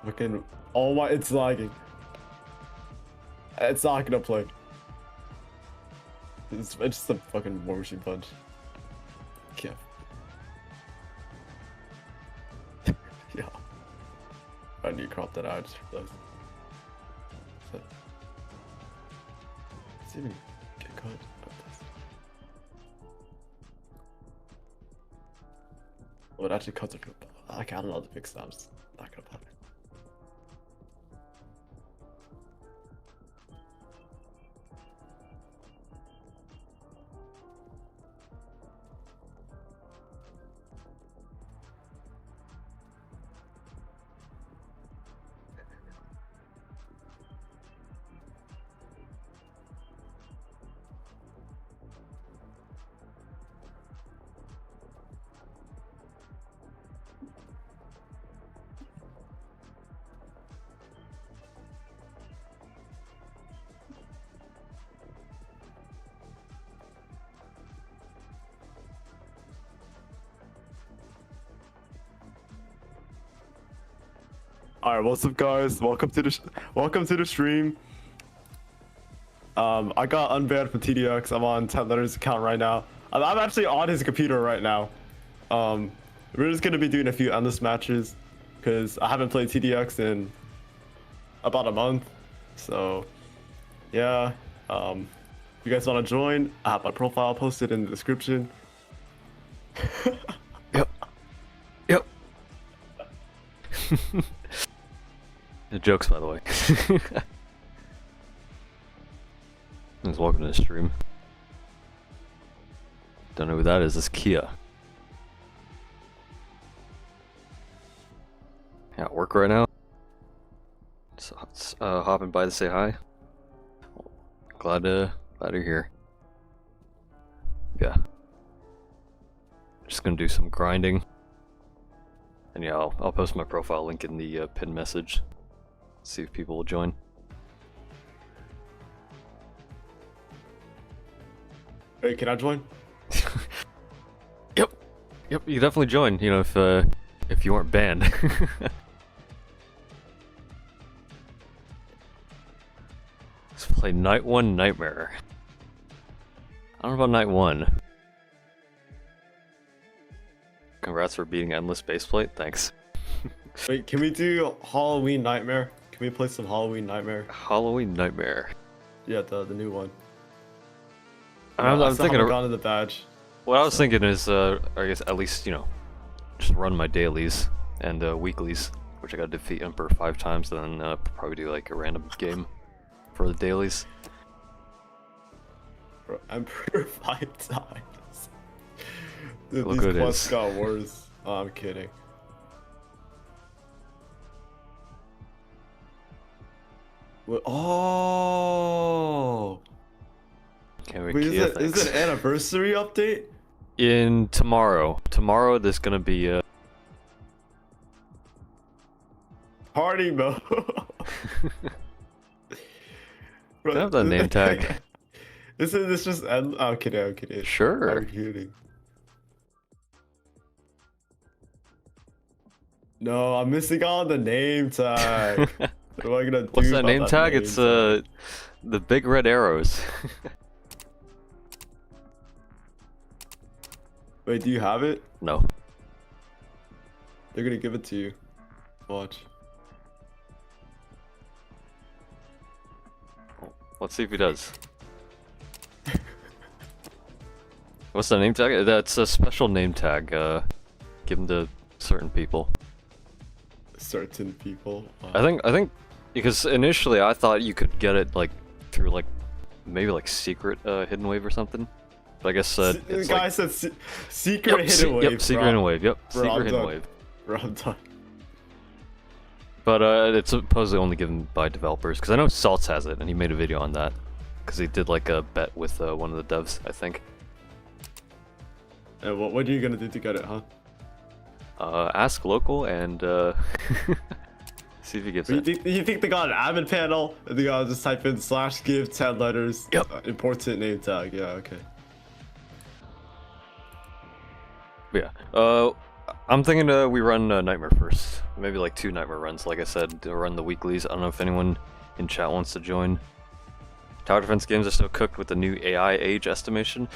Fucking, oh my, it's lagging. It's not gonna play. It's just a fucking War Machine punch. Yeah. Yeah. I need to crop that out. I just realized. Let's even get cut. Well, it actually cuts it. Like, I don't know the big snaps. Not gonna bother. All right, what's up, guys? Welcome to the stream. I got unbanned from TDX. I'm on TenLetters account right now. I'm actually on his computer right now. We're just gonna be doing a few endless matches because I haven't played TDX in about a month. So yeah, if you guys want to join, I have my profile posted in the description. Yep. The jokes, by the way. Welcome to the stream. Don't know who that is. It's Kia. Yeah, at work right now. Just hopping by to say hi. Glad you're here. Yeah. Just gonna do some grinding. And yeah, I'll post my profile link in the pinned message. See if people will join. Hey, can I join? Yep, you definitely join. You know, if you weren't banned. Let's play Night 1 Nightmare. I don't know about Night 1. Congrats for beating Endless Baseplate. Thanks. Wait, can we do Halloween Nightmare? Can we play some Halloween Nightmare? Halloween Nightmare. Yeah, the new one. I'm thinking. I've gotten the badge. What I was thinking is, I guess at least just run my dailies and weeklies, which I got to defeat Emperor 5 times, and then probably do like a random game for the dailies. Bro, Emperor 5 times. Dude, Look these what it quests is. got worse. Oh, I'm kidding. What? Oh. Can't wait. Wait, Kia, is it an anniversary update? In tomorrow. Tomorrow there's gonna be a Party mode. Bro, I have that name tag. Isn't this just I'm kidding, I'm kidding. Sure. I'm kidding. No, I'm missing out on the name tag. What am I gonna do? What's that about name tag? name It's the big red arrows. Wait, do you have it? No. They're gonna give it to you. Watch. Let's see if he does. What's the name tag? That's a special name tag. Given to certain people. Certain people. I think because initially I thought you could get it like through like maybe like secret hidden wave or something. But I guess the it's guy like, said secret hidden wave. Yep, secret bro. hidden wave. Yep, Bro, secret I'm hidden done. wave. Bro, I'm done. But it's supposedly only given by developers because I know Salts has it and he made a video on that because he did like a bet with one of the devs, I think. And what are you gonna do to get it, huh? Ask local and see if he gets it. You think they got an admin panel and they gotta just type in /give TenLetters? Yep. Important name tag. Yeah. Okay. Yeah. I'm thinking we run Nightmare first. Maybe like 2 Nightmare runs, like I said, to run the weeklies. I don't know if anyone in chat wants to join. Tower defense games are so cooked with the new AI age estimation.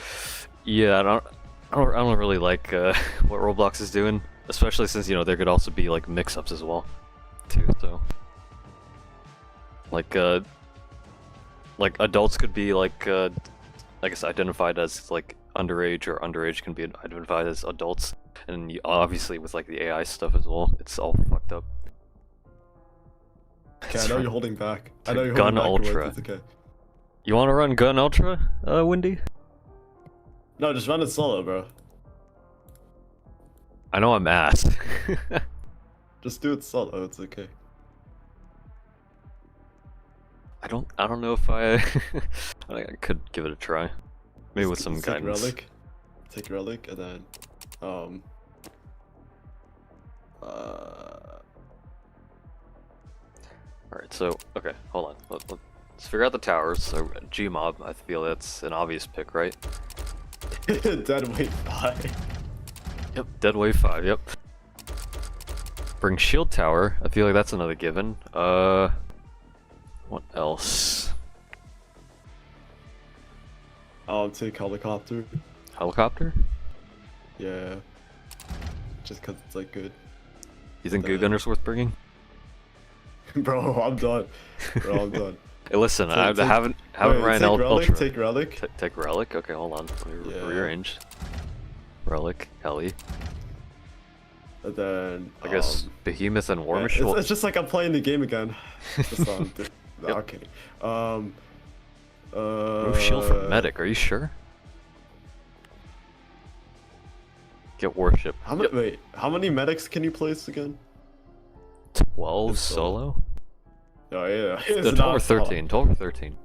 Yeah, I don't really like what Roblox is doing, especially since there could also be like mix-ups as well, too. So, like adults could be like I guess identified as like underage, or underage can be identified as adults, and obviously with like the AI stuff as well, it's all fucked up. Okay, I know you're holding back. I know you're Gun holding back. Ultra. It's okay. You want to run Gun Ultra, Windy? No, just run it solo, bro. I know I'm ass. Just do it solo. It's okay. I don't know if I could give it a try. Maybe with some guidance. Take relic, and then Alright, so okay, hold on. Let's figure out the towers. So Gmob, I feel that's an obvious pick, right? Dead weight 5. Yep, Dead Wave 5, yep. Bring Shield Tower, I feel like that's another given. What else? I'll take helicopter. Helicopter? Yeah. Just cause it's like good. You think Goo Gunner's worth bringing? Bro, I'm done. Bro, I'm done. Hey, listen, I haven't ran relic, Ultra. Take relic. Take relic. Okay, hold on. Let me rearrange. Relic, heli. And then I guess Behemoth and War yeah, Machine. it's just like I'm playing the game again. Just on, no, okay. Move shield for medic. Are you sure? Get warship. Wait, how many medics can you place again? 12 solo? Oh yeah. The 12 or 13. 12 or 13.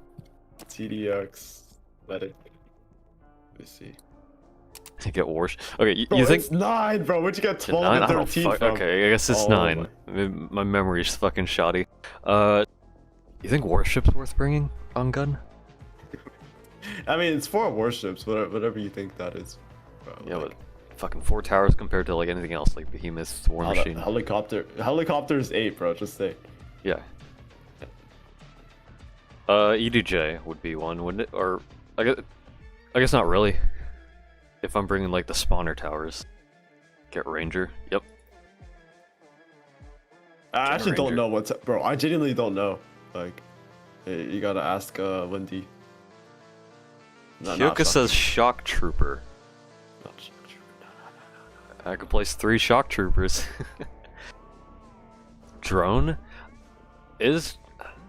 TDX medic. Let me see. To get warship. Okay, Bro, you think it's 9, bro? Where'd you get 12 9? and 13 from? Okay, I guess it's 9. My memory's fucking shoddy. You think warship's worth bringing on gun? I mean, it's 4 warships, whatever you think that is. Bro, yeah, but fucking 4 towers compared to like anything else, like Behemoth, War Machine. Helicopter is 8, bro. Just say. Yeah. EDJ would be one, wouldn't it? Or I guess not really. If I'm bringing like the spawner towers, get Ranger. Yep. I actually don't know what's bro. I genuinely don't know. Like, you gotta ask Wendy. Kyoka says Shock Trooper. Not Shock Trooper. No. I could place 3 Shock Troopers. Drone?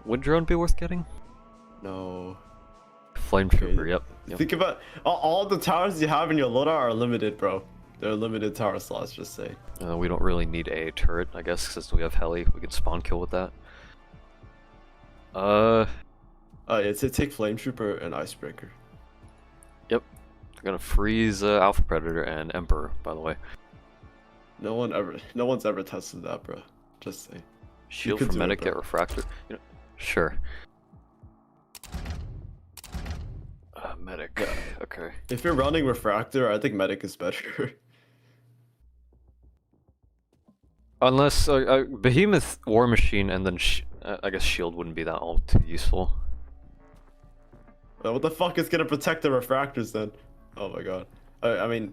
Would drone be worth getting? No. Flame Trooper, yep. Think about all the towers you have in your loadout are limited, bro. They're limited tower slots, just say. We don't really need a turret, I guess, since we have heli. We can spawn kill with that. It's a take Flame Trooper and Icebreaker. Yep. I'm gonna freeze Alpha Predator and Emperor, by the way. No one's ever tested that, bro. Just say. Shield for medic, get refractor. Sure. Medic. Yeah. Okay. If you're running refractor, I think medic is better. Unless Behemoth, War Machine, and then I guess Shield wouldn't be that all too useful. What the fuck is gonna protect the refractors then? Oh my god. I mean,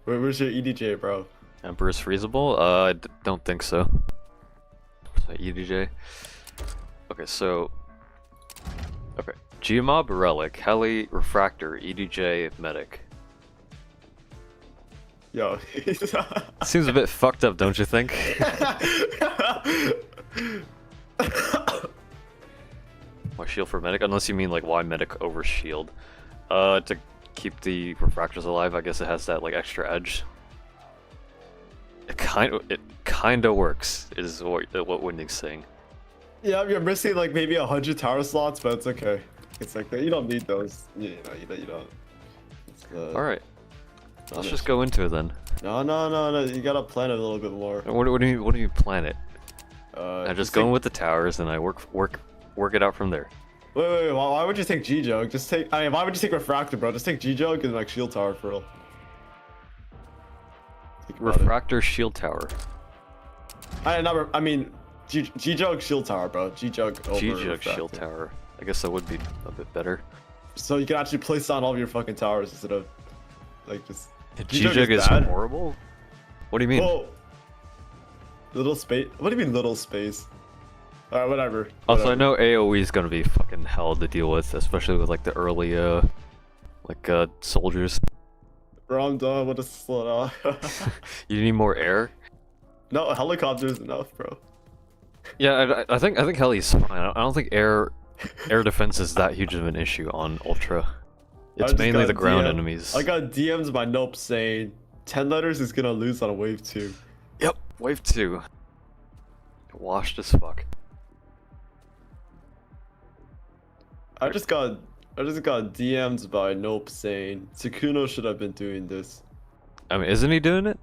where's your EDJ, bro? Emperor's freezable? I don't think so. EDJ. Okay, so. Okay. Gmob, Relic, Heli, Refractor, EDJ, Medic. Yo. Seems a bit fucked up, don't you think? Why shield for Medic? Unless you mean like why Medic over shield. To keep the Refractors alive, I guess it has that like extra edge. It kinda works, is what Winding's saying. Yeah, you're missing like maybe 100 tower slots, but it's okay. It's like you don't need those. You don't. All right, let's just go into it then. No. You gotta plan it a little bit more. What do you plan it? I just go in with the towers and I work it out from there. Wait. Why would you take G-Joke? Why would you take Refractor, bro? Just take G-Joke and like Shield Tower for real. Refractor shield tower. I mean, G-Jug shield tower, bro. G-Jug over G-Jug refractor. shield tower. I guess that would be a bit better. So you can actually place down all of your fucking towers instead of like just. G-Jug is bad. horrible. What do you mean? Whoa. Little space. What do you mean little space? Alright, whatever. Also, I know AoE is gonna be fucking hell to deal with, especially with like the early soldiers. Bro, I'm done with this slow down. You need more air. No, helicopter's enough, bro. Yeah, I think heli's fine. I don't think air defense is that huge of an issue on Ultra. It's mainly the ground enemies. I got DMs by Nope saying TenLetters is gonna lose on wave 2. Yep, wave 2. Washed as fuck. I just got DMs by Nope saying Tsukuno should have been doing this. I mean, isn't he doing it?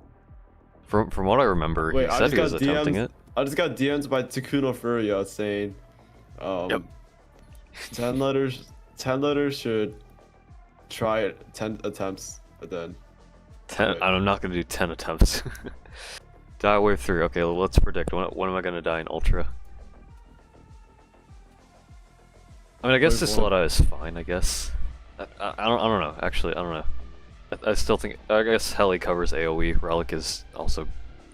From what I remember, Wait, he said he was attempting it. I just got DMs by Tsukuno Furia saying, Yep. 10 letters should try it 10 attempts, but then 10. I'm not gonna do 10 attempts. Die wave 3. Okay, let's predict. When am I gonna die in Ultra? I mean, I guess this Loadout is fine. I guess. I don't know. Actually, I don't know. I still think. I guess Heli covers AOE. Relic is also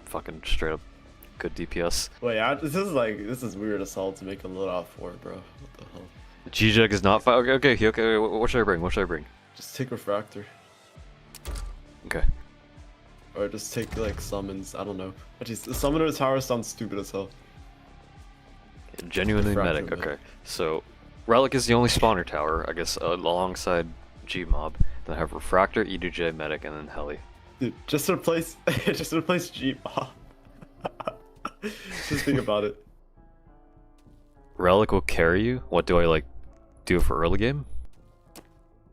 fucking straight up good DPS. Wait, this is weird assault to make a loadout for, bro. What the hell? G-Jug is not fine. Okay. What should I bring? What should I bring? Just take refractor. Okay. Or just take like summons. I don't know. Actually, the summoner tower sounds stupid as hell. Genuinely Refractor medic. medic. Okay. So, Relic is the only spawner tower, I guess, alongside G-Mob. Then I have Refractor, EDJ, Medic, and then Heli. Dude, just replace G-Mob. Just think about it. Relic will carry you? What do I, like, do for early game?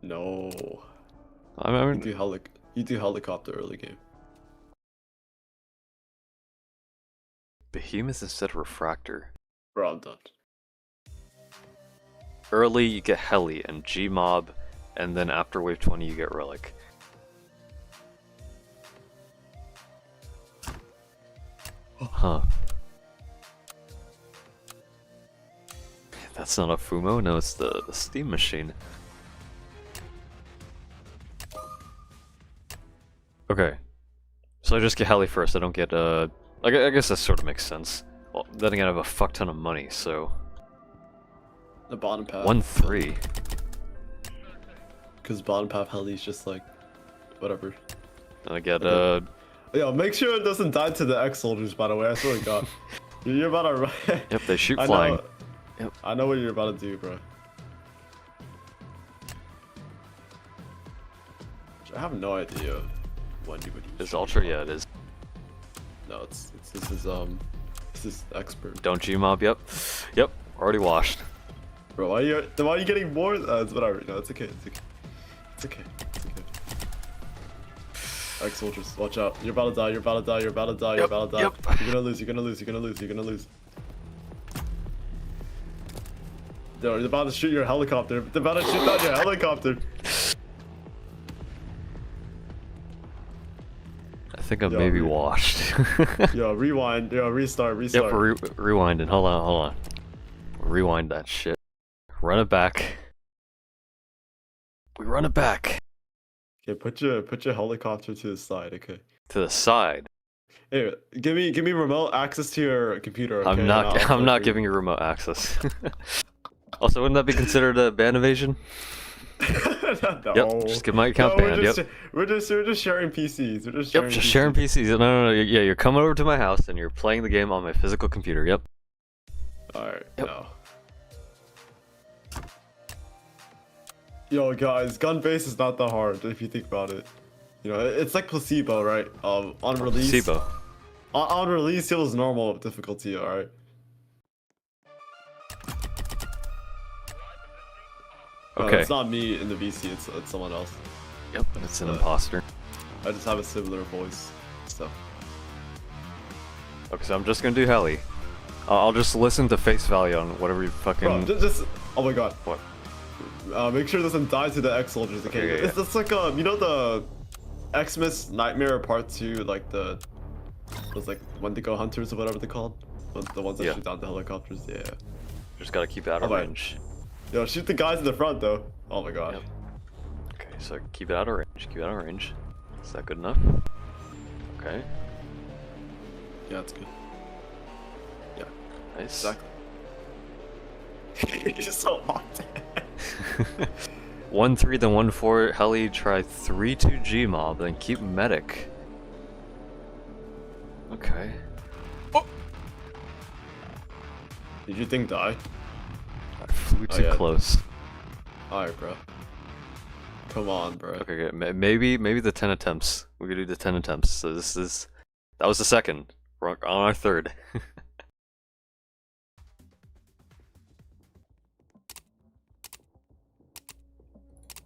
No. I mean, You do helicopter early game. Behemoth instead of Refractor. Bro, I'm done. Early, you get Heli and G-Mob, and then after wave 20, you get Relic. Huh. That's not a Fumo, no, it's the steam machine. Okay. So I just get Heli first, I don't get, I guess that sort of makes sense. Well, then again, I have a fuck ton of money, so... The bottom path. 1-3. Because bottom path Heli's just like, whatever. And I get, Yo, make sure it doesn't die to the X soldiers, by the way, I swear to God. You're about to run. Yep, they shoot flying. Yep. I know what you're about to do, bro. I have no idea when you would use Is Ultra? Yeah, it is. No, this is expert. Don't G-Mob, yep. Yep, already washed. Bro, why are you getting more? It's whatever. No, it's okay. It's okay. X soldiers, watch out. You're about to die. You're about to die. You're about to die. You're about to die. Yep. You're gonna lose. You're gonna lose. You're gonna lose. You're gonna lose. Yo, you're about to shoot your helicopter. They're about to shoot down your helicopter. I think I'm maybe washed. Yo, rewind. Yo, restart. Yep, we're rewinding. Hold on. Rewind that shit. Run it back. We run it back. Okay, put your helicopter to the side. Okay. To the side. Hey, give me remote access to your computer. Okay? I'm not giving you remote access. Also, wouldn't that be considered a ban evasion? No. Yep, just get my account banned. We're just sharing PCs. We're just sharing PCs. No. Yeah, you're coming over to my house and you're playing the game on my physical computer. Yep. Alright, Yep. no. Yo, guys, gun base is not that hard if you think about it. You know, it's like placebo, right? On release. Placebo. On release, it was normal difficulty. Alright. Okay. It's not me in the VC. It's someone else. Yep. It's an imposter. I just have a similar voice. So. Okay, so I'm just gonna do Heli. I'll just listen to face value on whatever you fucking. Bro, just oh my god. What? Make sure it doesn't die to the X soldiers. Okay, Okay, yeah. It's like you know Xmas Nightmare Part 2, like those like Wendigo hunters or whatever they're called. The ones that Yeah. shoot down the helicopters. Yeah. Just gotta keep it out of Alright. range. Yo, shoot the guys in the front though. Oh my god. Yep. Okay, so keep it out of range. Keep it out of range. Is that good enough? Okay. Yeah, that's good. Yeah. Nice. Exactly. He's so hot. 1-3, then 1-4 heli, try 3-2 G mob, then keep medic. Okay. Oh! Did you think die? I flew too yeah. close. Alright, bro. Come on, bro. Okay, good. Maybe the 10 attempts. We could do the 10 attempts. So that was the second. We're on our third.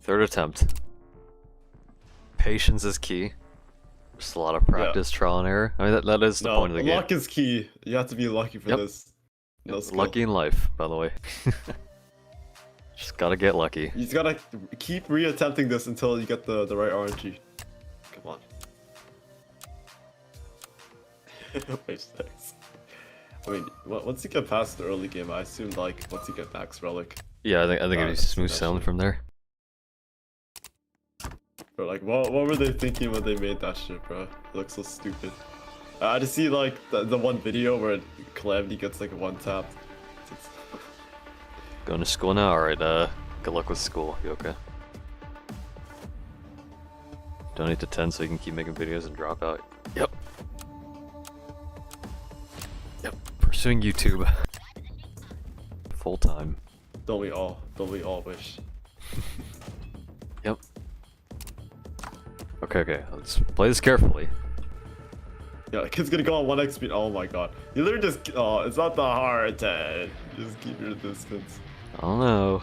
Third attempt. Patience is key. Just a lot of practice, trial and error. I mean, that is the point of the game. Luck is key. You have to be lucky for this. No skill. Lucky in life, by the way. Just gotta get lucky. You just gotta keep reattempting this until you get the right RNG. Come on. Wait, thanks. I mean, once you get past the early game, I assume like once you get max relic. Yeah, I think it'd be smooth sailing from there. Bro, like, what were they thinking when they made that shit, bro? It looks so stupid. I just see like the one video where Calamity gets like a one tap. Going to school now? Alright, good luck with school. You okay? Donate to 10 so you can keep making videos and drop out. Yep. Yep. Pursuing YouTube. Full time. Don't we all wish? Yep. Okay, let's play this carefully. Yeah, the kid's gonna go on 1x speed. Oh my god. You literally just, oh, it's not that hard, Ted. Just keep your distance. I don't know.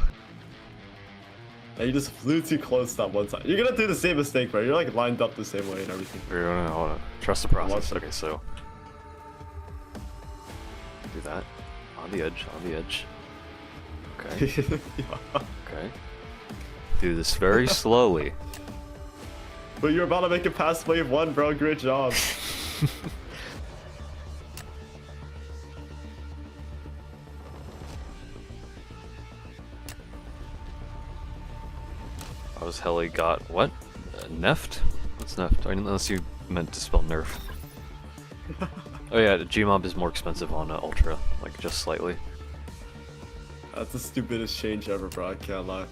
And you just flew too close that one time. You're gonna do the same mistake, bro. You're like lined up the same way and everything. I wanna trust the process. Okay, so. Do that. On the edge. Okay. Yeah. Okay. Do this very slowly. But you're about to make it past wave 1, bro. Great job. I was heli got what? Neft? What's Neft? Unless you meant to spell nerf. Oh yeah, the Gmob is more expensive on Ultra, like just slightly. That's the stupidest change ever, bro. I can't lie.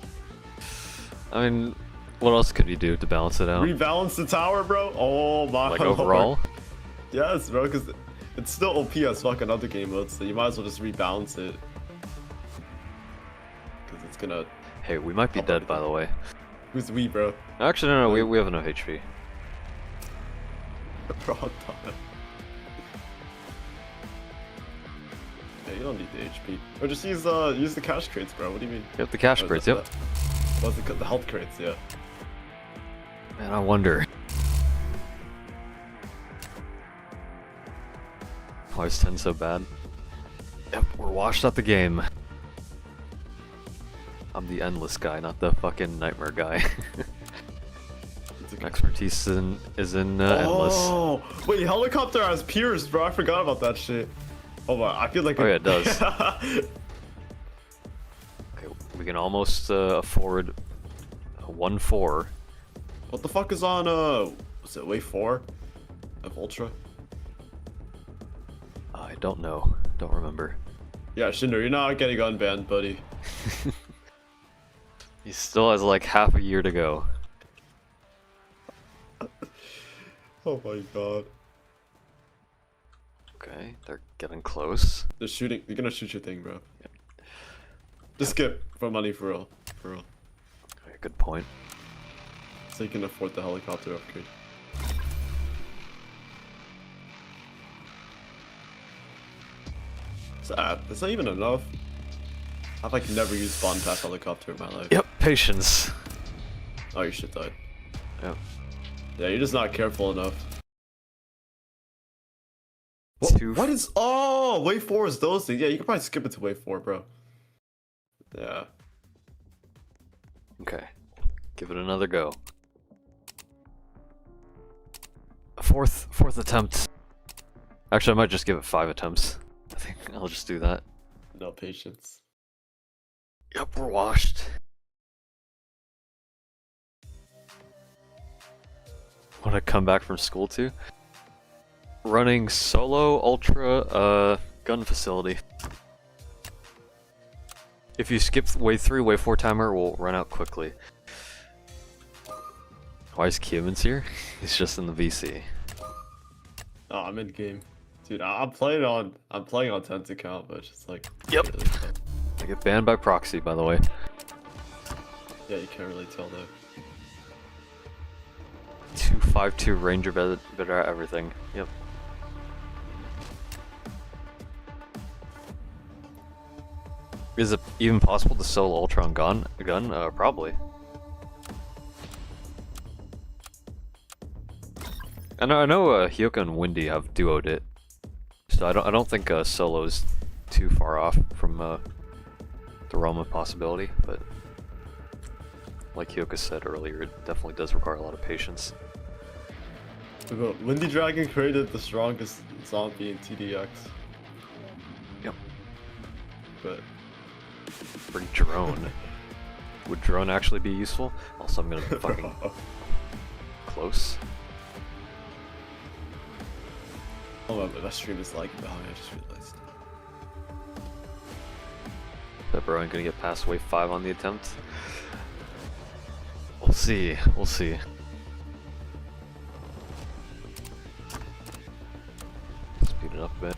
I mean, what else could you do to balance it out? Rebalance the tower, bro. Oh my. Like overall? Lord. Yes, bro, because it's still OP as fuck in other game modes, so you might as well just rebalance it. Because it's gonna. Hey, we might be dead, by the way. Who's we, bro? Actually, no, we have enough HP. Bro, I'm done. Yeah, you don't need the HP. Or just use the cash crates, bro. What do you mean? Yep, the cash crates, yep. What's the health crates, yeah. Man, I wonder. Why is 10 so bad? Yep, we're washed out the game. I'm the endless guy, not the fucking nightmare guy. Expertise is in endless. Oh, wait, helicopter has piers, bro. I forgot about that shit. Oh my, I feel like. Oh yeah, it does. Okay, we can almost afford 1-4. What the fuck is on was it wave 4 of Ultra? I don't know. Don't remember. Yeah, Shinder, you're not getting unbanned, buddy. He still has like half a year to go. Oh my god. Okay, they're getting close. They're shooting. You're gonna shoot your thing, bro. Yep. Just skip for money, for real. For real. Okay, good point. So you can afford the helicopter upgrade. That's not even enough. I've like never used spawn path helicopter in my life. Yep, patience. Oh, your shit died. Yep. Yeah, you're just not careful enough. What is? Oh, wave 4 is those things. Yeah, you can probably skip it to wave 4, bro. Yeah. Okay. Give it another go. Fourth attempt. Actually, I might just give it 5 attempts. I think I'll just do that. No patience. Yep, we're washed. What I come back from school to? Running solo ultra gun facility. If you skip wave 3, wave 4 timer will run out quickly. Why is Cuban's here? He's just in the VC. Oh, I'm in game. Dude, I'm playing on 10th account, but it's just like Yep. really tough. I get banned by proxy, by the way. Yeah, you can't really tell though. 252 Ranger better at everything. Yep. Is it even possible to sell Ultron gun? Probably. I know Hyoka and Windy have duoed it, so I don't think solo's too far off from the realm of possibility. But like Hyoka said earlier, it definitely does require a lot of patience. But Windy Dragon created the strongest zombie in TDX. Yep. But Bring drone. Would drone actually be useful? Also, I'm gonna fucking close. oh, my stream is lagging behind. I just realized. That bro ain't gonna get past wave 5 on the attempt. We'll see. We'll see. Speed it up a bit.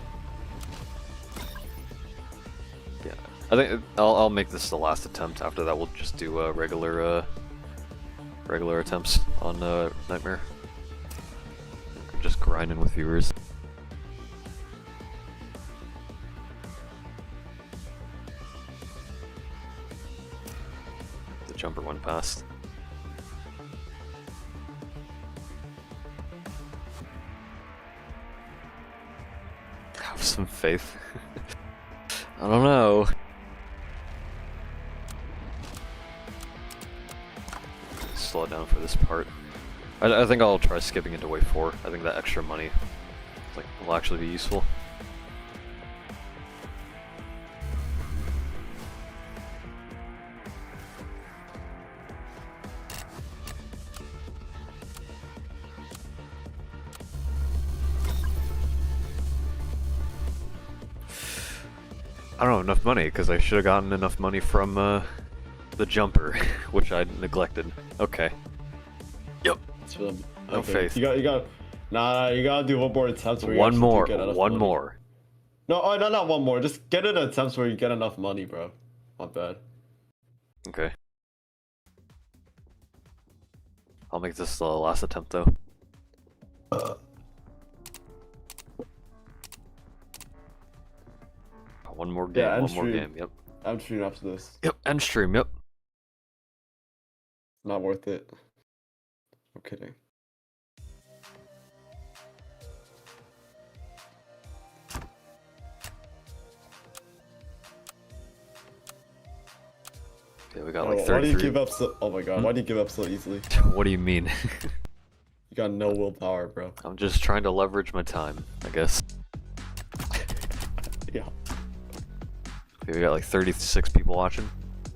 Yeah, I think I'll make this the last attempt. After that, we'll just do regular attempts on Nightmare. Just grinding with viewers. The jumper went past. Have some faith. I don't know. Slow it down for this part. I think I'll try skipping into wave 4. I think that extra money will actually be useful. I don't have enough money because I should have gotten enough money from the jumper, which I neglected. Okay. Yep. No faith. You got. Nah, you gotta do one more attempt. Where One you more. get enough One money. more. No, oh, no, not one more. Just get an attempt where you get enough money, bro. Not bad. Okay. I'll make this the last attempt though. One more game. Yeah, one more game. Yep. I'm streaming after this. Yep. End stream. Yep. Not worth it. I'm kidding. Yeah, we got like 33. Why do you give up so? Oh my god, why do you give up so easily? What do you mean? You got no willpower, bro. I'm just trying to leverage my time, I guess. Yeah. Okay, we got like 36 people watching.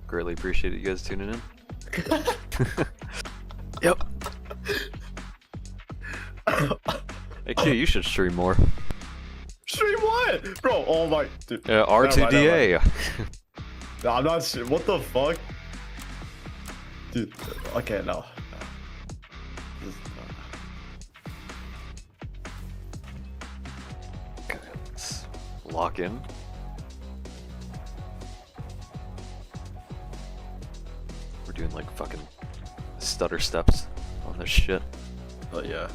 Greatly appreciate you guys tuning in. Yep. Hey Q, you should stream more. Stream what? Bro, oh my dude. R2DA. No, I'm not sure. What the fuck? Dude, okay, no. Okay, let's lock in. We're doing like fucking stutter steps on this shit. Oh yeah.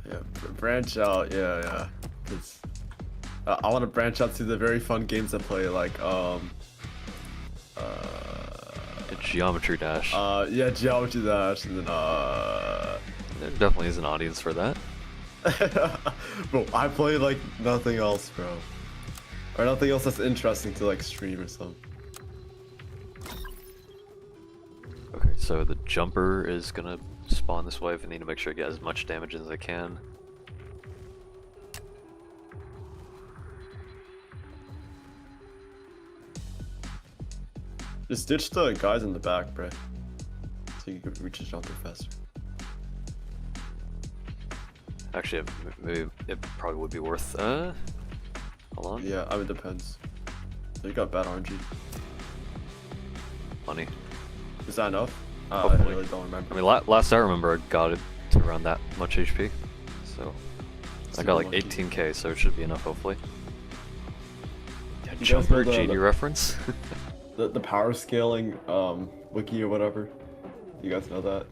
Yeah, branch out, yeah. 'Cause, I want to branch out to the very fun games I play, like Geometry Dash. yeah, Geometry Dash, and then There definitely is an audience for that. bro, I play like nothing else, bro, or nothing else that's interesting to like stream or something. Okay, So the jumper is gonna spawn this way. I need to make sure I get as much damage as I can. Just ditch the guys in the back, bro. So you can reach the jumper faster. Actually, maybe it probably would be worth. Hold on. Yeah, I mean, it depends. So you got bad RNG. Money. Is that enough? I Hopefully. really don't remember. I mean, last I remember, I got it to around that much HP. So I got like lucky. 18k, so it should be enough, hopefully. Yeah, You guys jumper know the- genie reference. The power scaling wiki or whatever. You guys know that?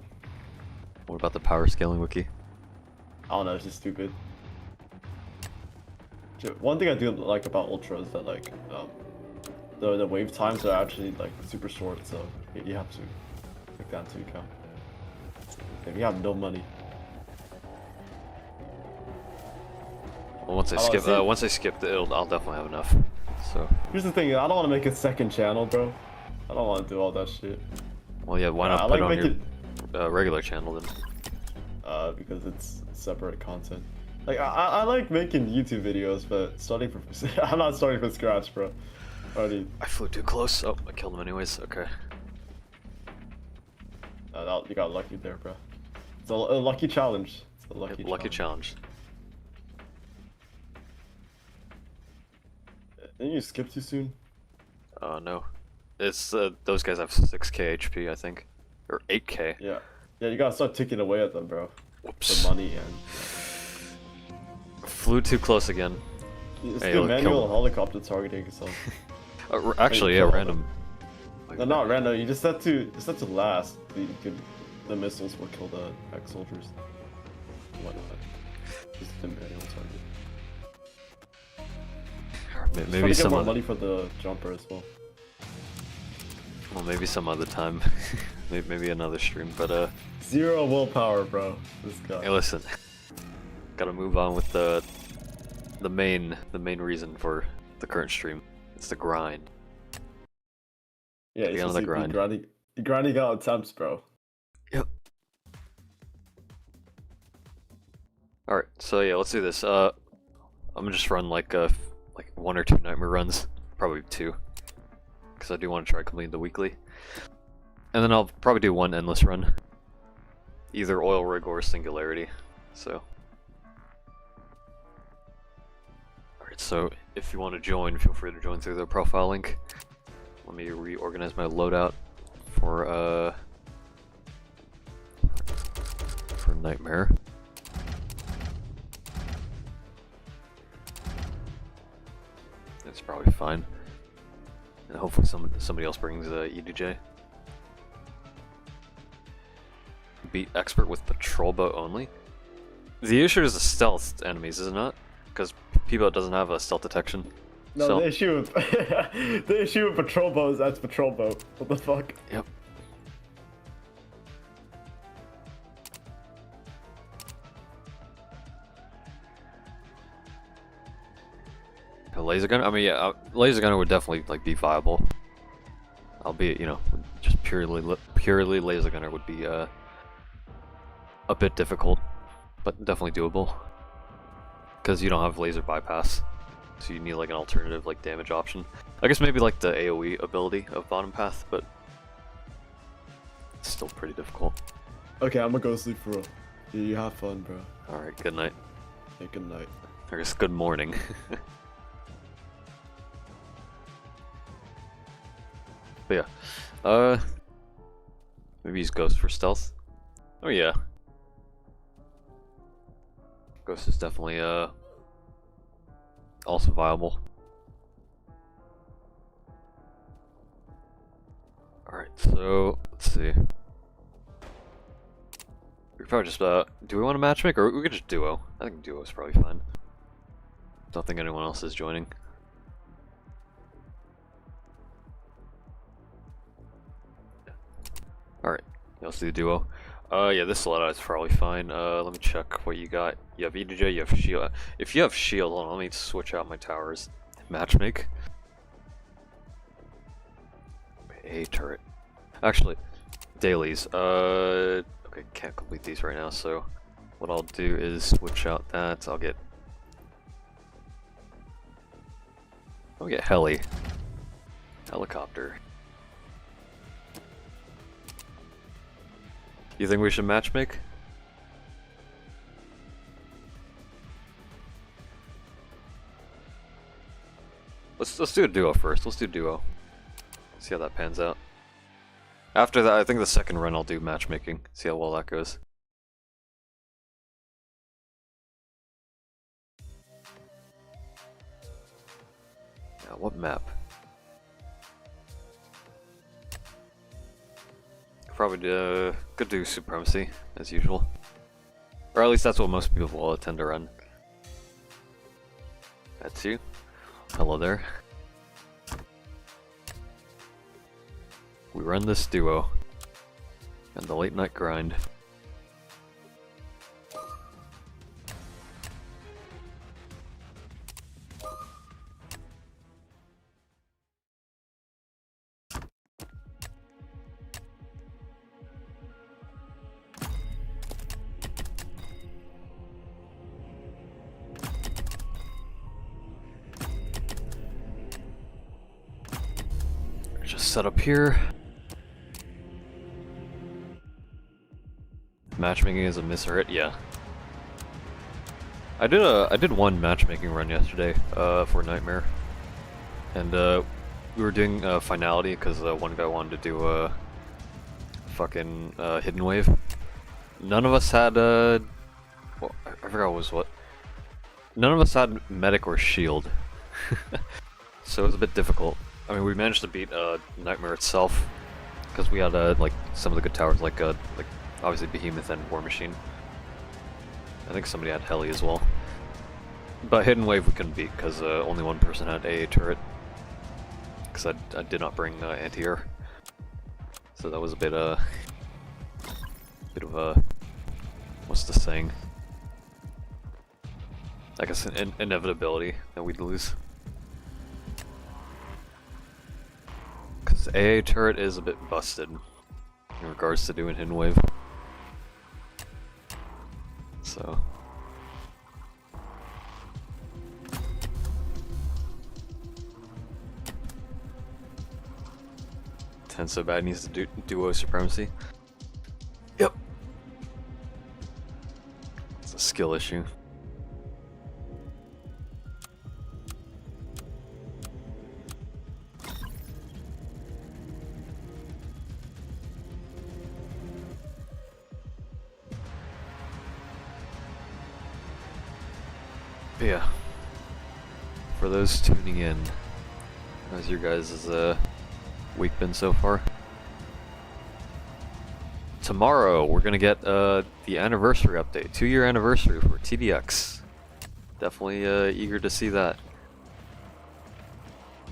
What about the power scaling wiki? I don't know, it's just stupid. One thing I do like about Ultra is that like the wave times are actually like super short, so you have to take that into account. If you have no money. Well, once I Oh, skip, see- once I skip, I'll definitely have enough. So. Here's the thing, I don't want to make a second channel, bro. I don't want to do all that shit. Well, yeah. Why not I put like it on making your regular channel then? because it's separate content. Like I like making YouTube videos, but starting from I'm not starting from scratch, bro. Already. I flew too close. Oh, I killed him anyways. Okay. You got lucky there, bro. It's a lucky challenge. It's a lucky, Lucky challenge. Didn't you skip too soon? No. It's those guys have 6k HP, I think, or 8k. Yeah. Yeah, you gotta start ticking away at them, bro. Whoops. The money and. Flew too close again. It's Hey, the look, manual kill- helicopter targeting or something. Actually, yeah, kill random. Like, No, not random. You just set to last. The missiles will kill the ex-soldiers. Whatnot. Just the manual target. Try Maybe to get some more other, money for the jumper as well. well, maybe some other time. maybe another stream. But 0 willpower, bro. This guy. hey, listen. Gotta move on with the main reason for the current stream. It's the grind. Yeah, Be it's on just the like grind. You're grinding out attempts, bro. Yep. Alright, so yeah, let's do this. I'm gonna just run like 1 or 2 nightmare runs. Probably 2. Because I do want to try completing the weekly. And then I'll probably do 1 endless run. Either oil rig or singularity. So. Alright, so if you want to join, feel free to join through the profile link. Let me reorganize my loadout for nightmare. That's probably fine. And hopefully somebody else brings EDJ. Beat expert with patrol boat only. The issue is the stealth enemies, is it not? Because P-boat doesn't have a stealth detection. No, So- the issue with the issue with patrol boat is that's patrol boat. What the fuck? Yep. A laser gun? I mean, yeah, laser gunner would definitely like be viable. Albeit, you know, just purely laser gunner would be a bit difficult, but definitely doable. Because you don't have laser bypass, so you need like an alternative like damage option. I guess maybe like the AoE ability of bottom path, but it's still pretty difficult. Okay, I'm gonna go sleep for real. You have fun, bro. All right, good night. Hey, good night. I guess good morning. But yeah, maybe use Ghost for stealth. Oh yeah, Ghost is definitely also viable. All right, so let's see. We probably just do we want to matchmake, or we could just duo? I think duo is probably fine. Don't think anyone else is joining. Alright, let's do duo. Yeah, this loadout is probably fine. Let me check what you got. You have EDJ, you have shield. If you have shield, hold on, let me switch out my towers. Matchmake. A turret. Actually, Dailies. Okay, can't complete these right now, so what I'll do is switch out that. I'll get helicopter. You think we should matchmake? Let's do a duo first. Let's do duo. See how that pans out. After that, I think the second run I'll do matchmaking. See how well that goes. Now, what map? Probably could do Supremacy, as usual. Or at least that's what most people will tend to run. That's you. Hello there. We run this duo. And the late night grind. Just set up here. Matchmaking is a miss or hit, yeah. I did one matchmaking run yesterday for Nightmare, and we were doing finality because one guy wanted to do a fucking hidden wave. None of us had well, I forgot what was what. None of us had medic or shield, so it was a bit difficult. I mean, we managed to beat Nightmare itself because we had like some of the good towers, like obviously Behemoth and War Machine. I think somebody had Heli as well. But Hidden Wave we couldn't beat because only one person had AA turret. Because I did not bring anti-air. So that was a bit of a, what's the saying? I guess an inevitability that we'd lose. Because AA turret is a bit busted in regards to doing Hidden Wave. So Ten so bad needs to do duo supremacy. Yep. It's a skill issue. But yeah, for those tuning in, how's your guys' week been so far? Tomorrow we're gonna get the anniversary update, 2-year anniversary for TDX. Definitely eager to see that,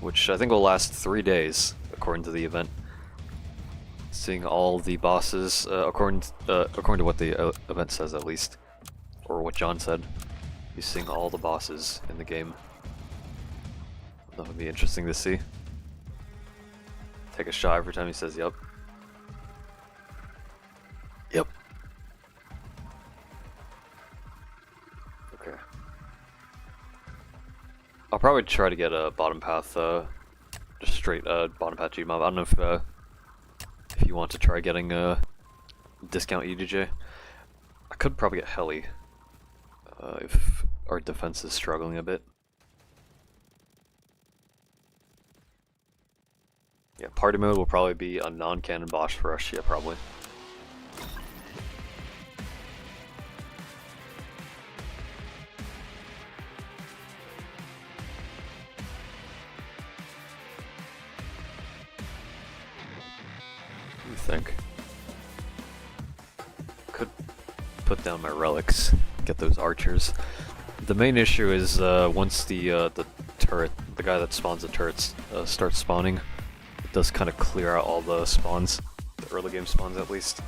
which I think will last 3 days according to the event. Seeing all the bosses according to what the event says, at least, or what John said. He's seeing all the bosses in the game. That would be interesting to see. Take a shot every time he says yep. Yep. Okay. I'll probably try to get a bottom path, just straight bottom path Gmob. I don't know if you want to try getting a discount EDJ. I could probably get Heli. If our defense is struggling a bit. Yeah, party mode will probably be a non-cannon Bosch for us, yeah, probably. What do you think? Could put down my relics, get those archers. The main issue is once the turret, the guy that spawns the turrets starts spawning, it does kind of clear out all the spawns, the early game spawns at least.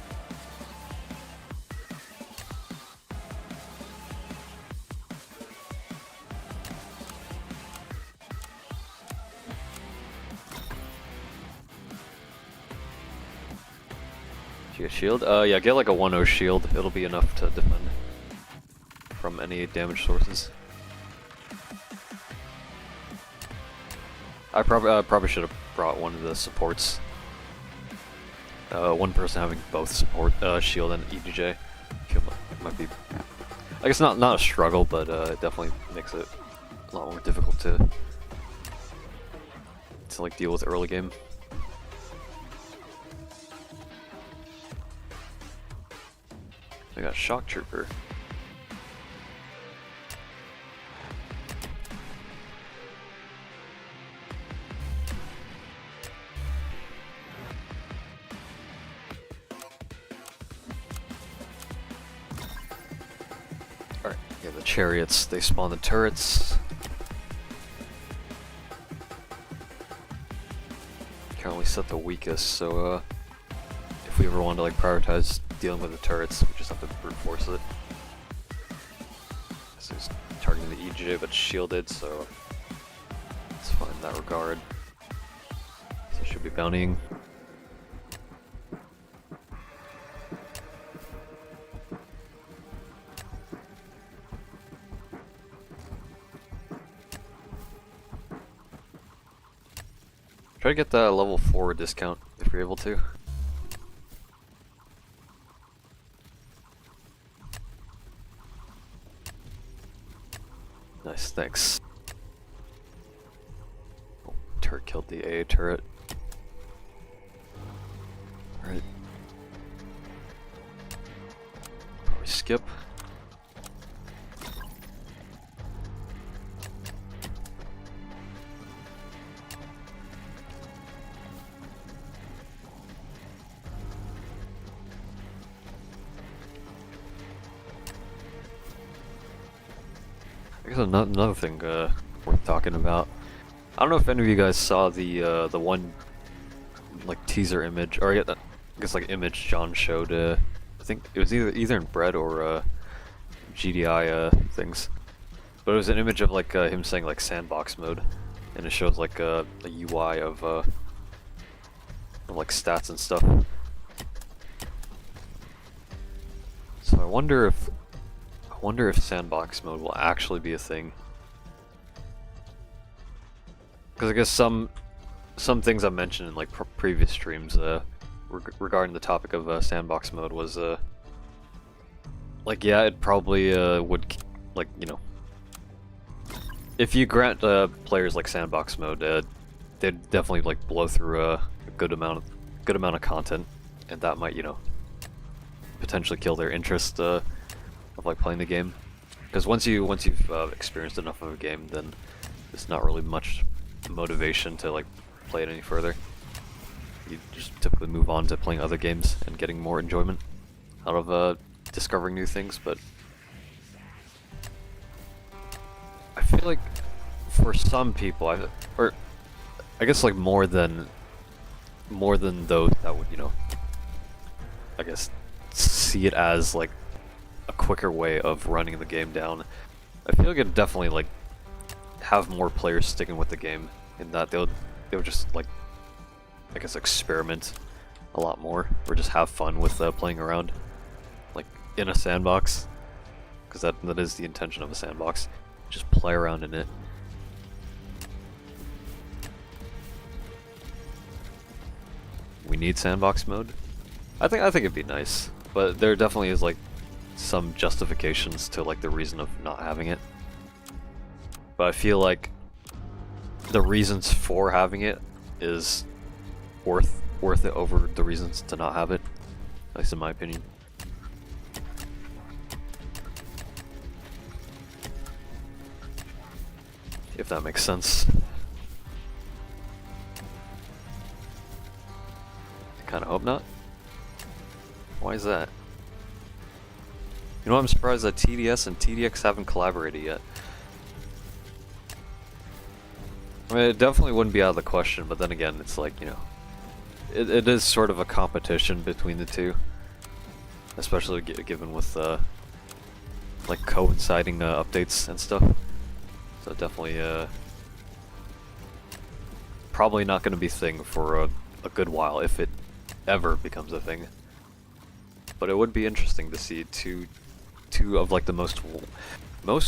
Get shield? Yeah, get like a 1-0 shield. It'll be enough to defend from any damage sources. I probably should have brought one of the supports. One person having both support, shield and EDJ. Might be, I guess not a struggle, but it definitely makes it a lot more difficult to like deal with early game. I got Shock Trooper. Alright, yeah, the chariots, they spawn the turrets. Can only set the weakest, so if we ever want to like prioritize dealing with the turrets, we just have to brute force it. So he's targeting the EJ, but shielded, so it's fine in that regard. So should be bountying. Try to get that level 4 discount if you're able to. Nice, thanks. Oh, turret killed the AA turret. Alright. Probably skip. I guess another thing worth talking about. I don't know if any of you guys saw the one like teaser image, or I guess like image John showed. I think it was either in Bread or GDI things, but it was an image of like him saying like sandbox mode, and it shows like a UI of like stats and stuff. So I wonder if sandbox mode will actually be a thing. Because I guess some things I mentioned in like previous streams regarding the topic of sandbox mode was like, yeah, it probably would, like, you know, if you grant players like sandbox mode, they'd definitely like blow through a good amount of content, and that might, you know, potentially kill their interest of like playing the game. Because once you've experienced enough of a game, then there's not really much motivation to like play it any further. You just typically move on to playing other games and getting more enjoyment out of discovering new things. But I feel like for some people, I guess like more than those that would, you know, I guess see it as like a quicker way of running the game down, I feel like it'd definitely like have more players sticking with the game, in that they would just like, I guess, experiment a lot more, or just have fun with playing around like in a sandbox, because that is the intention of a sandbox. Just play around in it. We need sandbox mode. I think it'd be nice, but there definitely is like some justifications to like the reason of not having it. But I feel like the reasons for having it is worth it over the reasons to not have it, at least in my opinion. If that makes sense. I kinda hope not. Why is that? You know, I'm surprised that TDS and TDX haven't collaborated yet. I mean, it definitely wouldn't be out of the question, but then again, it's like, you know, it is sort of a competition between the two, especially given with like coinciding updates and stuff. So definitely probably not going to be a thing for a good while, if it ever becomes a thing. but it would be interesting to see two of like the most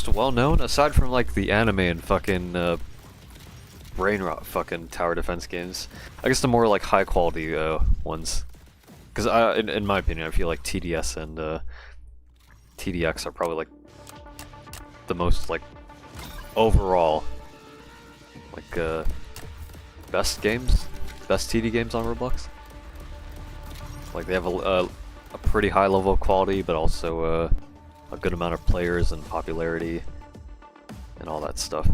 well-known, aside from like the anime and fucking brain rot fucking tower defense games. I guess the more like high quality ones, because in my opinion, I feel like TDS and TDX are probably like the most like overall like best TD games on Roblox. Like they have a pretty high level of quality, but also a good amount of players and popularity and all that stuff.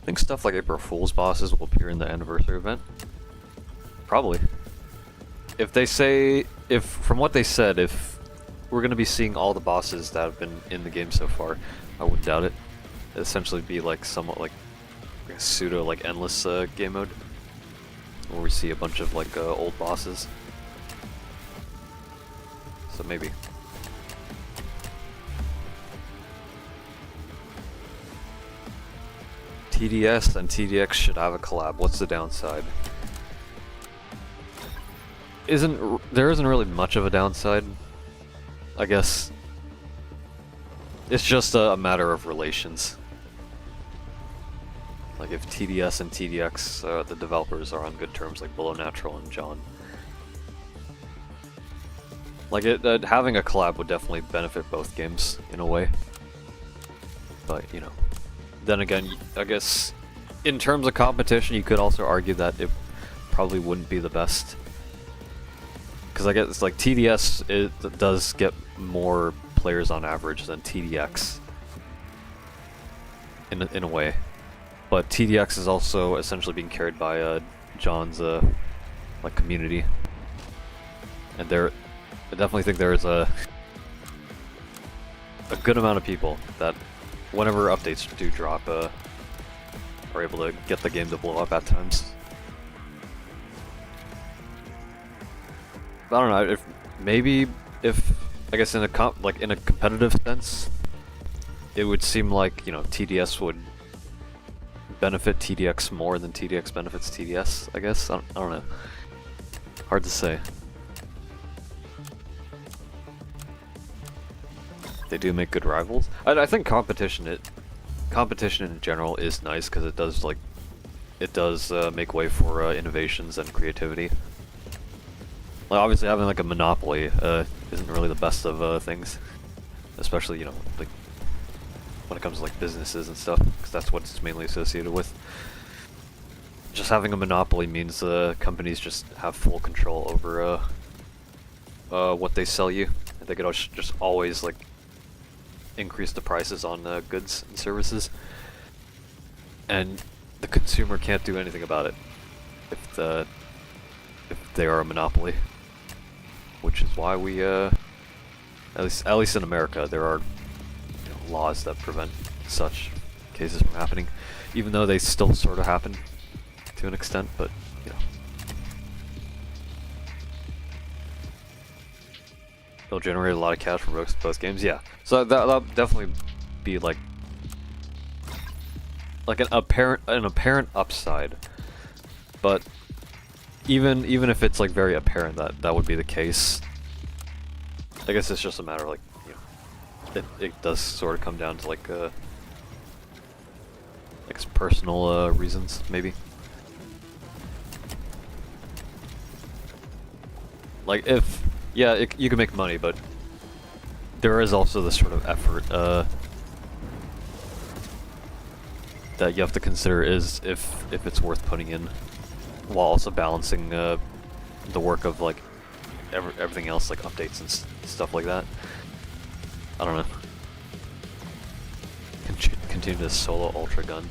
I think stuff like April Fool's bosses will appear in the anniversary event. Probably. If they say, from what they said, if we're going to be seeing all the bosses that have been in the game so far, I wouldn't doubt it. It'd essentially be like somewhat like a pseudo like endless game mode, where we see a bunch of like old bosses. So maybe. TDS and TDX should have a collab. What's the downside? There isn't really much of a downside. I guess it's just a matter of relations. Like if TDS and TDX, the developers are on good terms, like Below Natural and John. Like having a collab would definitely benefit both games in a way. But you know, then again, I guess in terms of competition, you could also argue that it probably wouldn't be the best. Because I guess like TDS it does get more players on average than TDX in a way, but TDX is also essentially being carried by John's like community, and I definitely think there is a good amount of people that whenever updates do drop are able to get the game to blow up at times. I don't know, if I guess in a competitive sense, it would seem like, you know, TDS would benefit TDX more than TDX benefits TDS, I guess. I don't know. Hard to say. They do make good rivals. I think competition in general is nice because it does make way for innovations and creativity. Like obviously having like a monopoly isn't really the best of things, especially, you know, like when it comes to like businesses and stuff, because that's what it's mainly associated with. Just having a monopoly means companies just have full control over what they sell you. They could just always like increase the prices on goods and services, and the consumer can't do anything about it if they are a monopoly. Which is why we, at least in America, there are, you know, laws that prevent such cases from happening, even though they still sort of happen to an extent. But you know, they'll generate a lot of cash from both games. Yeah, so that'll definitely be like an apparent upside, but. Even if it's like very apparent that would be the case, I guess it's just a matter of like, you know, it does sort of come down to like personal reasons maybe. Like you can make money, but there is also this sort of effort that you have to consider is if it's worth putting in, while also balancing the work of like everything else, like updates and stuff like that. I don't know. Continue to solo ultra gun.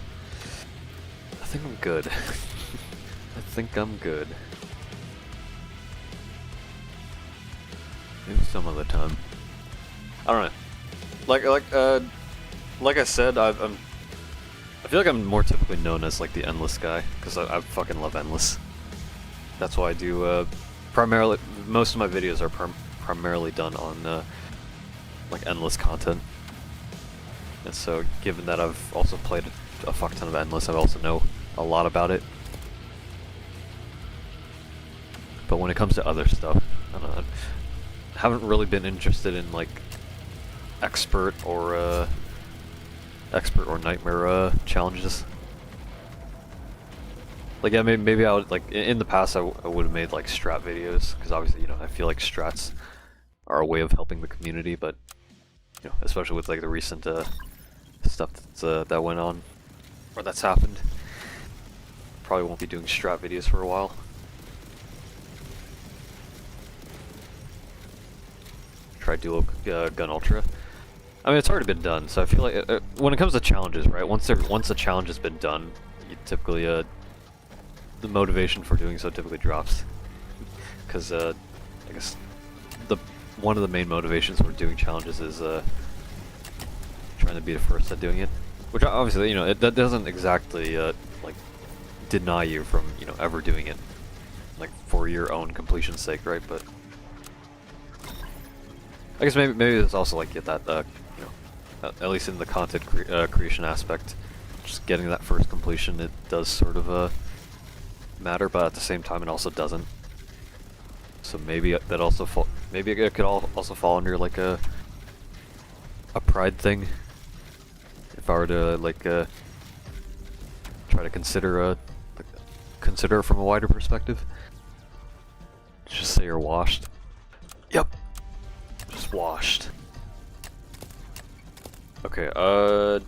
I think I'm good. I think I'm good. Maybe some other time. I don't know. Like I said, I feel like I'm more typically known as like the endless guy, because I fucking love endless. That's why I do primarily, most of my videos are primarily done on like endless content. And so given that I've also played a fuck ton of Endless. I also know a lot about it. But when it comes to other stuff, I don't know. I haven't really been interested in like expert or nightmare challenges. Like, yeah, maybe I would, like, in the past I would have made like strat videos, because obviously, you know, I feel like strats are a way of helping the community, but you know, especially with like the recent stuff that's that went on or that's happened, probably won't be doing strat videos for a while. Try dual gun ultra. I mean, it's already been done, so I feel like when it comes to challenges, right? Once a challenge has been done, you typically the motivation for doing so typically drops, because I guess one of the main motivations for doing challenges is trying to be the first at doing it, which obviously, you know, that doesn't exactly like deny you from, you know, ever doing it, like for your own completion's sake, right? But I guess maybe there's also like that you know, at least in the content creation aspect, just getting that first completion, it does sort of matter, but at the same time it also doesn't. So maybe that also maybe it could also fall under like a pride thing, if I were to like try to consider it from a wider perspective. Just say you're washed. Yep. Just washed. Okay, I'll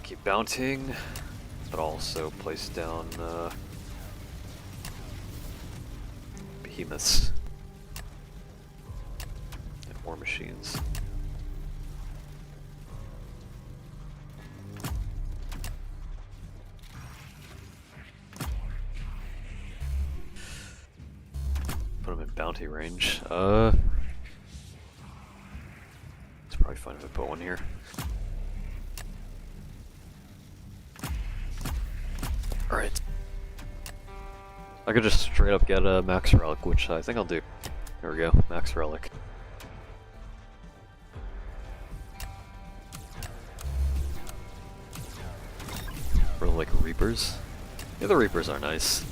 keep bountying, but also place down behemoths and war machines. Put them in bounty range. It's probably fine if I put one here. Alright. I could just straight up get a max relic, which I think I'll do. There we go, max relic. Or like Reapers. Yeah, the Reapers are nice.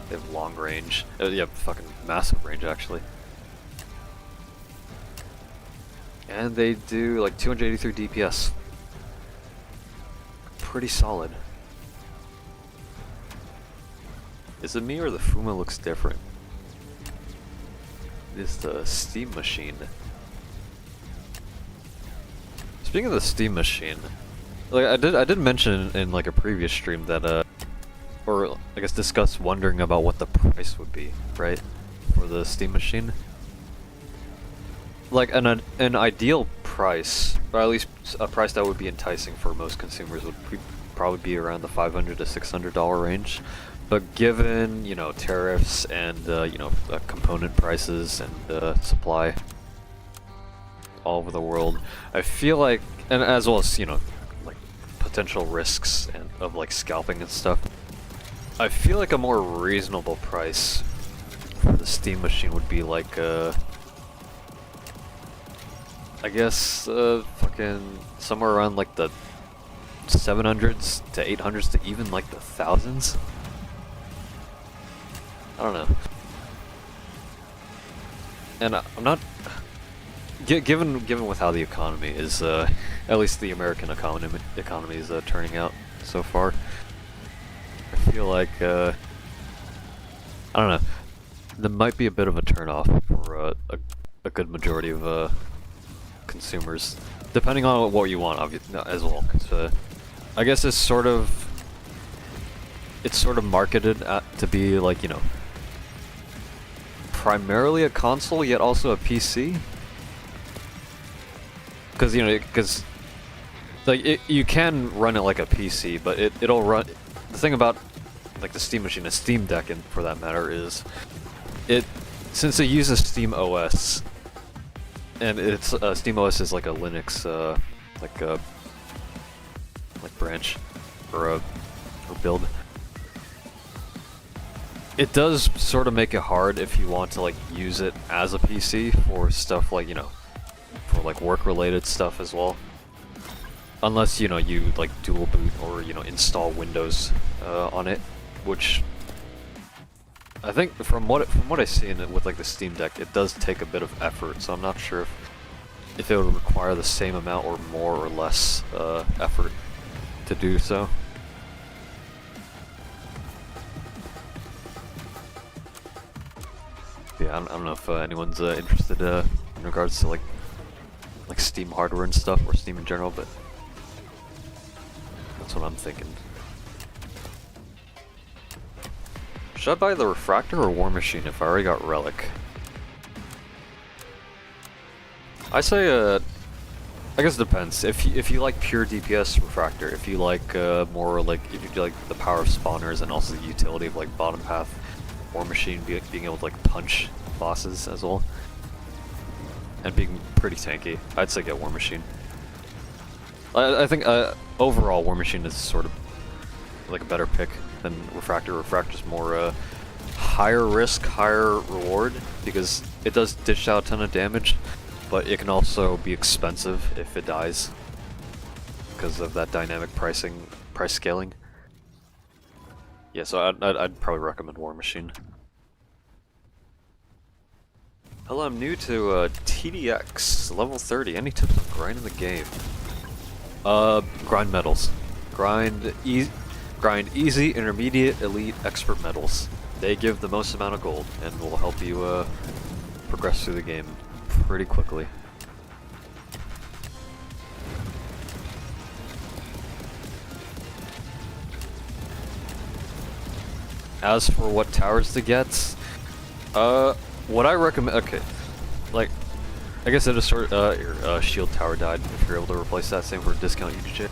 They have long range. Yeah, fucking massive range actually. And they do like 283 DPS. Pretty solid. Is it me or the Fuma looks different? It is the Steam Machine. Speaking of the Steam Machine, like I did mention in like a previous stream that or I guess discuss wondering about what the price would be, right, for the Steam Machine. Like an ideal price, or at least a price that would be enticing for most consumers, would probably be around the $500 to $600 range. But given, you know, tariffs and you know, component prices and supply all over the world, I feel like, and as well as, you know, like potential risks and of like scalping and stuff, I feel like a more reasonable price for the Steam Machine would be like I guess fucking somewhere around like the 700s to 800s to even like the thousands. I don't know. And I'm not given with how the economy is, at least the American economy is turning out so far. I feel like I don't know. There might be a bit of a turnoff for a good majority of consumers, depending on what you want, obviously, as well. Cause, I guess it's sort of marketed to be like, you know, primarily a console, yet also a PC. Because, you know, like you can run it like a PC, but it'll run. The thing about like the Steam Machine, a Steam Deck, and for that matter, is since it uses Steam OS, and it's Steam OS is like a Linux like branch or build. It does sort of make it hard if you want to like use it as a PC for stuff like, you know, for like work-related stuff as well. unless you know you like dual boot or you know install Windows on it, which I think from what I've seen with like the Steam Deck, it does take a bit of effort. So I'm not sure if it would require the same amount or more or less effort to do so. Yeah, I don't know if anyone's interested in regards to like Steam hardware and stuff, or Steam in general, but that's what I'm thinking. Should I buy the Refractor or War Machine if I already got Relic? I say, I guess it depends. If you like pure DPS, Refractor. If you like more like, if you like the power of spawners and also the utility of like bottom path, War Machine being able to like punch bosses as well, and being pretty tanky, I'd say get War Machine. I think overall War Machine is sort of like a better pick than Refractor. Refractor's more higher risk, higher reward, because it does dish out a ton of damage, but it can also be expensive if it dies because of that dynamic price scaling. Yeah, so I'd probably recommend War Machine. Hello, I'm new to TDX, level 30. Any tips on grinding the game? Grind medals. Grind easy, intermediate, elite, expert medals. They give the most amount of gold and will help you progress through the game pretty quickly. As for what towers to get, what I recommend, okay, like, I guess it is sort of, your shield tower died, if you're able to replace that, same for discount UGJ.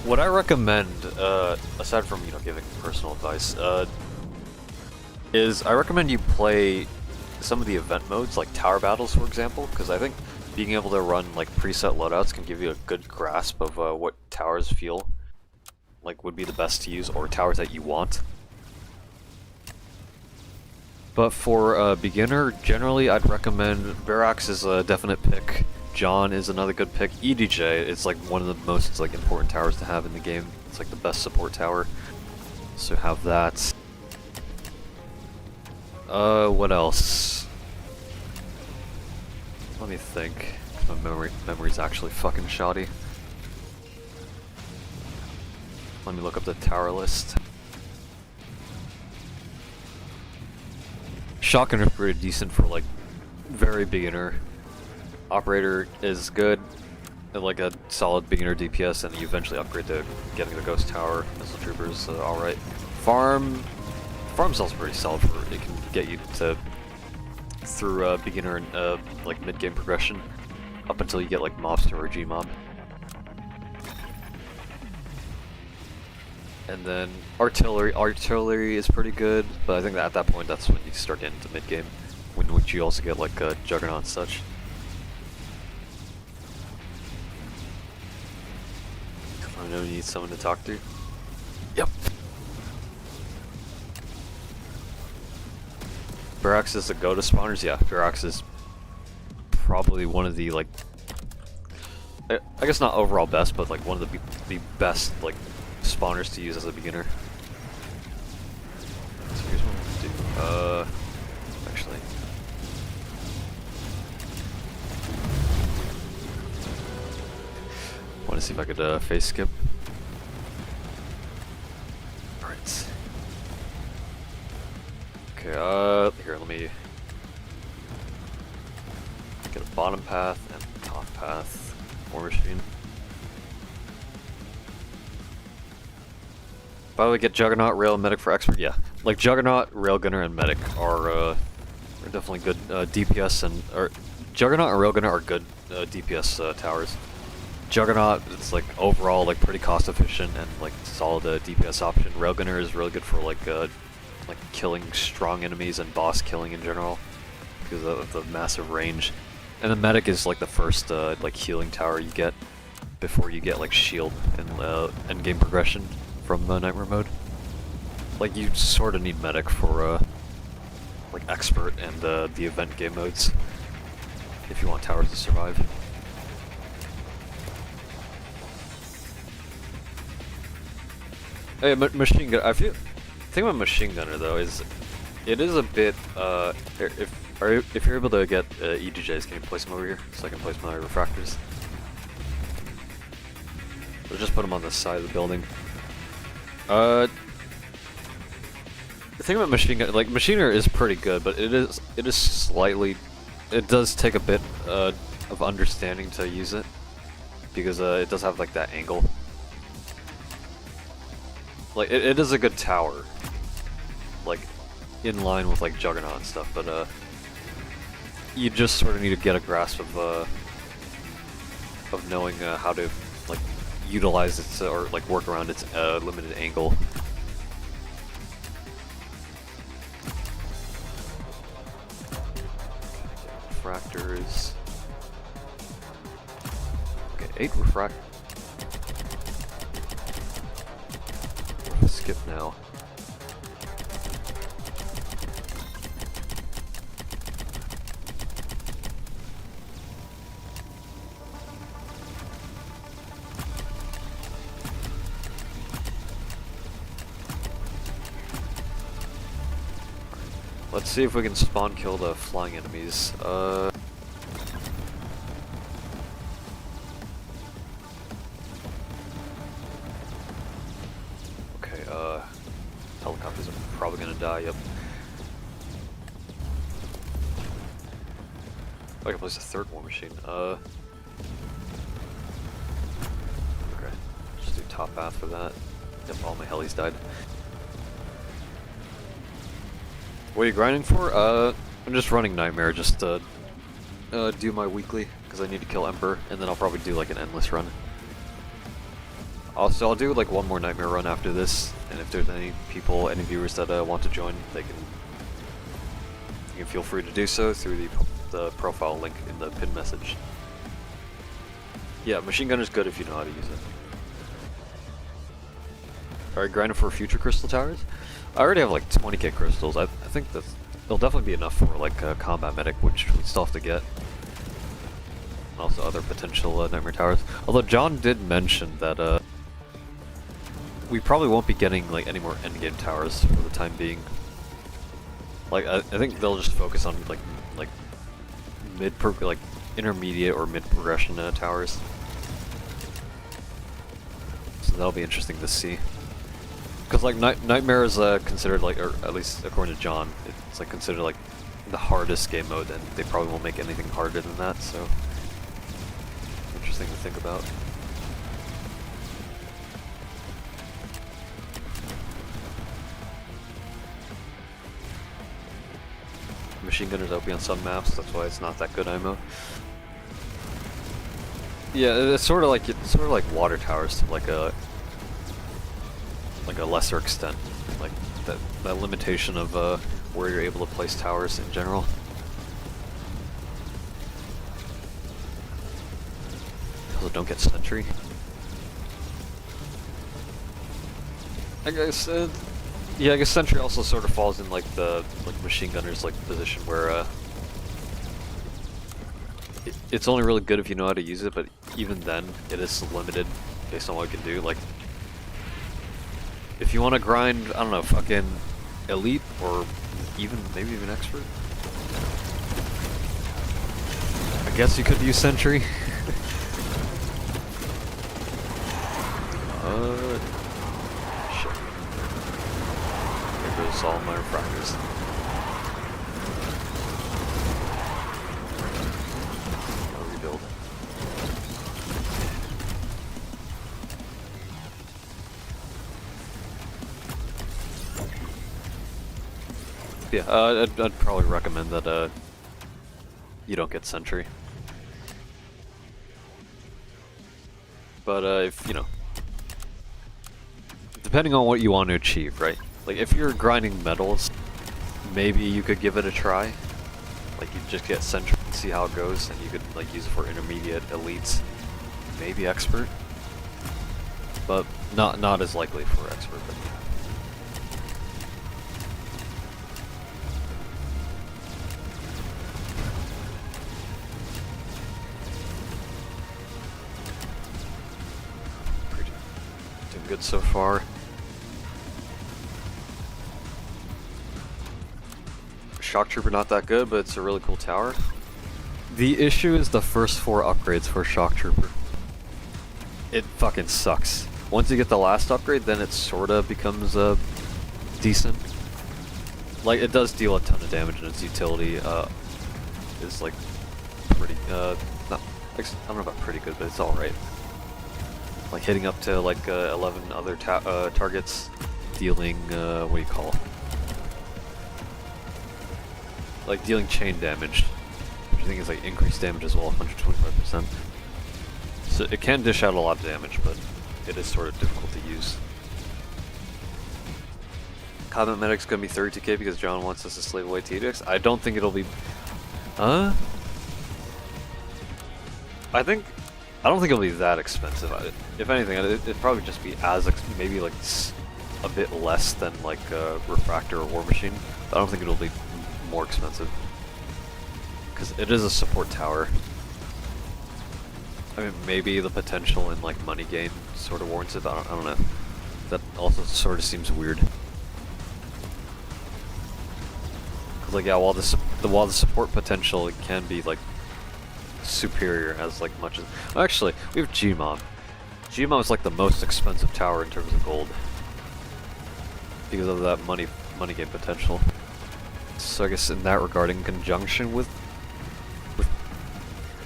What I recommend, aside from, you know, giving personal advice, is I recommend you play some of the event modes, like tower battles, for example, because I think being able to run, like, preset loadouts can give you a good grasp of what towers feel like would be the best to use, or towers that you want. But for a beginner, generally I'd recommend Verax is a definite pick. John is another good pick. EDJ is like one of the most like important towers to have in the game. It's like the best support tower. So have that. What else? Let me think. My memory's actually fucking shoddy. Let me look up the tower list. Shotgun is pretty decent for like very beginner. Operator is good, like a solid beginner DPS, and you eventually upgrade to getting the Ghost Tower. Missile Troopers, alright. Farm's also pretty solid for it can get you to through beginner and like mid game progression up until you get like Mobster or Gmob. And then artillery is pretty good, but I think that at that point that's when you start getting into mid game, which you also get like Juggernaut and such. I know you need someone to talk to. Yep. Verax is the go to spawners. Yeah, Verax is probably one of the like, I guess not overall best, but like one of the best like spawners to use as a beginner. So here's what I'm gonna do. Actually. Want to see if I could face skip. Alright. Okay, here, let me get a bottom path and top path. War Machine. By the way, get Juggernaut, Rail, and Medic for expert. Yeah, like Juggernaut, Railgunner, and Medic are definitely good DPS, or Juggernaut and Railgunner are good DPS towers. Juggernaut is like overall like pretty cost efficient and like solid DPS option. Railgunner is really good for like killing strong enemies and boss killing in general because of the massive range. And the Medic is like the first like healing tower you get before you get like shield and end game progression from Nightmare mode. Like you sort of need Medic for like expert and the event game modes if you want towers to survive. Hey, machine gun. I feel. The thing about machine gunner though is, it is a bit. If you're able to get EDJs, can you place them over here so I can place my refractors? Or just put them on the side of the building. The thing about machine gun, like machineer is pretty good, but it is slightly. It does take a bit of understanding to use it because it does have like that angle. Like it is a good tower, like in line with like Juggernaut and stuff, but you just sort of need to get a grasp of knowing how to like utilize its or like work around its limited angle. Refractors. Okay, 8 refract. Skip now. Let's see if we can spawn kill the flying enemies. Helicopters are probably gonna die, yep. I can place a third war machine. Okay. Just do top path for that. Yep, all my helis died. What are you grinding for? I'm just running Nightmare just to do my weekly, because I need to kill Emperor, and then I'll probably do like an endless run. Also, I'll do like one more Nightmare run after this, and if there's any people, any viewers that want to join, you can feel free to do so through the profile link in the pinned message. Yeah, machine gun is good if you know how to use it. Alright, grinding for future crystal towers? I already have like 20k crystals. I think they'll definitely be enough for like a combat medic, which we still have to get. And also other potential Nightmare towers. Although John did mention that we probably won't be getting like any more endgame towers for the time being. Like I think they'll just focus on like intermediate or mid progression towers. So that'll be interesting to see. Because like Nightmare is considered like, or at least according to John, it's like considered like the hardest game mode, and they probably won't make anything harder than that. So interesting to think about. Machine gunners OP on some maps, that's why it's not that good IMO. Yeah, it's sort of like water towers to like a lesser extent, like that limitation of where you're able to place towers in general. Also, don't get sentry. I guess. Yeah, I guess sentry also sort of falls in like the machine gunner's like position where it's only really good if you know how to use it, but even then it is limited based on what it can do. Like if you want to grind, I don't know, fucking elite or maybe even expert. I guess you could use sentry. Shit. There goes all my refractors. Gotta rebuild. Yeah, I'd probably recommend that you don't get sentry. But if, you know, depending on what you want to achieve, right? Like if you're grinding medals, maybe you could give it a try. Like you just get sentry and see how it goes, and you could like use it for intermediate, elites, maybe expert. But not as likely for expert. But good so far. Shock Trooper not that good, but it's a really cool tower. The issue is the first 4 upgrades for Shock Trooper. It fucking sucks. Once you get the last upgrade, then it sorta becomes decent. Like, it does deal a ton of damage, and its utility is like pretty not, I don't know about pretty good, but it's all right. Like hitting up to like 11 other targets, dealing what do you call it? Like dealing chain damage, which I think is like increased damage as well, 125%. So it can dish out a lot of damage, but it is sort of difficult to use. Combat Medic's gonna be 32k because John wants us to slave away TDX. I don't think it'll be. I don't think it'll be that expensive. If anything, it'd probably just be as maybe like a bit less than like Refractor or War Machine. I don't think it'll be more expensive because it is a support tower. I mean, maybe the potential in like money gain sort of warrants it. I don't know. That also sort of seems weird. Cause like yeah, while the support potential it can be like superior as like much as actually we have Gmod. Gmod is like the most expensive tower in terms of gold because of that money gain potential. So I guess in that regard, in conjunction with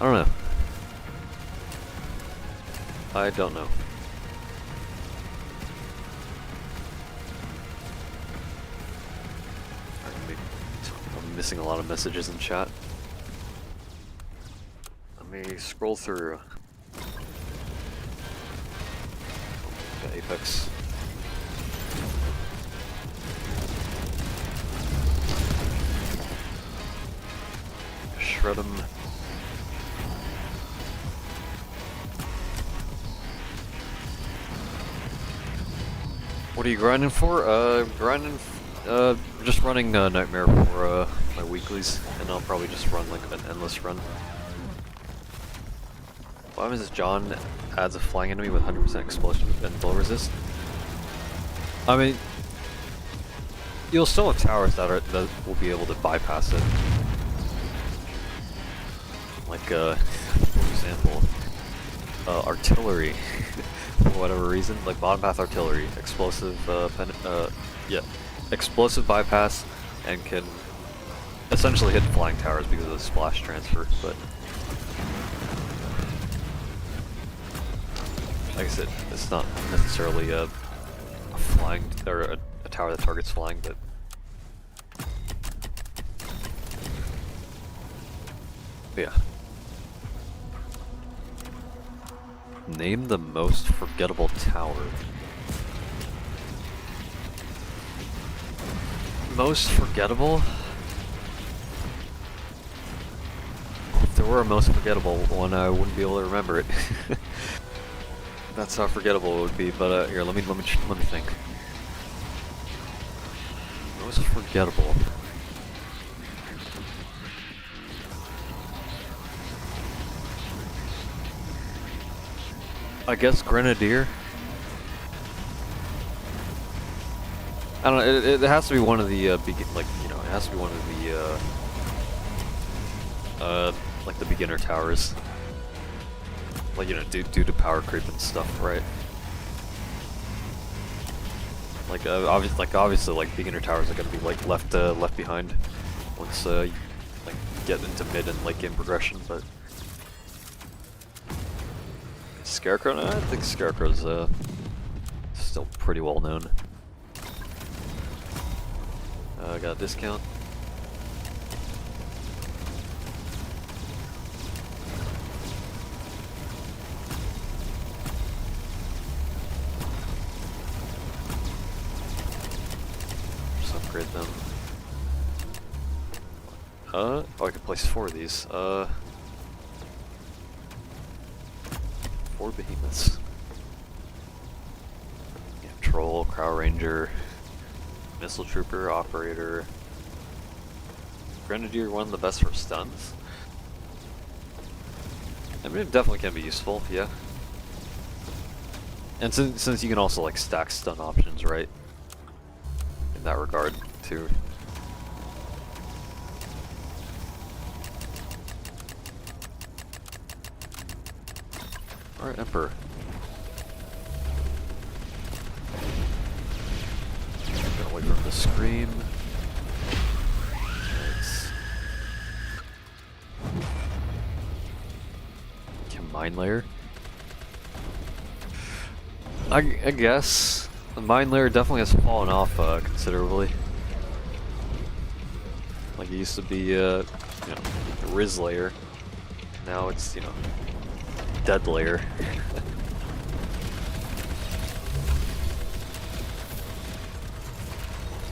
I don't know. I don't know. I'm missing a lot of messages in chat. Let me scroll through. Got Apex. Shred him. What are you grinding for? Just running Nightmare for my weeklies, and I'll probably just run like an endless run. What happens is John adds a flying enemy with 100% explosion and blow resist? I mean, you'll still have towers that will be able to bypass it. Like, for example, artillery. For whatever reason, like bottom path artillery, explosive, explosive bypass, and can essentially hit flying towers because of the splash transfer. But like I said, it's not necessarily a flying or a tower that targets flying, but yeah. Name the most forgettable tower. Most forgettable? If there were a most forgettable one, I wouldn't be able to remember it. That's how forgettable it would be. But here, let me think. Most forgettable. I guess Grenadier. I don't know. It has to be one of the it has to be one of the like the beginner towers. Like due to power creep and stuff, right? Like obviously, like beginner towers are gonna be like left behind once you like get into mid and late game progression, but. Scarecrow? No, I think Scarecrow's still pretty well known. Got a discount. Just upgrade them. Oh, I could place 4 of these. 4 behemoths. Yeah, Troll, Crow Ranger, Missile Trooper, Operator. Grenadier, one of the best for stuns. I mean, it definitely can be useful, yeah. And since you can also like stack stun options, right? In that regard, too. Alright, Emperor. Gotta wait for him to scream. Nice. Can mine layer? I guess. The mine layer definitely has fallen off considerably. Like it used to be, you know, a Riz layer. Now it's, you know, dead layer.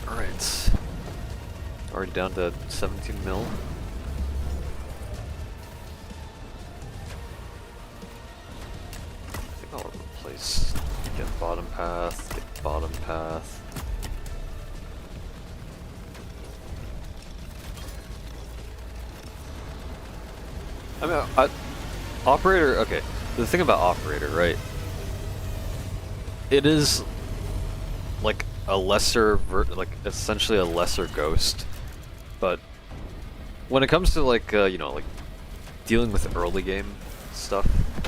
Alright. Already down to 17 mil. I think I'll replace get bottom path, get bottom path. I mean, operator, okay. The thing about operator, right? It is like a lesser, like essentially a lesser ghost, but when it comes to like, you know, like dealing with early game stuff,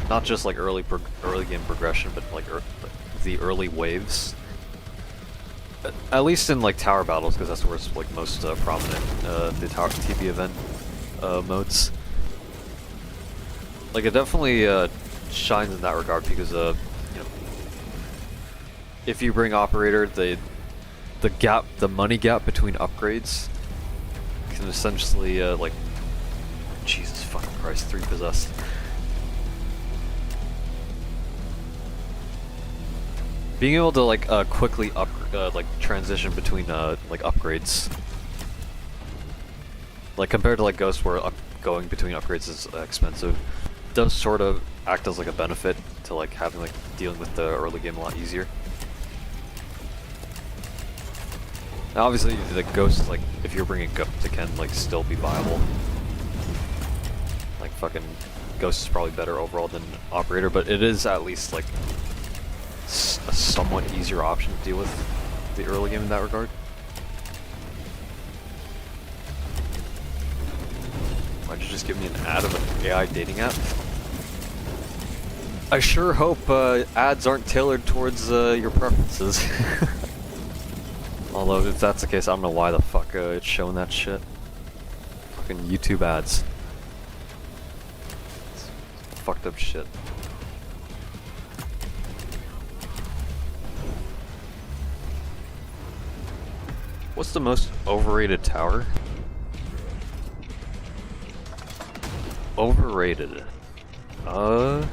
not just like early game progression, but like the early waves. At least in like tower battles, because that's where it's like most prominent. The tower TB event modes. Like it definitely shines in that regard because you know, if you bring operator, the money gap between upgrades can essentially like, Jesus fucking Christ, 3 possessed. Being able to like quickly like transition between like upgrades, like compared to like Ghost where going between upgrades is expensive, does sort of act as like a benefit to like having like dealing with the early game a lot easier. Now obviously the Ghost, like if you're bringing Ghost, it can like still be viable. Like fucking Ghost is probably better overall than Operator, but it is at least like a somewhat easier option to deal with the early game in that regard. Why'd you just give me an ad of an AI dating app? I sure hope ads aren't tailored towards your preferences. Although if that's the case, I don't know why the fuck it's showing that shit. Fucking YouTube ads. It's fucked up shit. What's the most overrated tower? Overrated. I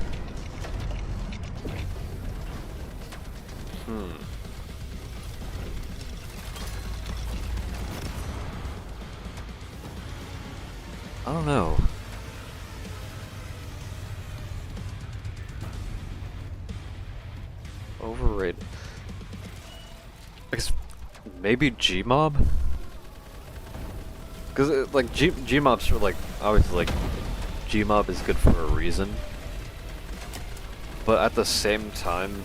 don't know. Overrated. I guess maybe Gmob? Because like Gmob's for like obviously like Gmob is good for a reason, but at the same time,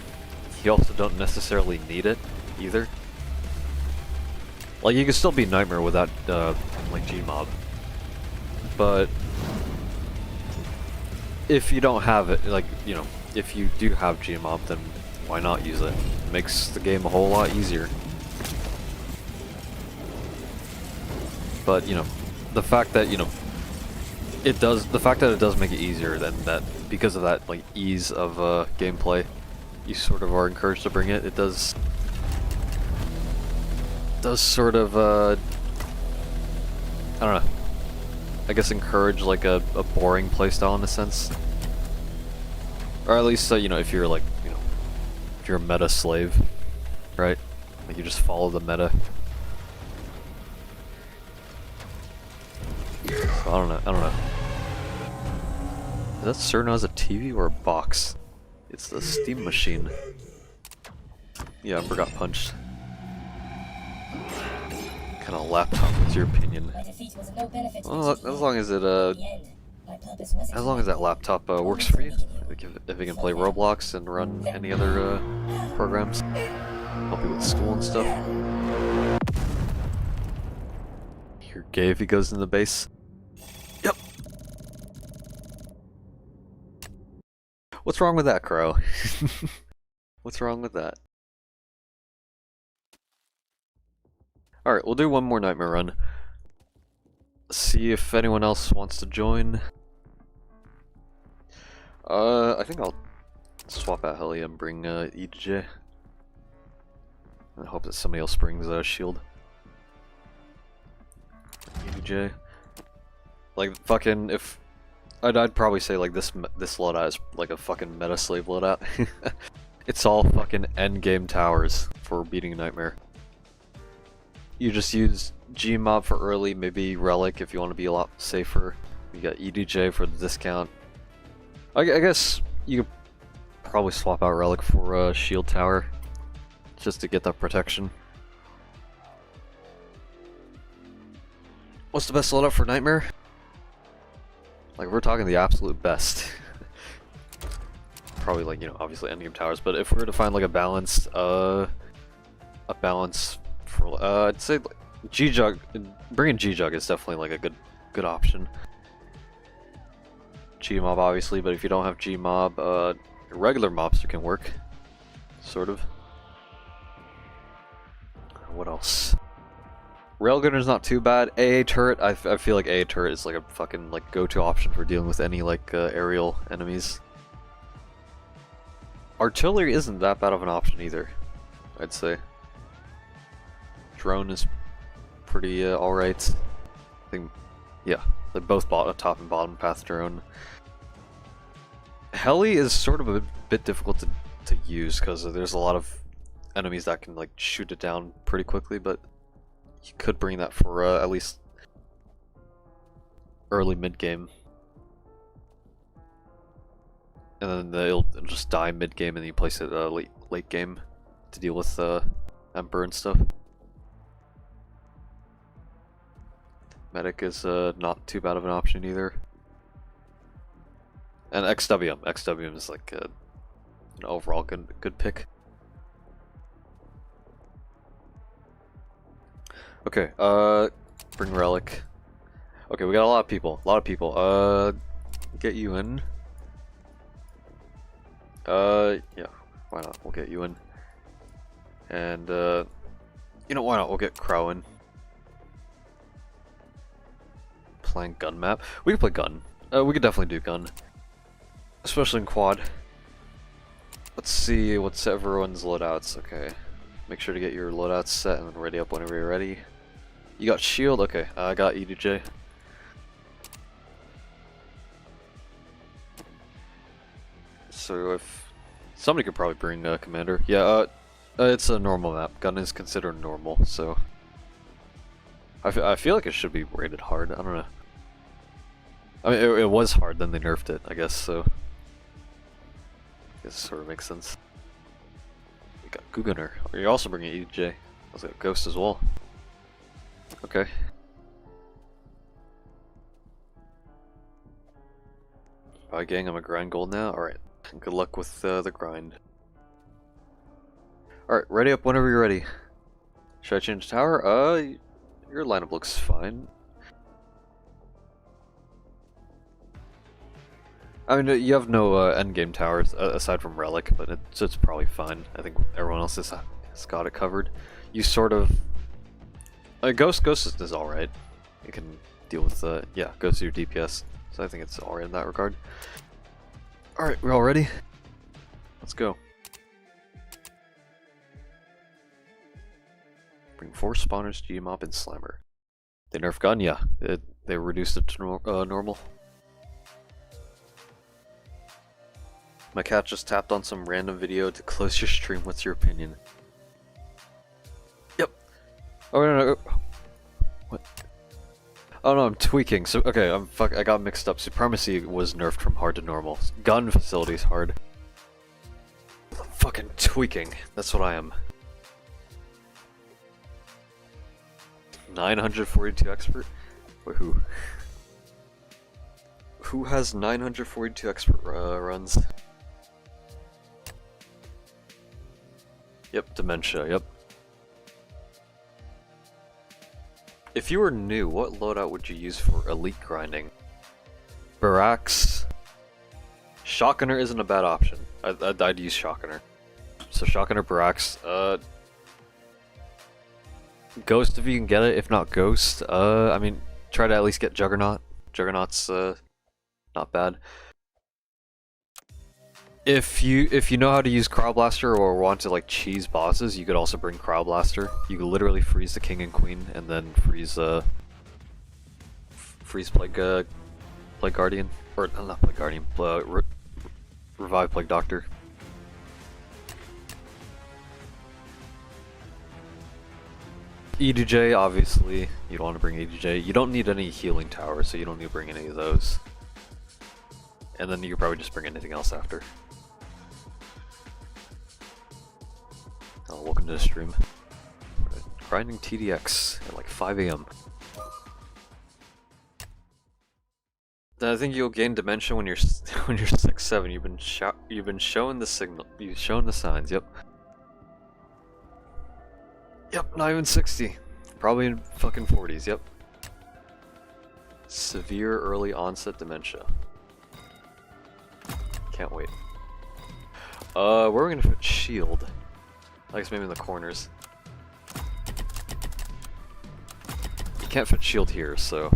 you also don't necessarily need it either. Like you can still be Nightmare without like Gmob, but if you don't have it, like you know, if you do have Gmob, then why not use it? It makes the game a whole lot easier. But you know, the fact that you know it does make it easier, then that because of that like ease of gameplay, you sort of are encouraged to bring it. It does sort of I don't know, I guess encourage like a boring playstyle in a sense, or at least you know, if you're like, you know, if you're a meta slave, right? Like you just follow the meta. So I don't know. Is that certain as a TV or a box? It's the Steam machine. Yeah, I forgot punched. Kind of laptop, what's your opinion? Well, as long as it that laptop works for you. Like if it can play Roblox and run any other programs, help you with school and stuff. You're gay if he goes in the base. Yep. What's What's wrong with that, Crow? What's wrong with that? Alright, we'll do one more nightmare run. See if anyone else wants to join. I think I'll swap out Heli and bring EJ. I hope that somebody else brings shield. EJ. Like fucking if I'd probably say like this loadout is like a fucking meta slave loadout. It's all fucking endgame towers for beating Nightmare. You just use Gmob for early, maybe Relic if you want to be a lot safer. You got EDJ for the discount. I guess you could probably swap out Relic for Shield Tower, just to get that protection. What's the best loadout for Nightmare? Like, we're talking the absolute best. Probably like, you know, obviously endgame towers, but if we were to find like a balance for, I'd say like, G-Jug, bringing G-Jug is definitely like a good option. G-Mob obviously, but if you don't have G-Mob, regular mobster can work, sort of. What else? Railgunner's not too bad. AA turret, I feel like AA turret is like a fucking like go-to option for dealing with any like aerial enemies. Artillery isn't that bad of an option either, I'd say. Drone is pretty alright. I think, yeah, they're both top and bottom path drone. Heli is sort of a bit difficult to use because there's a lot of enemies that can like shoot it down pretty quickly, but you could bring that for at least early mid game. And then it'll just die mid game, and then you place it late game to deal with Emperor and stuff. Medic is not too bad of an option either. And XWM is like an overall good pick. Okay, bring Relic. Okay, we got a lot of people. Get you in. Yeah, why not? We'll get you in. And, you know, why not? We'll get Crow in. Playing gun map. We can play gun. We could definitely do gun. Especially in quad. Let's see what's everyone's loadouts. Okay. Make sure to get your loadouts set and ready up whenever you're ready. You got shield? Okay, I got EDJ. So if somebody could probably bring Commander. Yeah, it's a normal map. Gun is considered normal, so I feel like it should be rated hard. I don't know. I mean, it was hard, then they nerfed it, I guess, so I guess it sort of makes sense. We got Gugunner. You're also bringing EJ. I got Ghost as well. Okay. Bye gang, I'm a grind gold now. Alright. Good luck with the grind. Alright, ready up whenever you're ready. Should I change tower? Your lineup looks fine. I mean, you have no endgame towers aside from Relic, but it's probably fine. I think everyone else has got it covered. You sort of... Ghost is alright. You can deal with, yeah, Ghost is your DPS. So I think it's alright in that regard. Alright, we're all ready? Let's go. Bring 4 spawners, Gmop, and Slammer. They nerf gun? Yeah. They reduced it to normal. My cat just tapped on some random video to close your stream. What's your opinion? Yep. Oh no. What? Oh no, I'm tweaking. So okay, I got mixed up. Supremacy was nerfed from hard to normal. Gun facility's hard. I'm fucking tweaking. That's what I am. 942 expert? Wait, who? Who has 942 expert runs? Yep, Dementia, yep. If you were new, what loadout would you use for elite grinding? Barracks, Shotgunner isn't a bad option. I'd use Shotgunner. So Shotgunner Brax. Ghost if you can get it. If not Ghost, I mean, try to at least get Juggernaut. Juggernaut's not bad. If you know how to use Crowd Blaster or want to like cheese bosses, you could also bring Crowd Blaster. You could literally freeze the King and Queen and then freeze Plague Guardian, or not Plague Guardian, revive Plague Doctor. EDJ, obviously, you don't want to bring EDJ. You don't need any healing towers, so you don't need to bring any of those. And then you could probably just bring anything else after. Oh, welcome to the stream. Grinding TDX at like 5 AM. I think you'll gain dimension when you're 6'7". You've been showing the signal. You've shown the signs. Yep. Yep. Not even 60. Probably in fucking 40s. Yep. Severe early onset dementia. Can't wait. Where are we gonna put shield? I guess maybe in the corners. You can't fit shield here, so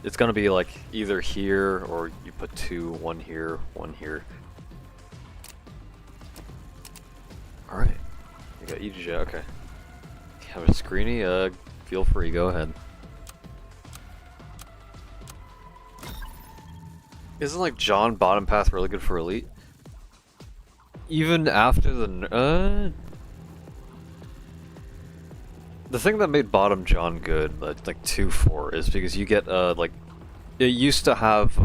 it's gonna be like either here or you put two, one here, one here. Alright. You got EJ, okay. You have a screeny, feel free, go ahead. Isn't like John bottom path really good for elite? Even after the thing that made bottom John good, like 2-4, is because you get like it used to have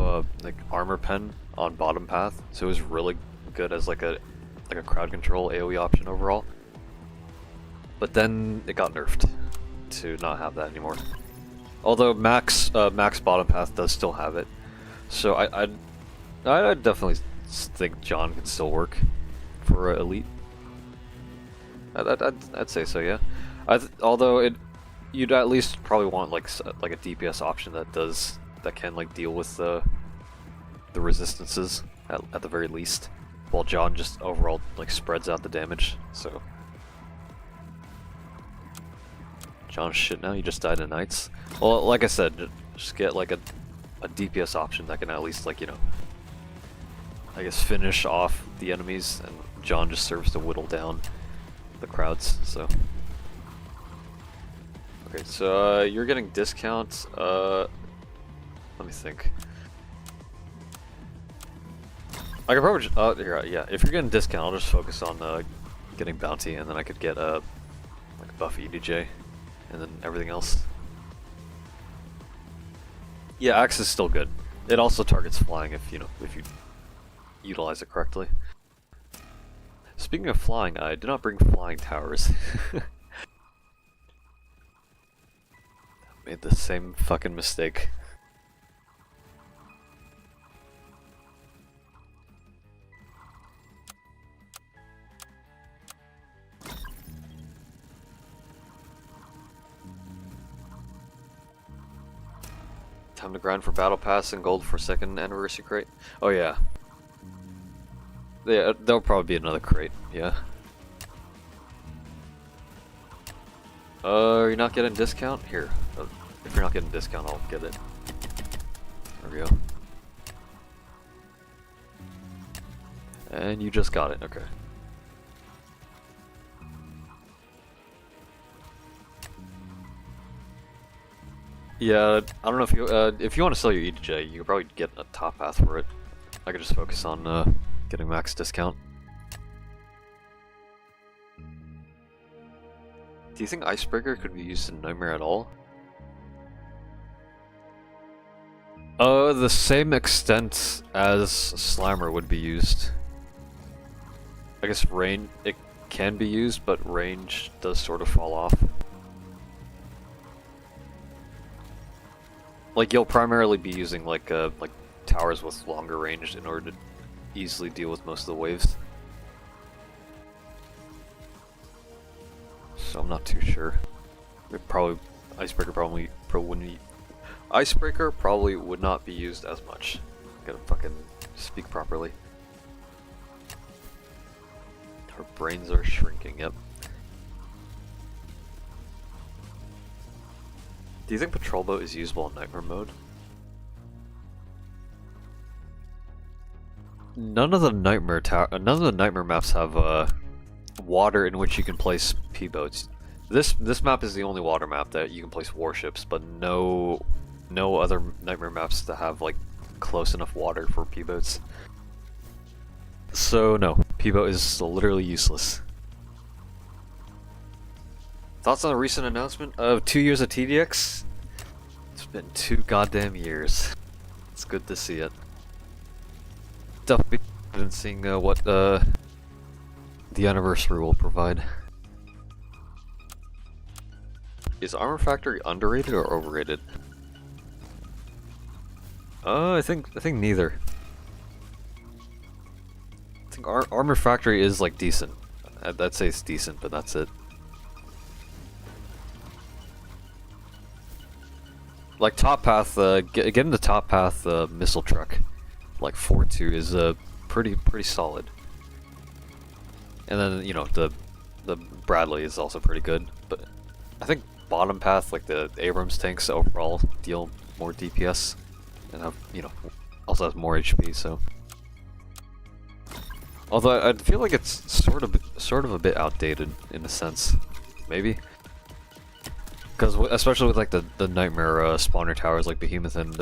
like armor pen on bottom path, so it was really good as like a crowd control AoE option overall. But then it got nerfed to not have that anymore. Although max bottom path does still have it, so I definitely think John can still work for elite. I'd say so, yeah. Although you'd at least probably want like a DPS option that can like deal with the resistances at the very least, while John just overall like spreads out the damage. So John's shit now. You just died in Knights. Well, like I said, just get like a DPS option that can at least like, you know, I guess finish off the enemies, and John just serves to whittle down the crowds. So. Okay, so you're getting discounts. Let me think. I could probably just, here, yeah. If you're getting discount, I'll just focus on getting bounty, and then I could get like buff EDJ, and then everything else. Yeah, axe is still good. It also targets flying if you utilize it correctly. Speaking of flying, I did not bring flying towers. Made the same fucking mistake. Time to grind for battle pass and gold for second anniversary crate. Oh yeah. Yeah, there'll probably be another crate, yeah. You're not getting discount? Here. If you're not getting discount, I'll get it. There we go. And you just got it, okay. Yeah, I don't know if you want to sell your EDJ, you could probably get a top path for it. I could just focus on getting max discount. Do you think Icebreaker could be used in Nightmare at all? The same extent as Slammer would be used. I guess range, it can be used, but range does sort of fall off. Like, you'll primarily be using like towers with longer range in order to easily deal with most of the waves. So I'm not too sure. Icebreaker probably would not be used as much. Gotta fucking speak properly. Our brains are shrinking, yep. Do you think Patrol Boat is usable in Nightmare mode? None of the Nightmare maps have water in which you can place P-boats. This map is the only water map that you can place warships, but no other Nightmare maps that have like close enough water for P-boats. So no, P-boat is literally useless. Thoughts on the recent announcement of 2 years of TDX? It's been 2 goddamn years. It's good to see it. Definitely interested in seeing what the anniversary will provide. Is Armor Factory underrated or overrated? I think neither. I think Armor Factory is like decent. I'd say it's decent, but that's it. Like Top Path, getting the Top Path missile truck, like 4-2 is pretty solid. And then you know the Bradley is also pretty good, but I think Bottom Path, like the Abrams tanks, overall deal more DPS and have also has more HP. So, although I feel like it's sort of a bit outdated in a sense, maybe. Because especially with like the Nightmare spawner towers like Behemoth and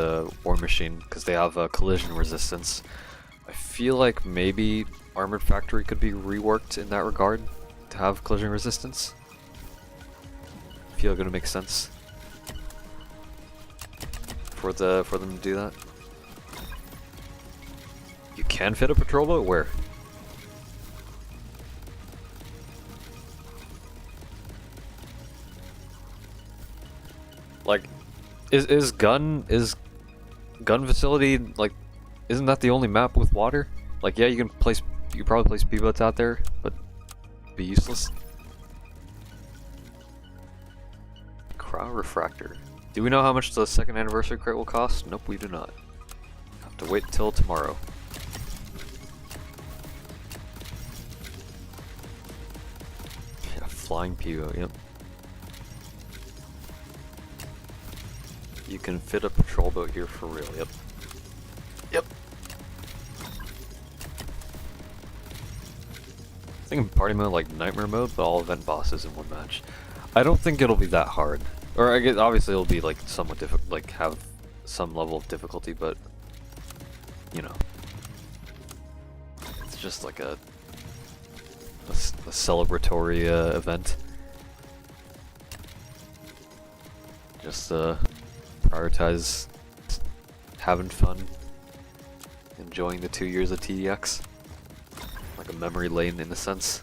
War Machine, because they have collision resistance. I feel like maybe Armored Factory could be reworked in that regard to have collision resistance. I feel like it would make sense for them to do that. You can fit a patrol boat where? Like, is gun facility, like, isn't that the only map with water? Like, yeah, you can probably place P-boats out there, but be useless. Cryo Refractor. Do we know how much the second anniversary crate will cost? Nope, we do not. Have to wait till tomorrow. Yeah, flying P-boat, yep. You can fit a patrol boat here for real, yep. Yep. I think party mode like Nightmare mode, but all event bosses in one match. I don't think it'll be that hard. Or I guess obviously it'll be like somewhat difficult, like have some level of difficulty, but you know, it's just like a celebratory event. Just prioritize having fun, enjoying the 2 years of TDX, like a memory lane in a sense.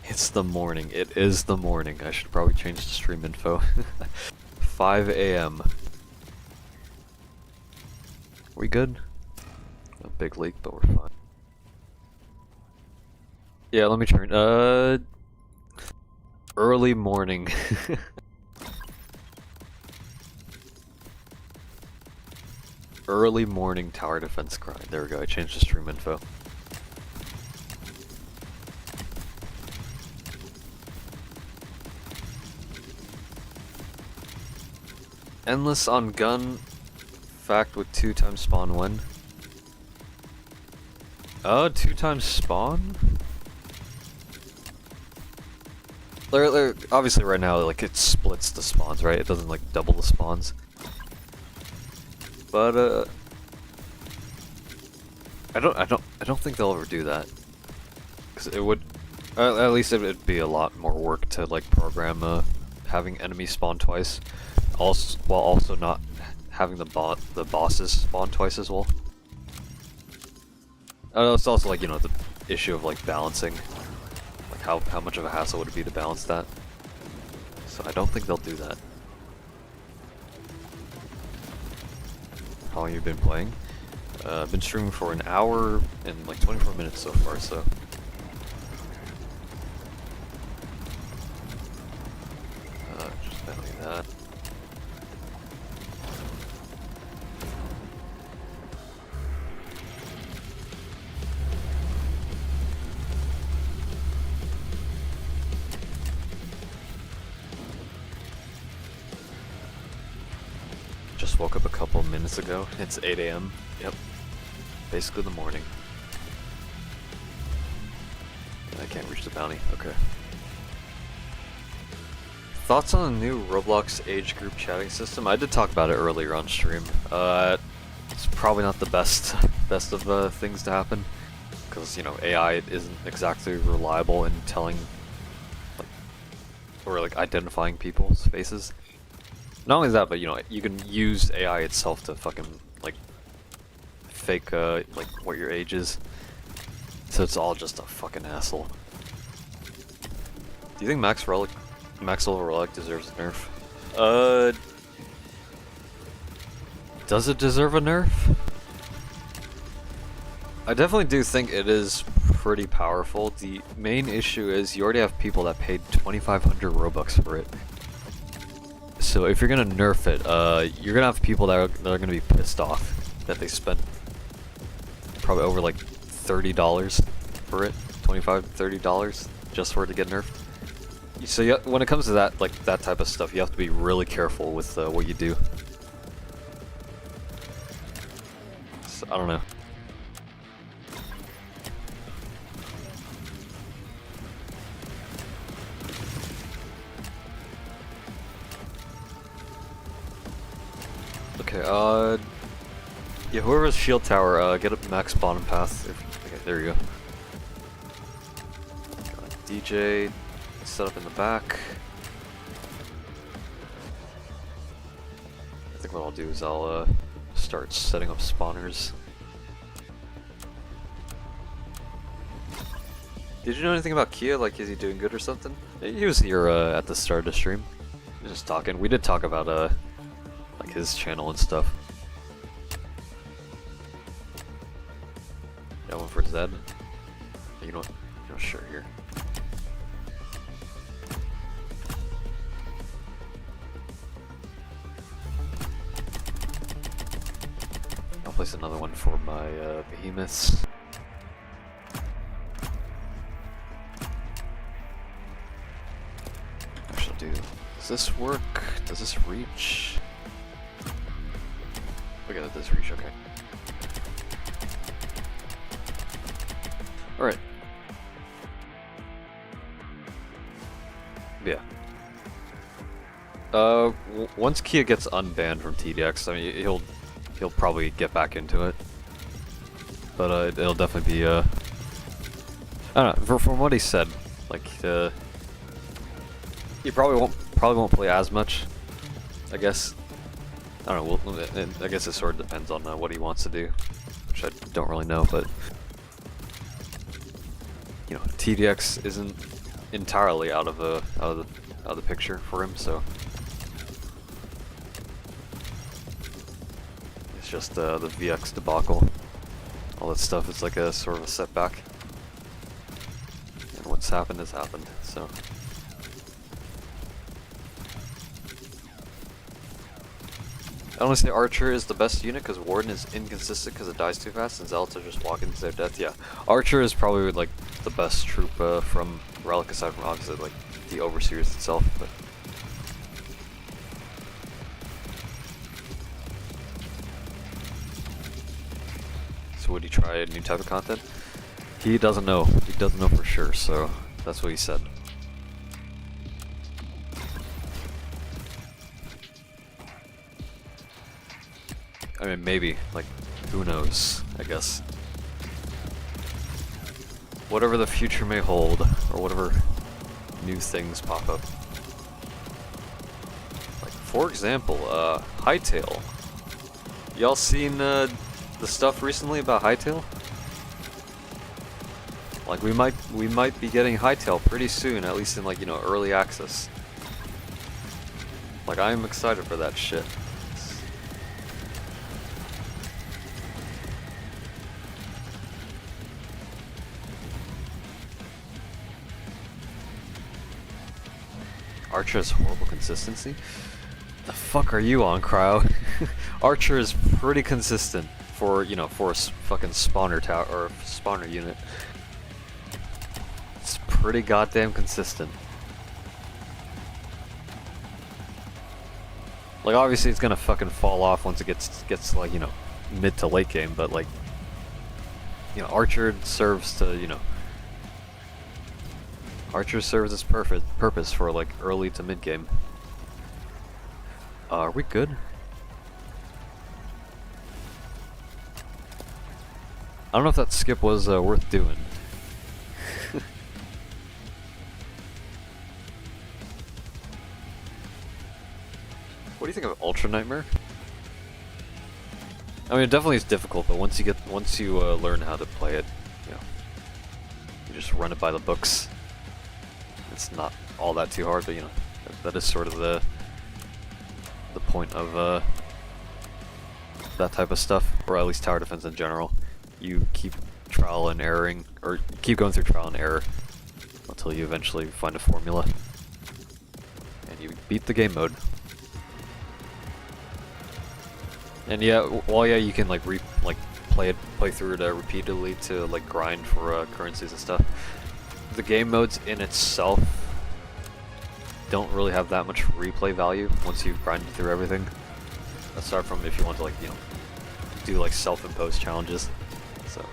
It's the morning. It is the morning. I should probably change the stream info. 5 AM. We good? A big leak, but we're fine. Yeah, let me turn. Early morning. Early morning tower defense grind. There we go. I changed the stream info. Endless on gun. Fact with 2 times spawn when? 2 times spawn? Obviously right now, like, it splits the spawns, right? It doesn't, like, double the spawns. But, I don't think they'll ever do that. Because it would, at least it would be a lot more work to, like, program, having enemies spawn twice. While also not having the bosses spawn twice as well. It's also, like, you know, the issue of, like, balancing. How much of a hassle would it be to balance that? So I don't think they'll do that. How long have you been playing? I've been streaming for an hour and like 24 minutes so far, so. Just value that. just woke up a couple minutes ago. It's 8 a.m. Yep. Basically the morning. I can't reach the bounty. Okay. Thoughts on the new Roblox age group chatting system? I did talk about it earlier on stream. It's probably not the best of things to happen, because you know AI isn't exactly reliable in telling or like identifying people's faces. Not only that, but you know you can use AI itself to fucking like fake like what your age is. So it's all just a fucking hassle. Do you think Max Level Relic deserves a nerf? Does it deserve a nerf? I definitely do think it is pretty powerful. The main issue is you already have people that paid 2,500 Robux for it. So if you're gonna nerf it, you're gonna have people that are gonna be pissed off that they spent probably over like $30 for it, $25, $30 just for it to get nerfed. So yeah, when it comes to that, like that type of stuff, you have to be really careful with what you do. So, I don't know. Okay, yeah, whoever's shield tower, get up max bottom path. Okay, there you go. DJ, set up in the back. I think what I'll do is I'll, start setting up spawners. Did you know anything about Kia? Like, is he doing good or something? He was here, at the start of the stream. He was just talking. We did talk about, like his channel and stuff. Got one for Zed. You know, sure here. I'll place another one for my behemoths. What should I do? Does this work? Does this reach? Okay, that does reach, okay. Alright. Yeah. Once Kia gets unbanned from TDX, I mean, he'll probably get back into it. But, it'll definitely be, I don't know, from what he said, like, he probably won't play as much, I guess. I don't know, I guess it sort of depends on what he wants to do, which I don't really know, but you know, TDX isn't entirely out of the picture for him, so it's just the VX debacle, all that stuff is like a sort of a setback, and what's happened has happened, so. I don't say Archer is the best unit because Warden is inconsistent because it dies too fast and Zealots are just walking to their death. Yeah, Archer is probably like the best troop from Relic aside from obviously like the Overseers itself. But so would he try a new type of content? He doesn't know. He doesn't know for sure. So that's what he said. I mean, maybe, like, who knows, I guess. Whatever the future may hold, or whatever new things pop up. Like, for example, Hightail. Y'all seen, the stuff recently about Hightail? Like, we might be getting Hightail pretty soon, at least in, like, you know, early access. Like, I'm excited for that shit. Archer has horrible consistency? The fuck are you on, Cryo? Archer is pretty consistent for, you know, for a fucking spawner tower or spawner unit. It's pretty goddamn consistent. Like obviously it's gonna fucking fall off once it gets like, you know, mid to late game, but like, you know, Archer serves to, you know, Archer serves its purpose for like early to mid game. Are we good? I don't know if that skip was worth doing. What do you think of Ultra Nightmare? I mean, it definitely is difficult, but once you learn how to play it, you know, you just run it by the books. It's not all that too hard, but you know, that is sort of the point of that type of stuff, or at least tower defense in general. You keep trial and erroring, or keep going through trial and error until you eventually find a formula, and you beat the game mode. And yeah, well, yeah, you can like play through it repeatedly to like grind for currencies and stuff. The game modes in itself don't really have that much replay value once you've grinded through everything. Aside from if you want to like, you know, do like self-imposed challenges. So,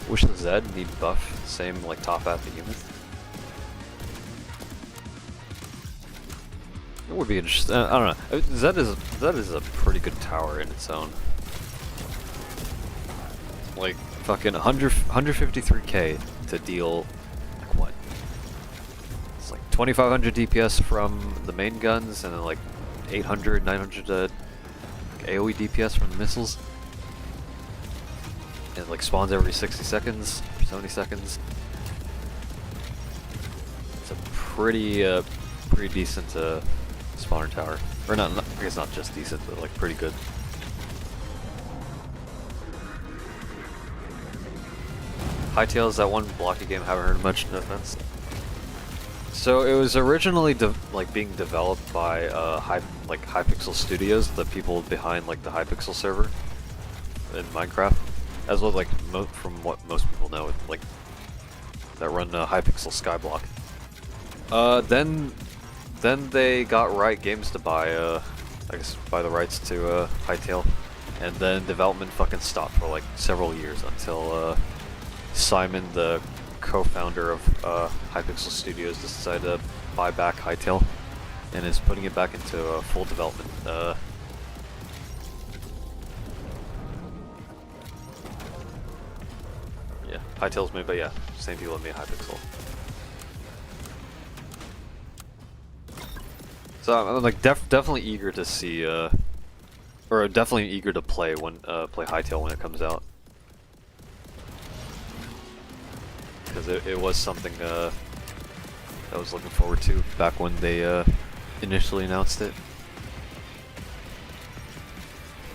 wish the Zed need buff, same like top at the unit. It would be interesting. I don't know. Zed is a pretty good tower in its own. Like fucking 153k to deal like what? It's like 2500 DPS from the main guns, and then like 800, 900 AoE DPS from the missiles. And it like spawns every 60 seconds, 70 seconds. It's a pretty decent spawner tower. Or not, I guess not just decent, but like pretty good. Hytale is that one blocky game, haven't heard much, no offense. So it was originally being developed by Hypixel Studios, the people behind like the Hypixel server in Minecraft, as well as like from what most people know, like that run Hypixel Skyblock. Then they got Riot Games to buy the rights to Hytale, and then development fucking stopped for like several years until Simon, the co-founder of Hypixel Studios, decided to buy back Hytale and is putting it back into full development. Yeah, Hytale's made, but yeah, same people that made Hypixel. So I'm like definitely eager to see, or definitely eager to play Hytale when it comes out, because it was something I was looking forward to back when they initially announced it.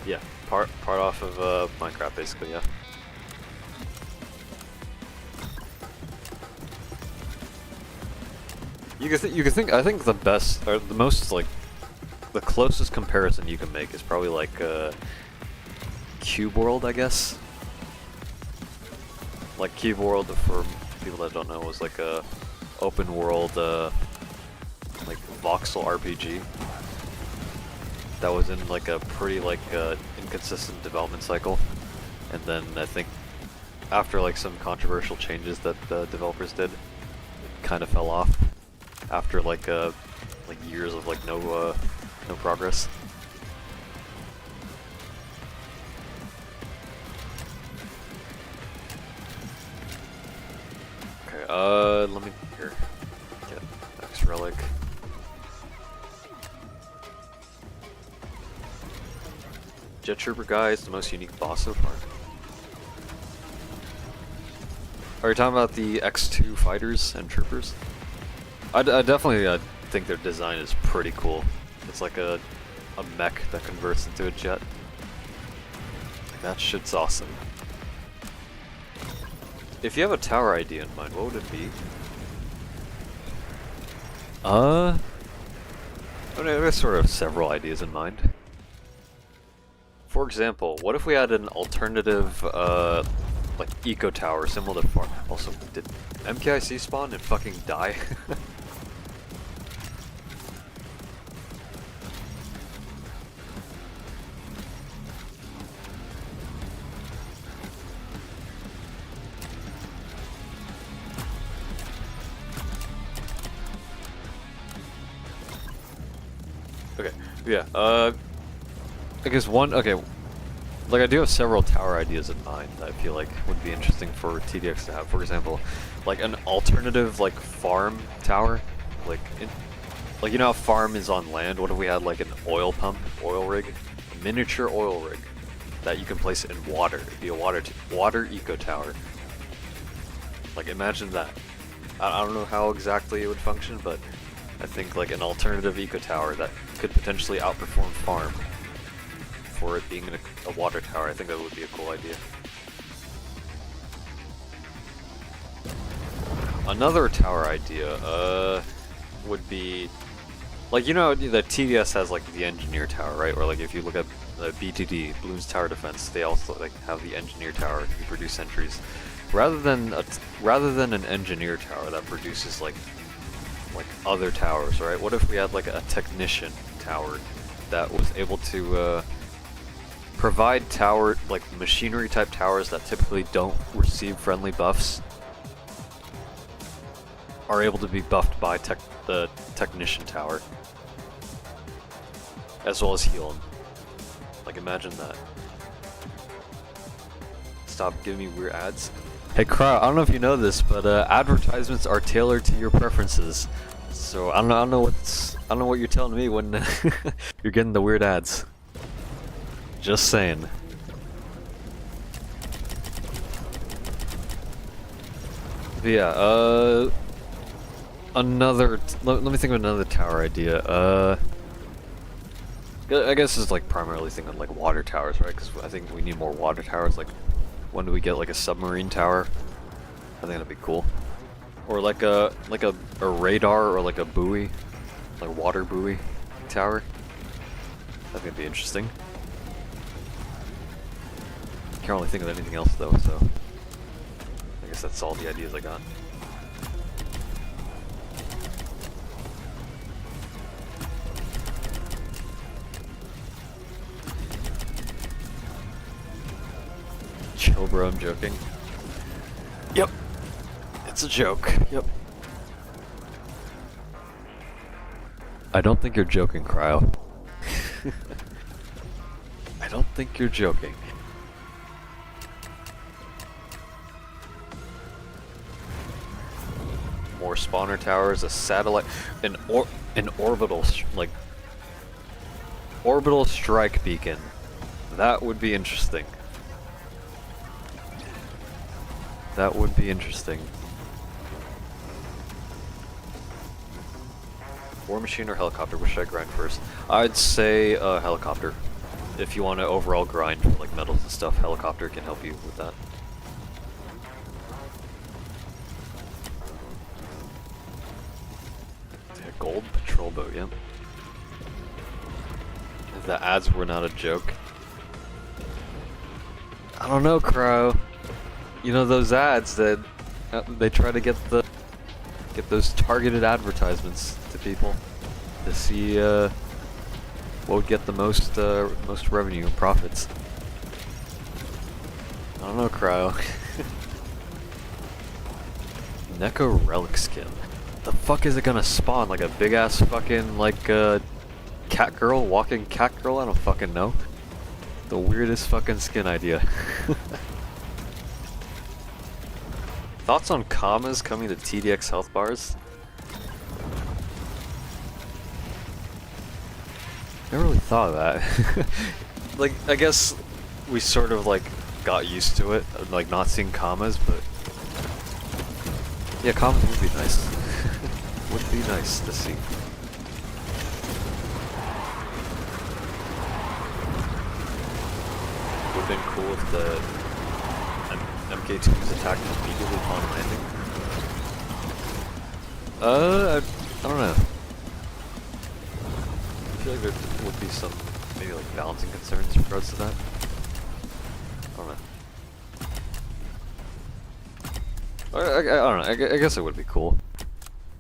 Yeah, part off of Minecraft basically, yeah. You could think, I think the best, or the most, like, the closest comparison you can make is probably like Cube World, I guess. Like Cube World, for people that don't know, was like a open world, like voxel RPG that was in like a pretty like inconsistent development cycle, and then I think after like some controversial changes that the developers did, it kind of fell off. After like years of like no progress. Okay, let me here get next relic. Jet Trooper guy is the most unique boss so far. Are you talking about the X2 fighters and troopers? I definitely think their design is pretty cool. It's like a mech that converts into a jet. That shit's awesome. If you have a tower idea in mind, what would it be? I mean, there's sort of several ideas in mind. For example, what if we had an alternative, like eco tower similar to Farm? Also, did MKIC spawn and fucking die? Okay, yeah, I guess one, okay, like I do have several tower ideas in mind that I feel like would be interesting for TDX to have. For example, like an alternative like farm tower, like like you know how farm is on land. What if we had like an oil pump, oil rig, a miniature oil rig that you can place in water? It'd be a water eco tower. Like imagine that. I don't know how exactly it would function, but I think like an alternative eco tower that could potentially outperform farm for it being a water tower. I think that would be a cool idea. Another tower idea would be like, you know, the TDS has like the engineer tower, right? Or like if you look at the BTD, Bloons Tower Defense, they also like have the engineer tower to produce sentries. Rather than an engineer tower that produces like other towers, right? What if we had like a technician tower that was able to provide like machinery type towers that typically don't receive friendly buffs are able to be buffed by the technician tower, as well as heal them. Like imagine that. Stop giving me weird ads. Hey Crow, I don't know if you know this, but advertisements are tailored to your preferences. So I don't know what you're telling me when you're getting the weird ads. Just saying. But yeah, let me think of another tower idea. I guess it's like primarily thinking like water towers, right? Because I think we need more water towers. Like, when do we get like a submarine tower? I think that'd be cool. Or like a radar or like a buoy, like water buoy tower. I think it'd be interesting. Can't really think of anything else though, so I guess that's all the ideas I got. Chill, bro, I'm joking. Yep. It's a joke. Yep. I don't think you're joking, Cryo. I don't think you're joking. More spawner towers, a satellite, an orbital orbital strike beacon. That would be interesting. That would be interesting. War machine or helicopter? Which should I grind first? I'd say helicopter. If you want to overall grind for like metals and stuff, helicopter can help you with that. Gold patrol boat, yeah. If the ads were not a joke. I don't know, Crow. You know those ads that they try to get those targeted advertisements to people to see what would get the most revenue and profits. I don't know, Cryo. Neko relic skin. The fuck is it gonna spawn? Like a big ass fucking like cat girl, walking cat girl? I don't fucking know. The weirdest fucking skin idea. Thoughts on commas coming to TDX health bars? Never really thought of that. Like, I guess we sort of like got used to it, like not seeing commas, but yeah, commas would be nice. Would be nice to see. Would've been cool if the MK2's attacked immediately upon landing. I don't know. I feel like there would be some, maybe like balancing concerns in regards to that. I don't know. I don't know, I guess it would be cool.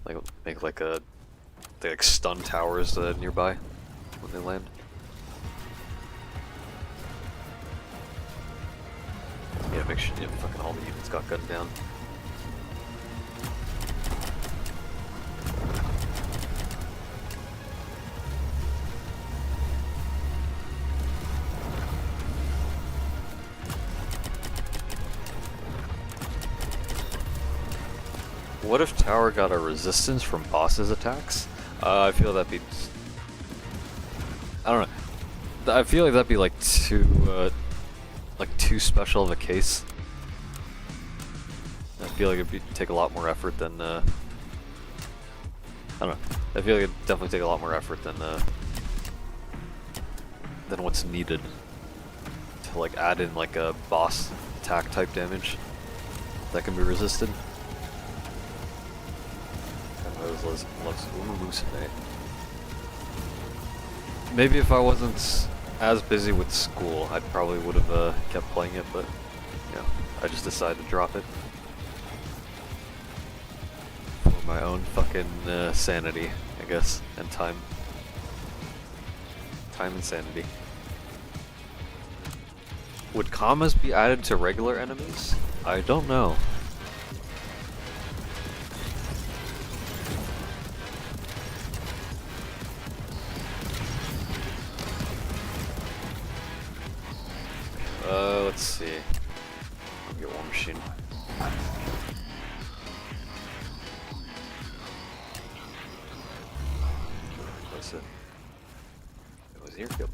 Like, make like they like stun towers nearby when they land. Yeah, make sure fucking all the units got gunned down. What if tower got a resistance from bosses' attacks? I feel that'd be... I don't know. I feel like that'd be like too special of a case. I feel like it'd take a lot more effort than I don't know. I feel like it'd definitely take a lot more effort than what's needed to like add in like a boss attack type damage that can be resisted. Loves hallucinate. Maybe if I wasn't as busy with school, I probably would have kept playing it, but you know, I just decided to drop it for my own fucking sanity, I guess, and time and sanity. Would commas be added to regular enemies? I don't know. Let's see. I'll get War Machine. What's it? It was here. Yep.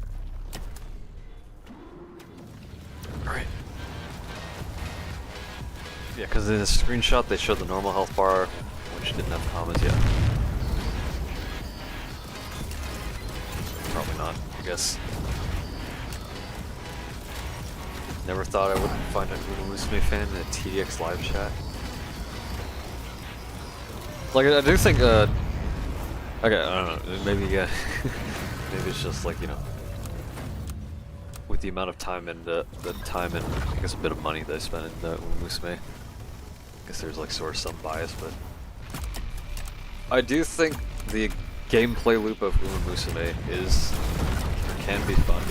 Alright. Yeah, because in the screenshot they showed the normal health bar, which didn't have commas yet. Probably not, I guess. Never thought I would find a Musume fan in a TDX live chat. Like, I do think, okay, I don't know, maybe, maybe it's just like, you know, with the amount of time and, the time and, I guess, a bit of money that I spent in Musume. I guess there's, like, sort of some bias, but... I do think the gameplay loop of Musume can be fun.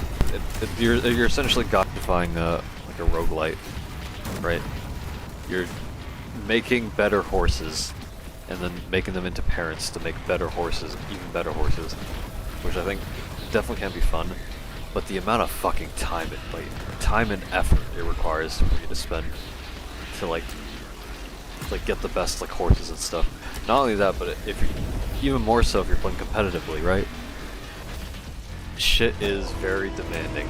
You're essentially godifying like a roguelite, right? You're making better horses and then making them into parents to make better horses, even better horses, which I think definitely can be fun. But the amount of fucking time and effort it requires for you to spend to like get the best like horses and stuff. Not only that, but even more so if you're playing competitively, right? Shit is very demanding.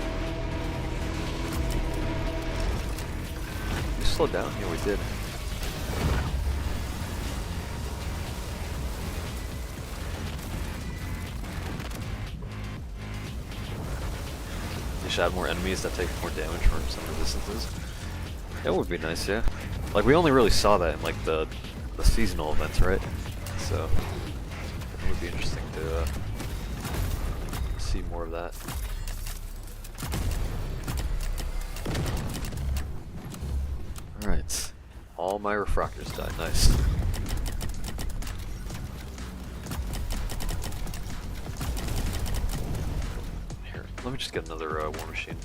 We slowed down? Yeah, we did. You should add more enemies that take more damage from some resistances. That would be nice, yeah. Like, we only really saw that in like the seasonal events, right? So it would be interesting to see more of that. Alright. All my refractors died. Nice. Here, let me just get another war machine.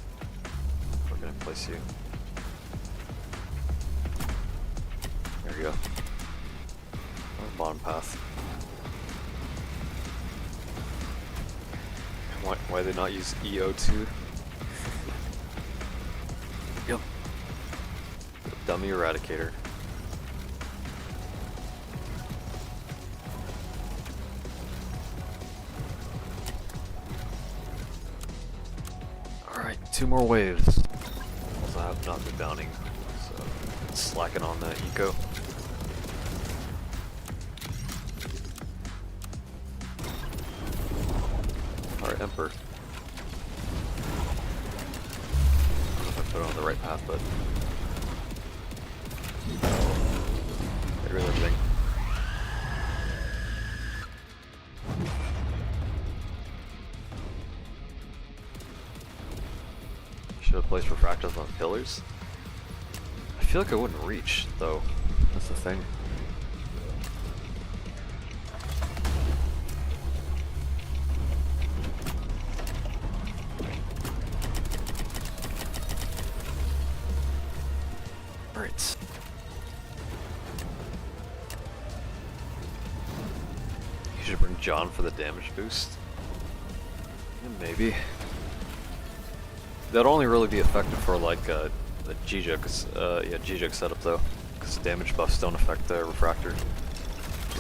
We're gonna place you. There we go. On the bottom path. Why they not use EO2? Yep. Dummy Eradicator. Alright, 2 more waves. Also, I have not been downing, so slacking on the eco. Alright, Emperor. I don't know if I put it on the right path, but get rid of everything. Should have placed refractors on pillars. I feel like I wouldn't reach, though. That's the thing. Alright. You should bring John for the damage boost. Maybe. That'd only really be effective for like a G-Jug setup though, because damage buffs don't affect the refractor.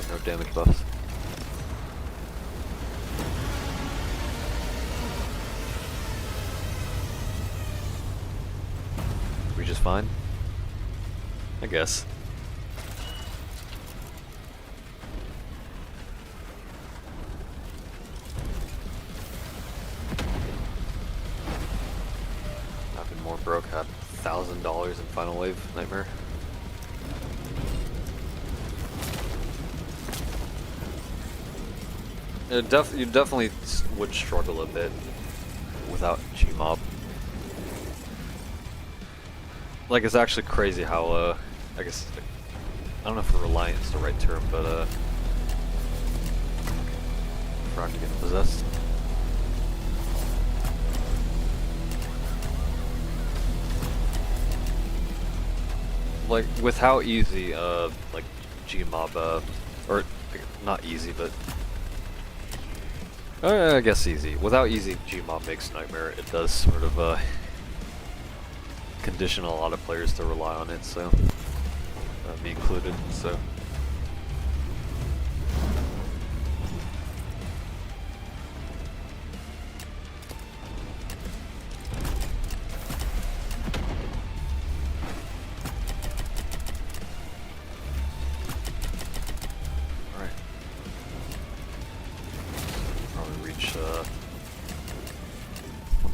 No damage buffs. We just fine? I guess. I've been more broke, had $1,000 in Final Wave Nightmare. You definitely would struggle a bit without Gmob. Like, it's actually crazy how, I guess, I don't know if reliant is the right term, but, forgot to get possessed. Like, with how easy, like, Gmob, or, not easy, but I guess easy. With how easy Gmob makes Nightmare, it does sort of, condition a lot of players to rely on it, so, me included, so.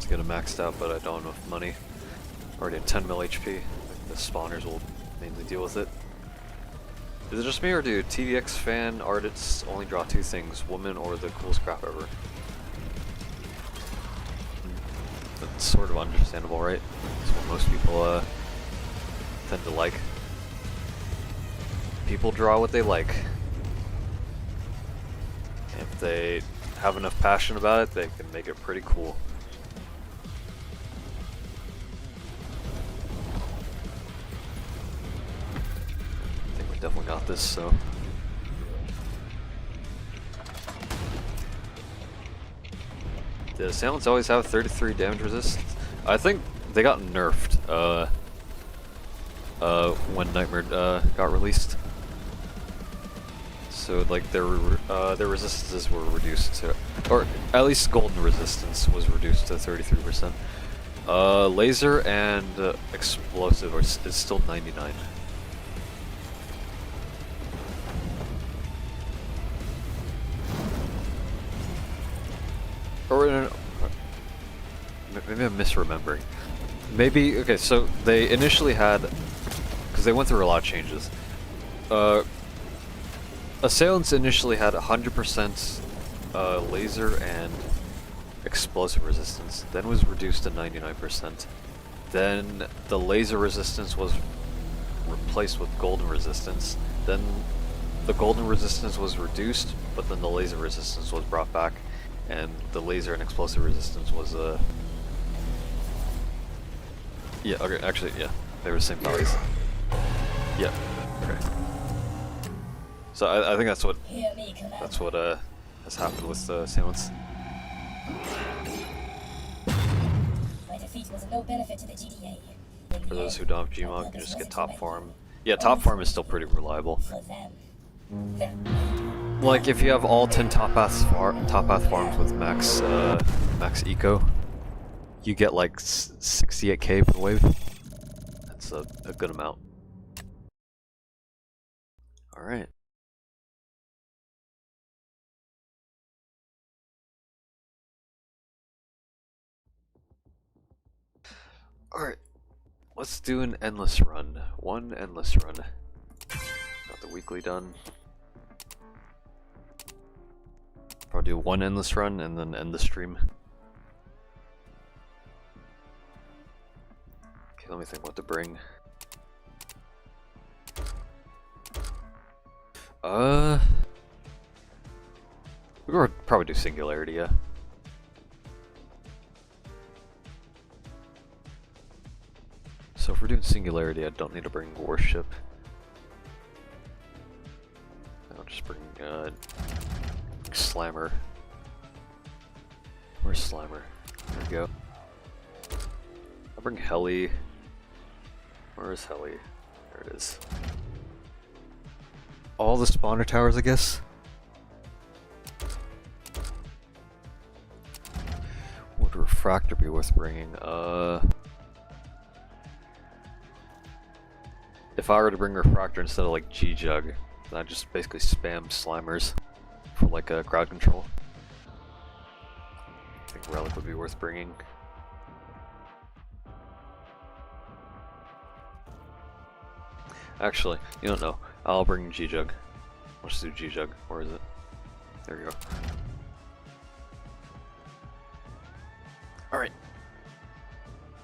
Get it maxed out, but I don't have enough money. Already at 10 mil HP. I think the spawners will mainly deal with it. Is it just me, or do TDX fan artists only draw two things, woman or the coolest crap ever? That's sort of understandable, right? That's what most people tend to like. People draw what they like. If they have enough passion about it, they can make it pretty cool. Definitely got this, so. The assailants always have 33 damage resist. I think they got nerfed when Nightmare got released. So like their resistances were reduced to, or at least golden resistance was reduced to 33%. Laser and explosive is still 99. Or no, maybe I'm misremembering. Maybe, okay, so they initially had, because they went through a lot of changes. Assailants initially had 100% laser and explosive resistance, then was reduced to 99%. Then the laser resistance was replaced with golden resistance. Then the golden resistance was reduced, but then the laser resistance was brought back. And the laser and explosive resistance was, yeah, okay, actually, yeah, they were the same values. Yeah, okay. So I think that's what has happened with the assailants. My defeat was no benefit to the GDA. For those who don't have Gmod, you can just get top farm. Yeah, top farm is still pretty reliable. Like, if you have all 10 top path farms with max eco, you get like 68k per wave. That's a good amount. Alright. Alright. Let's do an endless run. One endless run. Got the weekly done. Probably do one endless run and then end the stream. Okay, let me think what to bring. We could probably do Singularity, yeah. So if we're doing Singularity, I don't need to bring Warship. I'll just bring Slammer. Where's Slammer? There we go. I'll bring Heli. Where is Heli? There it is. all the spawner towers, I guess. Would refractor be worth bringing? If I were to bring refractor instead of like G-Jug, then I'd just basically spam Slimers for like a crowd control. I think Relic would be worth bringing. Actually, you don't know. I'll bring G-Jug. Let's do G-Jug. Where is it? There we go. Alright.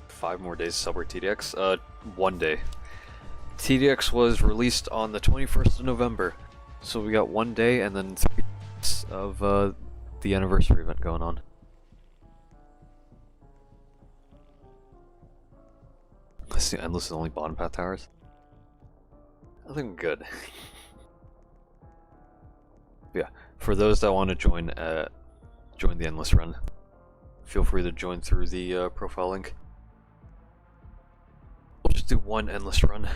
5 more days of Subway TDX. 1 day. TDX was released on the 21st of November. So we got 1 day and then 3 days of the anniversary event going on. Let's see, endless is only bottom path towers. I think I'm good. Yeah, for those that want to join the endless run, feel free to join through the profile link. We'll just do 1 endless run.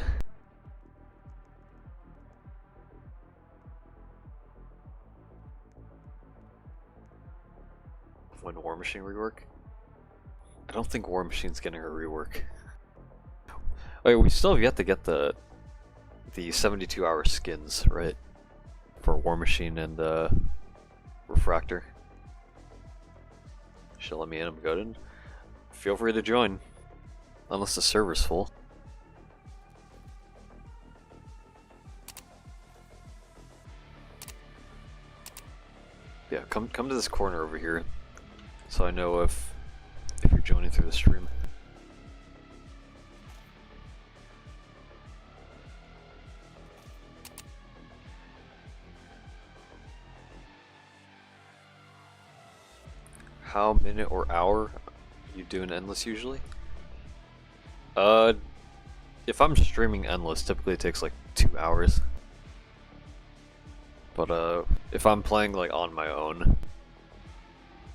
When War Machine rework? I don't think War Machine's getting a rework. Wait, we still have yet to get the 72-hour skins, right? For War Machine and Refractor. She'll let me in, I'm good. Feel free to join. Unless the server's full. Yeah, come to this corner over here, so I know if you're joining through the stream. How minute or hour you doing endless usually? If I'm streaming endless, typically it takes like 2 hours. But if I'm playing like on my own,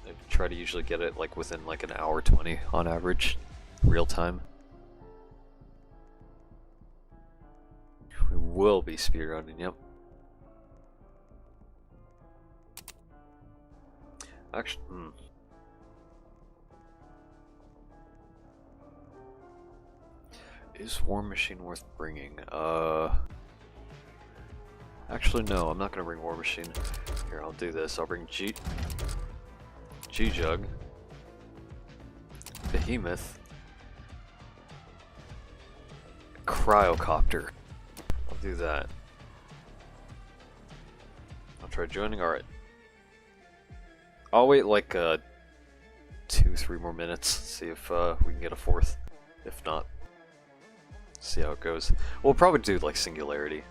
I try to usually get it like within like an hour 20 on average, real time. We will be speedrunning, yep. Actually, Is War Machine worth bringing? Actually no, I'm not gonna bring War Machine. Here, I'll do this. I'll bring G-Jug, Behemoth, Cryocopter. I'll do that. I'll try joining, alright. I'll wait like 2-3 more minutes, see if we can get a 4th. If not, see how it goes. We'll probably do like Singularity,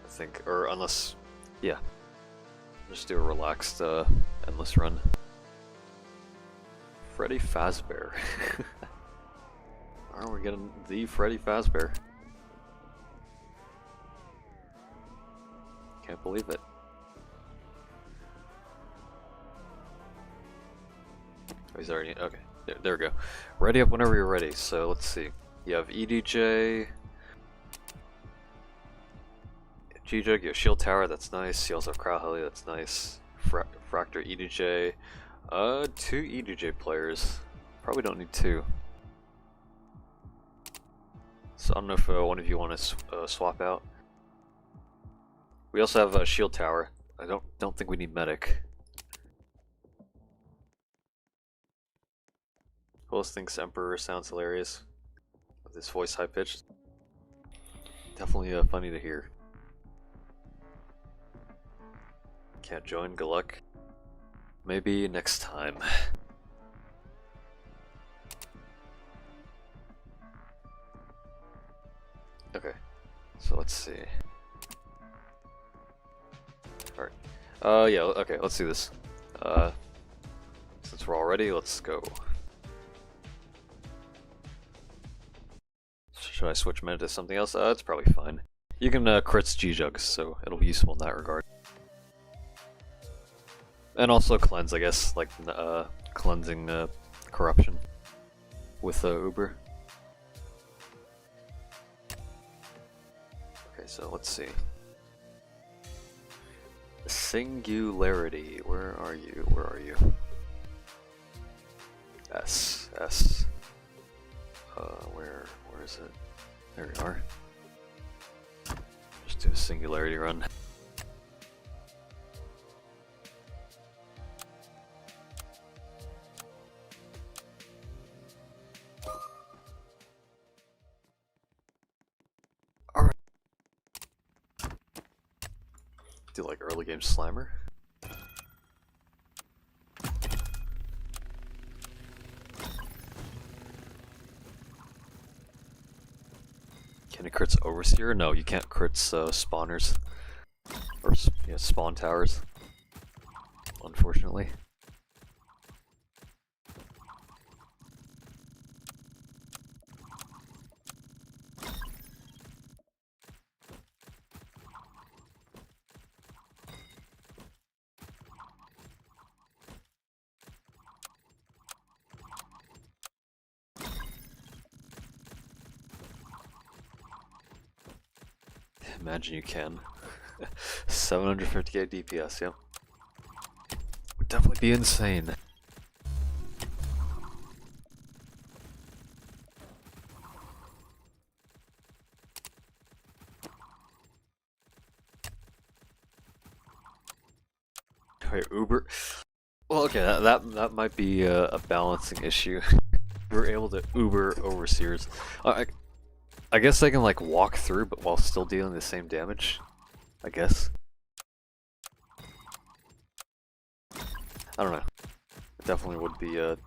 I think, or unless, yeah, just do a relaxed endless run. Freddy Fazbear. Alright, we're getting the Freddy Fazbear. Can't believe it. Oh, he's already, okay, there we go. Ready up whenever you're ready, so let's see. You have EDJ, G-Jug, you have Shield Tower, that's nice. You also have Crowd Heli, that's nice. Fractor, EDJ. 2 EDJ players. Probably don't need 2. So I don't know if one of you want to swap out. We also have a Shield Tower. I don't think we need Medic. Who else thinks Emperor sounds hilarious? With his voice high pitched. Definitely funny to hear. Can't join, good luck. Maybe next time. Okay, so let's see. Alright. Yeah, okay, let's do this. Since we're all ready, let's go. Should I switch meta to something else? It's probably fine. You can crits G-Jugs, so it'll be useful in that regard. And also cleanse, I guess, like cleansing corruption with Uber. Okay, so let's see. Singularity. Where are you? Where are you? S. Where is it? There you are. Just do a singularity run. Alright. Do like early game slammer. Can it crits Overseer? No, you can't crits spawners. Or yeah, spawn towers. Unfortunately. Imagine you can. 750k DPS, yep. Would definitely be insane. Wait, Uber? Well, okay, that might be a balancing issue. We're able to Uber Overseers. I guess they can like walk through, but while still dealing the same damage. I guess. I don't know. It definitely would be an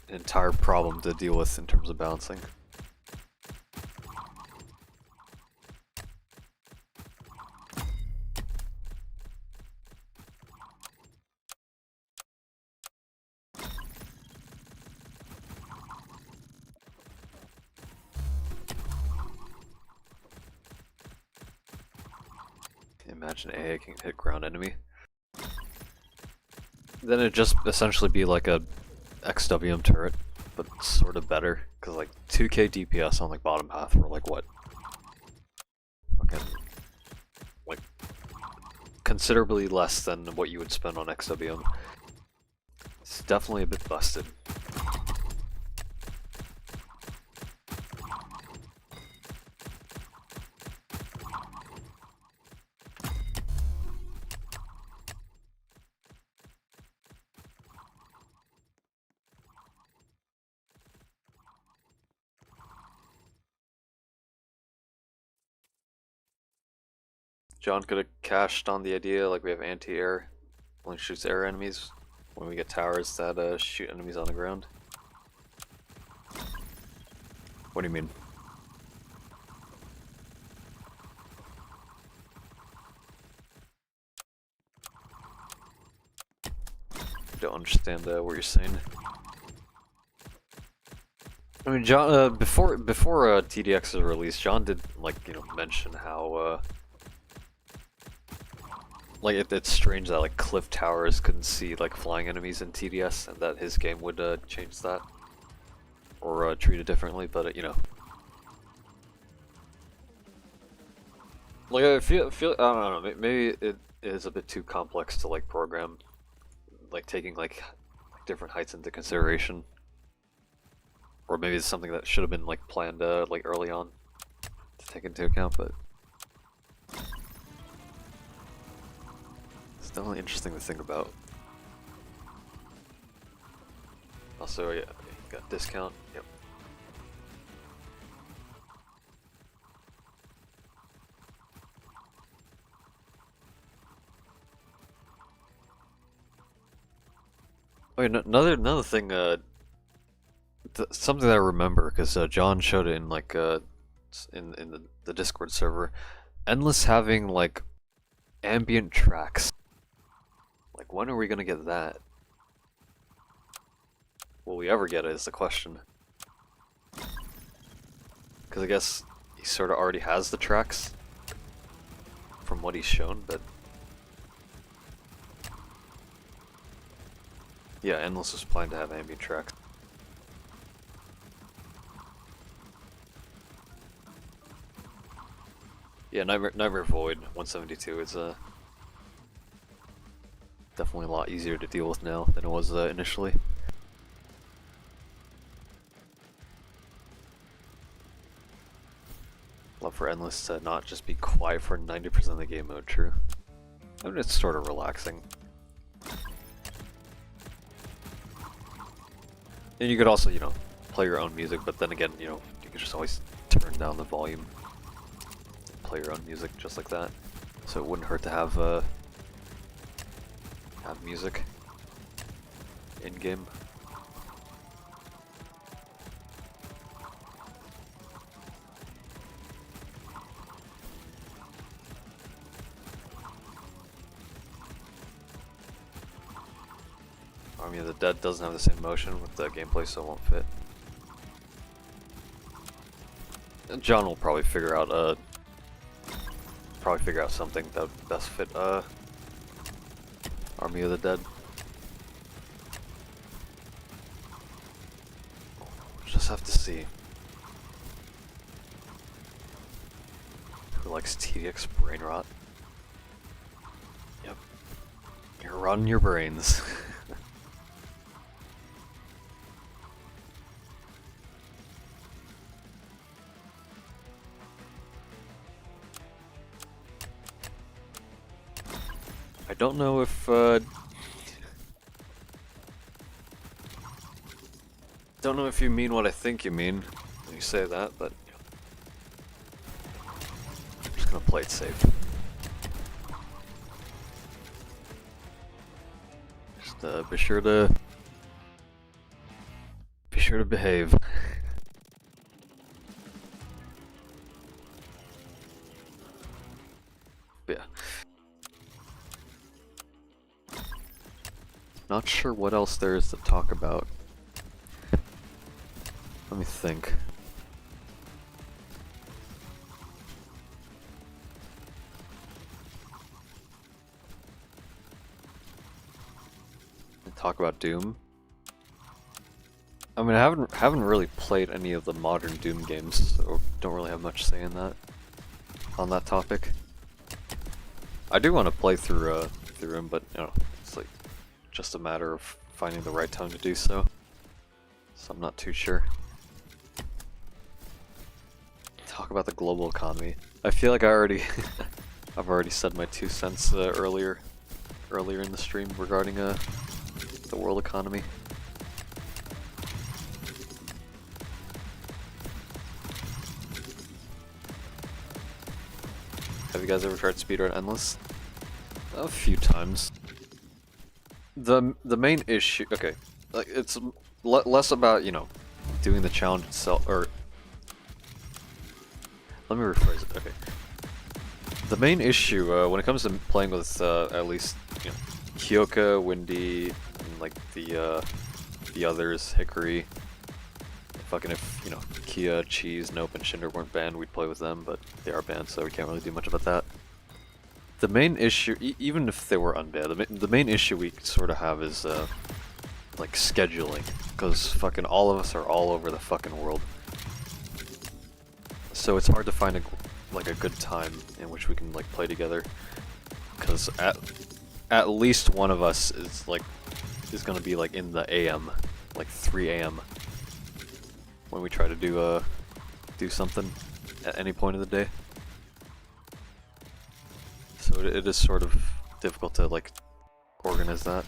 entire problem to deal with in terms of balancing. Imagine AA can hit ground enemy. Then it'd just essentially be like a XWM turret, but sort of better, because like 2k DPS on like bottom path for like what? Fucking like considerably less than what you would spend on XWM. It's definitely a bit busted. John could have cashed on the idea like we have anti-air, only shoots air enemies when we get towers that shoot enemies on the ground. What do you mean? I don't understand what you're saying. I mean, John, before TDX's release, John did like mention how like it's strange that like cliff towers couldn't see like flying enemies in TDS, and that his game would change that or treat it differently. But like I feel I don't know, maybe it is a bit too complex to like program, like taking like different heights into consideration, or maybe it's something that should have been like planned like early on to take into account. But it's definitely interesting to think about. Also, yeah, you got discount. Yep. Oh, yeah, another thing, something that I remember, because John showed it in like in the Discord server, Endless having like ambient tracks. Like, when are we gonna get that? Will we ever get it is the question. Because I guess he sort of already has the tracks from what he's shown, but yeah, Endless was planning to have ambient tracks. Yeah, Nightmare Void 172 is definitely a lot easier to deal with now than it was initially. Love for Endless to not just be quiet for 90% of the game mode, true. I mean, it's sort of relaxing. And you could also, you know, play your own music, but then again, you know, you can just always turn down the volume. Play your own music just like that. So it wouldn't hurt to have music in-game. Army of the Dead doesn't have the same motion with the gameplay, so it won't fit. And John will probably figure out something that would best fit Army of the Dead. We'll just have to see. Who likes TDX brain rot? Yep. You're rotting your brains. I don't know if you mean what I think you mean when you say that, but I'm just gonna play it safe. Just be sure to behave. Yeah. Not sure what else there is to talk about. Let me think. Talk about Doom. I mean, I haven't really played any of the modern Doom games, so don't really have much say in that. On that topic, I do want to play through them, but you know, it's like just a matter of finding the right time to do so. So I'm not too sure. Talk about the global economy. I feel like I've already said my 2 cents earlier in the stream regarding the world economy. Have you guys ever tried speedrun Endless? A few times. The main issue, okay, like it's less about, you know, doing the challenge itself, or let me rephrase it. Okay, the main issue when it comes to playing with at least, you know, Kyoka, Windy, and like the others, Hickory. Fucking if, you know, Kia, Cheese, Nope, and Shinder weren't banned, we'd play with them, but they are banned, so we can't really do much about that. The main issue, even if they were unbanned, the main issue we sort of have is like scheduling, because fucking all of us are all over the fucking world. So it's hard to find a good time in which we can like play together, because at least one of us is gonna be like in the AM, like 3 AM, when we try to do something at any point of the day. So it is sort of difficult to like organize that.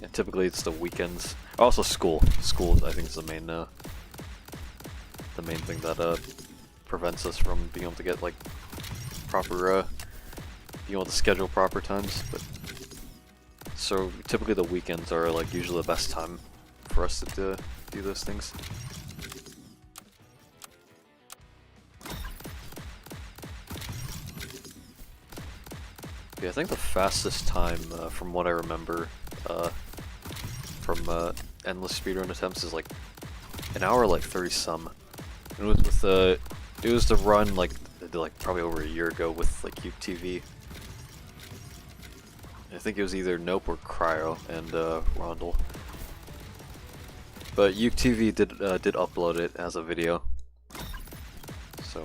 Yeah, typically it's the weekends. Also school. School I think is the main thing that prevents us from being able to get like proper being able to schedule proper times. But so typically the weekends are like usually the best time for us to do those things. Yeah, I think the fastest time, from what I remember, from endless speedrun attempts is like an hour, like 30 some. It was with it was the run like probably over a year ago with like UTV. I think it was either Nope or Cryo and Rondel. But UTV did upload it as a video, so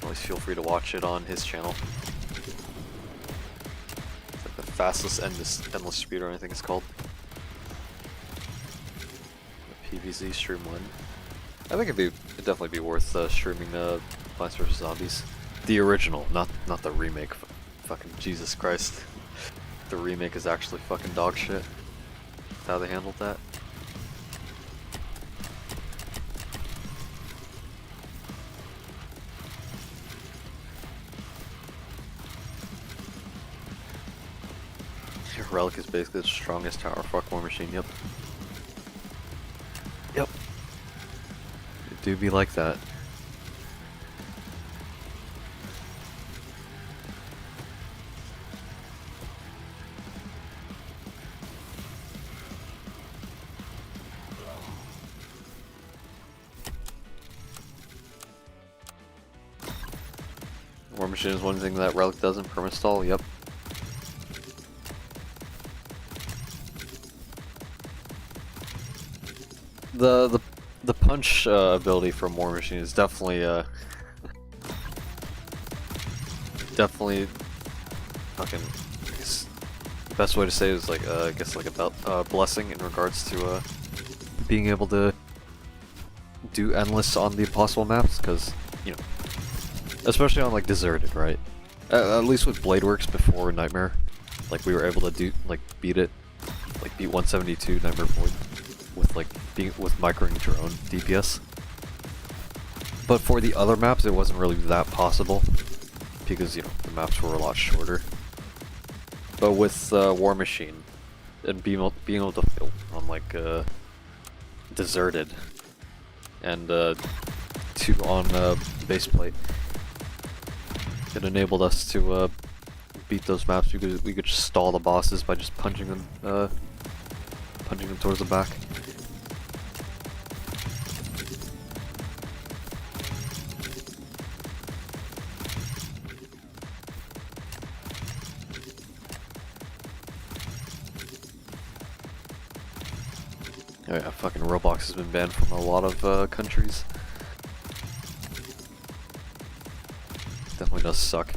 always feel free to watch it on his channel. fastest endless speedrun, I think it's called. PVZ stream win. I think it'd definitely be worth streaming Plants vs Zombies, the original, not the remake. Fucking Jesus Christ, the remake is actually fucking dog shit. How they handled that. Relic is basically the strongest tower fuck war machine, yep. Yep. It do be like that. War machine is one thing that Relic doesn't perma-stall, yep. The punch ability from War Machine is definitely definitely fucking, I guess the best way to say it is like I guess like a blessing in regards to being able to do endless on the impossible maps, because you know, especially on like Deserted, right? At least with Bladeworks before Nightmare, like we were able to do like beat 172 Nightmare Void with like with microing your own DPS. But for the other maps, it wasn't really that possible because you know the maps were a lot shorter. But with War Machine and being able to fill on like Deserted and 2 on base plate, it enabled us to beat those maps because we could just stall the bosses by just punching them towards the back. Oh yeah, fucking Roblox has been banned from a lot of countries. Definitely does suck.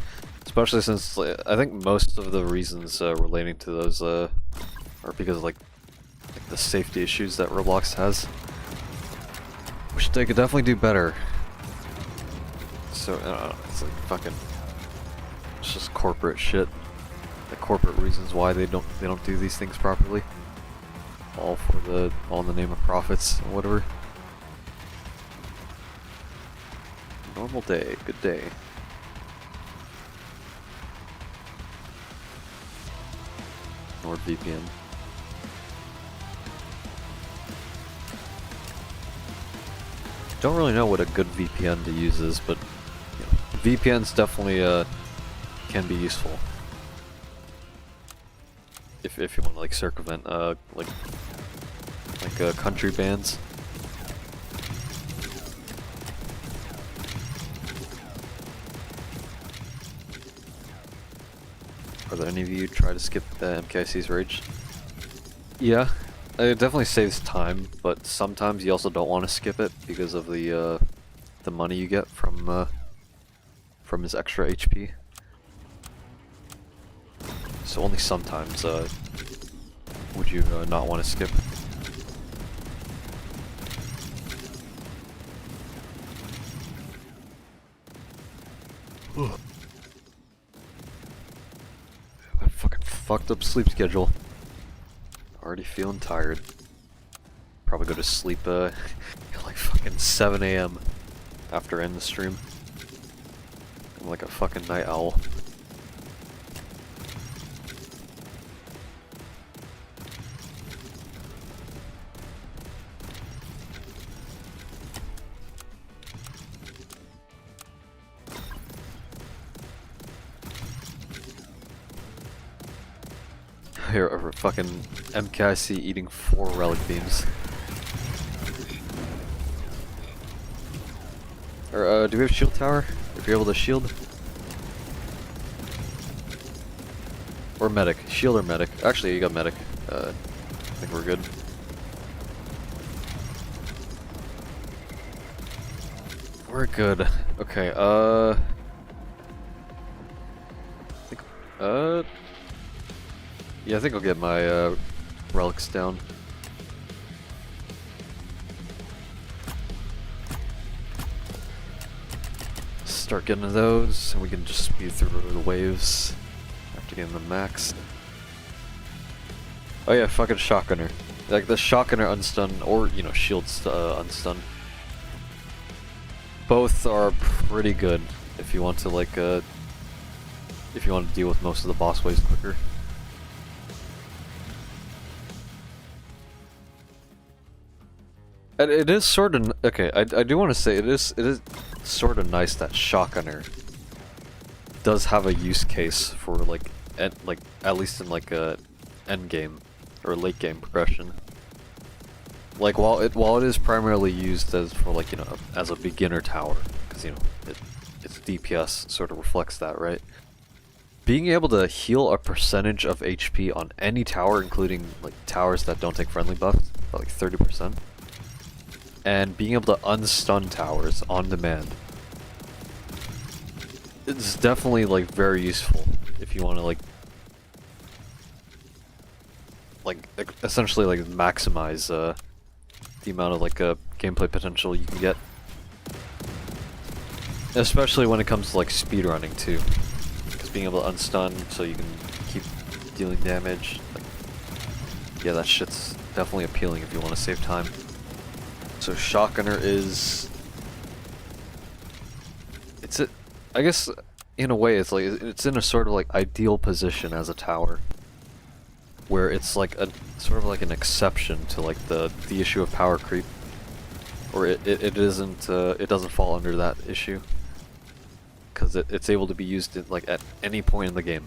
Especially since I think most of the reasons relating to those are because of like the safety issues that Roblox has. Which they could definitely do better. So, I don't know, it's like fucking... It's just corporate shit. The corporate reasons why they don't do these things properly. All in the name of profits or whatever. Normal day, good day. NordVPN. Don't really know what a good VPN to use is, but you know, VPNs definitely can be useful. If you want to like circumvent like country bans. Are there any of you try to skip the MKIC's Rage? Yeah, it definitely saves time, but sometimes you also don't want to skip it because of the money you get from his extra HP. So only sometimes would you not want to skip. That fucking fucked up sleep schedule. Already feeling tired. Probably go to sleep at like fucking 7 AM after end the stream. I'm like a fucking night owl. Here, a fucking MKIC eating 4 relic beams. Or, do we have shield tower? If you're able to shield? Or medic. Shield or medic. Actually, you got medic. I think we're good. We're good. Okay, I think, Yeah, I think I'll get my relics down. Start getting those, and we can just speed through the waves after getting them maxed. Oh yeah, fucking shotgunner. Like the shotgunner unstun, or you know, shield unstun. Both are pretty good if you want to like if you want to deal with most of the boss waves quicker. And it is sort of okay. I do want to say it is sort of nice that shotgunner does have a use case for like at least in like a end game or late game progression. Like while it is primarily used as for like, you know, as a beginner tower, because you know its DPS sort of reflects that, right? Being able to heal a percentage of HP on any tower, including like towers that don't take friendly buffs, about like 30%, and being able to unstun towers on demand, it's definitely like very useful if you want to like essentially like maximize the amount of like gameplay potential you can get, especially when it comes to like speedrunning too, because being able to unstun so you can keep dealing damage, like, yeah, that shit's definitely appealing if you want to save time. So shotgunner is, I guess in a way it's like it's in a sort of like ideal position as a tower, where it's like a sort of like an exception to like the issue of power creep, or it doesn't fall under that issue, because it's able to be used in, like at any point in the game,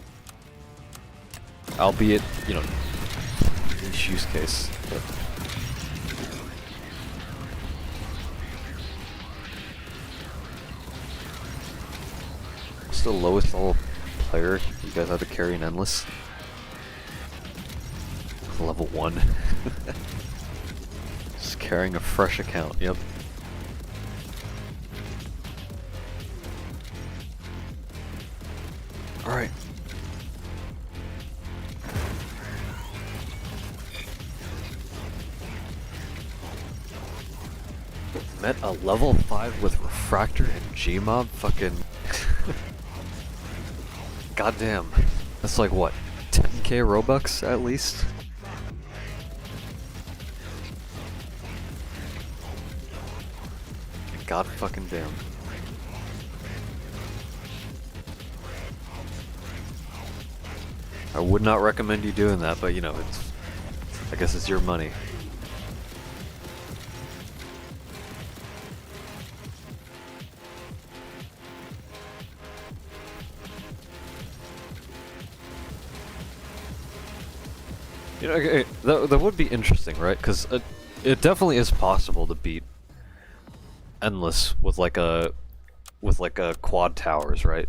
albeit, you know, niche use case. But what's the lowest level player you guys have to carry in Endless? Level 1. Just carrying a fresh account, yep. Alright. Met a level 5 with Refractor and Gmob? Fucking... Goddamn. That's like what? 10k Robux at least? God fucking damn. I would not recommend you doing that, but you know, I guess it's your money. You know, okay, that would be interesting, right? Because it definitely is possible to beat Endless with like a quad towers, right?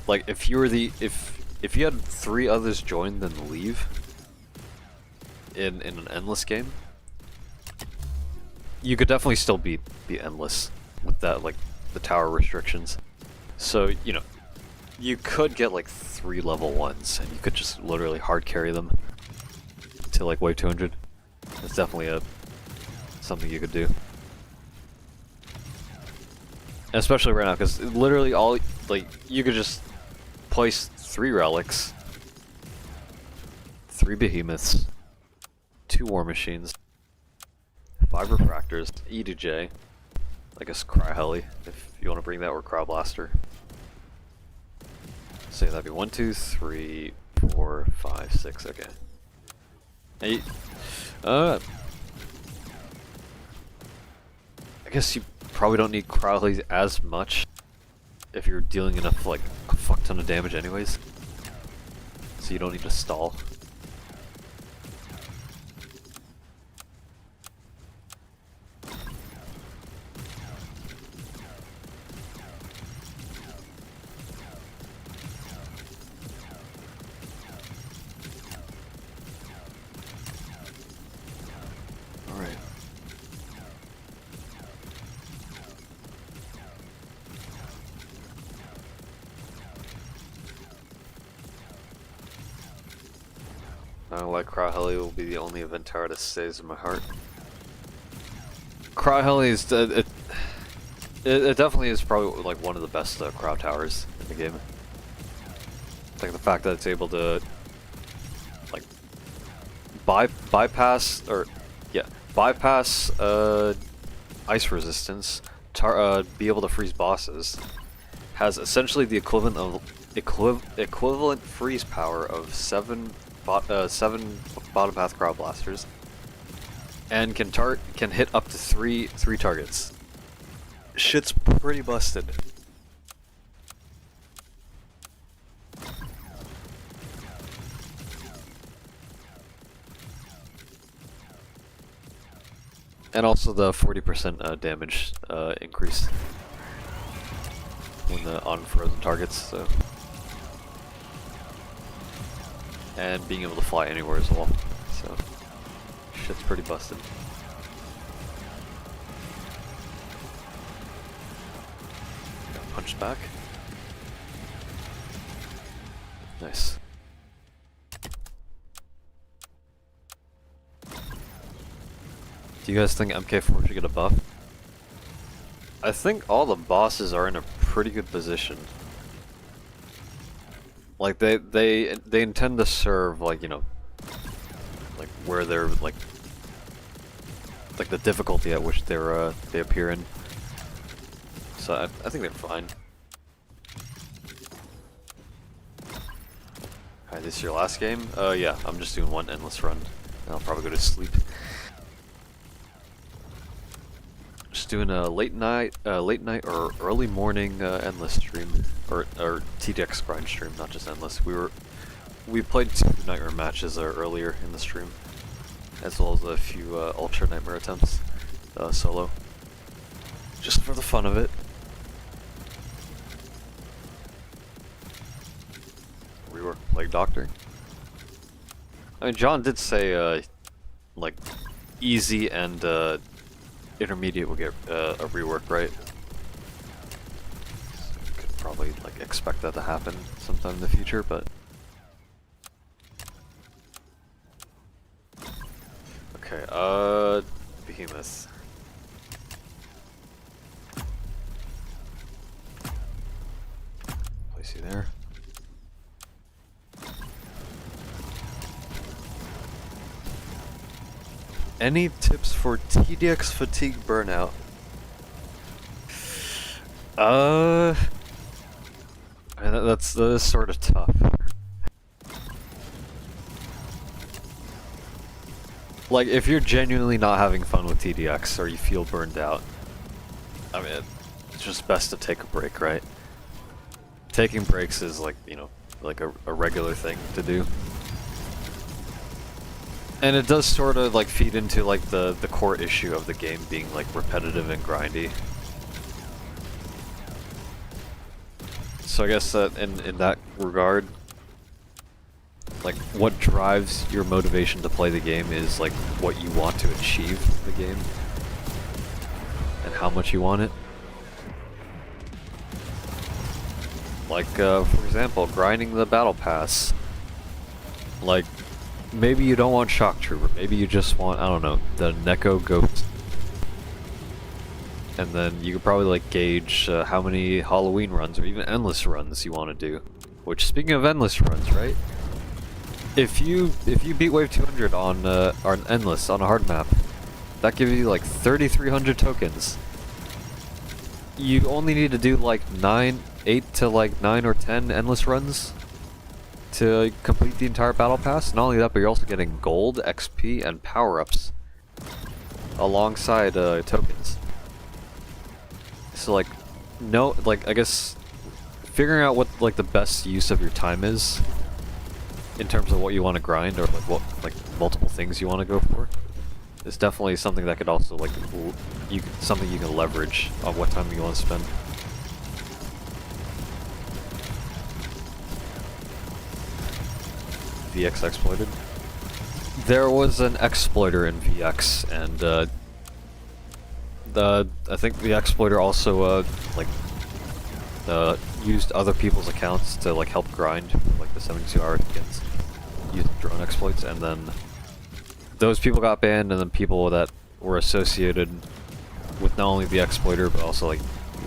Like if you were if you had 3 others join then leave in an Endless game, you could definitely still beat Endless with that, like the tower restrictions. So, you know, you could get like 3 level 1s and you could just literally hard carry them to like wave 200. That's definitely something you could do. Especially right now, because literally all, like, you could just place 3 relics, 3 behemoths, 2 war machines, 5 refractors, E to J, I guess Cry Heli, if you want to bring that, or Crowd Blaster. So that'd be 1, 2, 3, 4, 5, 6, okay. 8. I guess you probably don't need Crowleys as much if you're dealing enough, like, a fuck ton of damage anyways. So you don't need to stall. Alright. I don't like Cry Heli will be the only event tower that stays in my heart. Cry Heli is it definitely is probably like one of the best crowd towers in the game. Like the fact that it's able to like bypass ice resistance, be able to freeze bosses, has essentially the equivalent freeze power of 7 bottom path crowd blasters, and can hit up to three targets. Shit's pretty busted. And also the 40% damage increase when on frozen targets, so. And being able to fly anywhere as well, so shit's pretty busted. Got punched back. Nice. Do you guys think MK4 should get a buff? I think all the bosses are in a pretty good position. Like they intend to serve, like, you know, like where they're like the difficulty at which they appear in. So I think they're fine. Alright, this is your last game? Yeah, I'm just doing one endless run. I'll probably go to sleep. Just doing a late night or early morning endless stream, or TDX grind stream, not just endless. We played 2 nightmare matches earlier in the stream, as well as a few ultra nightmare attempts solo, just for the fun of it. Rework Plague Doctor. I mean, John did say like easy and intermediate will get a rework, right? Could probably like expect that to happen sometime in the future, but okay. Behemoth. Place you there. Any tips for TDX fatigue burnout? That is sort of tough. Like, if you're genuinely not having fun with TDX or you feel burned out, I mean, it's just best to take a break, right? Taking breaks is like, you know, like a regular thing to do. And it does sort of like feed into like the core issue of the game being like repetitive and grindy. So I guess that in that regard, like what drives your motivation to play the game is like what you want to achieve in the game and how much you want it. Like for example, grinding the battle pass. Like, maybe you don't want Shock Trooper, maybe you just want, I don't know, the Neko Ghost. And then you could probably like gauge how many Halloween runs or even endless runs you want to do. Which, speaking of endless runs, right? If you beat Wave 200 on endless on a hard map, that gives you like 3,300 tokens. You only need to do like 8 to like 9 or 10 endless runs to complete the entire battle pass. Not only that, but you're also getting gold, XP, and power-ups alongside tokens. So like, no, like I guess figuring out what like the best use of your time is in terms of what you want to grind, or like what like multiple things you want to go for, is definitely something that could also like something you can leverage on what time you want to spend. VX exploited. There was an exploiter in VX, and I think the exploiter also used other people's accounts to like help grind like the 72-hour skins. using drone exploits, and then those people got banned, and then people that were associated with not only the exploiter but also like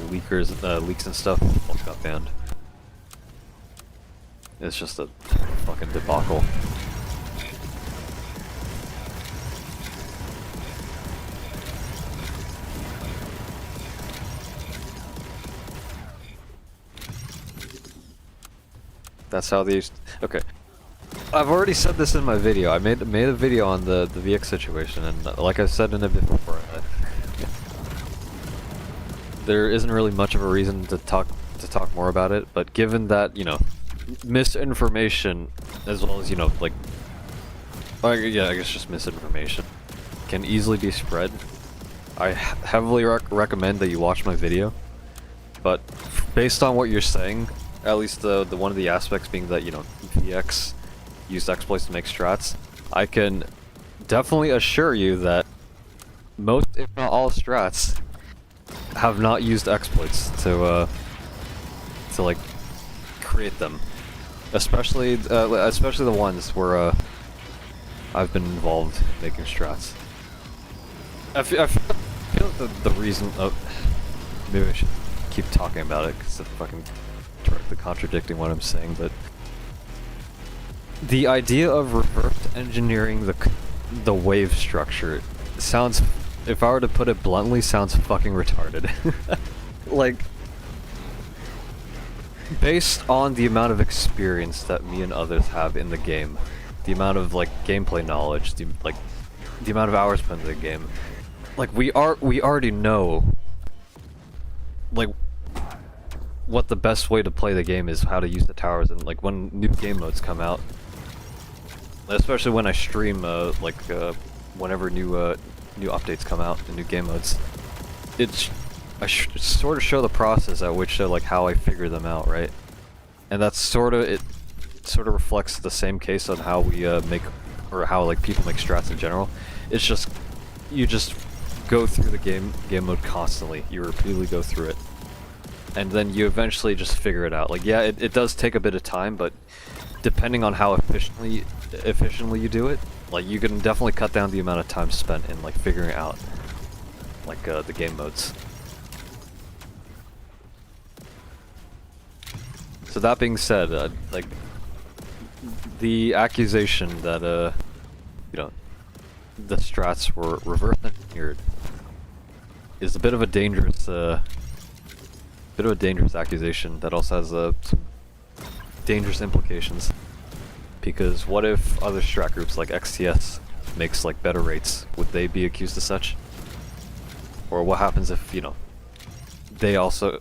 leakers, leaks and stuff, also got banned. It's just a fucking debacle. That's how they used. Okay, I've already said this in my video. I made a video on the VX situation, and like I said in it before, there isn't really much of a reason to talk more about it. But given that, you know, misinformation, as well as, you know, like, yeah, I guess just misinformation can easily be spread, I heavily recommend that you watch my video. But based on what you're saying, at least the one of the aspects being that, you know, VX used exploits to make strats, I can definitely assure you that most, if not all, strats have not used exploits to like create them. Especially the ones where I've been involved in making strats. I feel like the reason maybe I should keep talking about it because it's fucking directly contradicting what I'm saying, but the idea of reverse engineering the wave structure sounds, if I were to put it bluntly, sounds fucking retarded. Like, based on the amount of experience that me and others have in the game, the amount of like gameplay knowledge, the amount of hours spent in the game, like we already know like what the best way to play the game is, how to use the towers, and like when new game modes come out, especially when I stream, whenever new updates come out, the new game modes, I sort of show the process at which like how I figure them out, right? And that's sort of reflects the same case on how we make, or how like people make strats in general. It's just, you just go through the game mode constantly. You repeatedly go through it, and then you eventually just figure it out. Like, yeah, it does take a bit of time, but depending on how efficiently you do it, like you can definitely cut down the amount of time spent in like figuring out like the game modes. So that being said, like the accusation that you know, the strats were reverse engineered is a bit of a dangerous accusation that also has some dangerous implications. Because what if other strat groups like XTS makes like better rates? Would they be accused of such? Or what happens if, you know,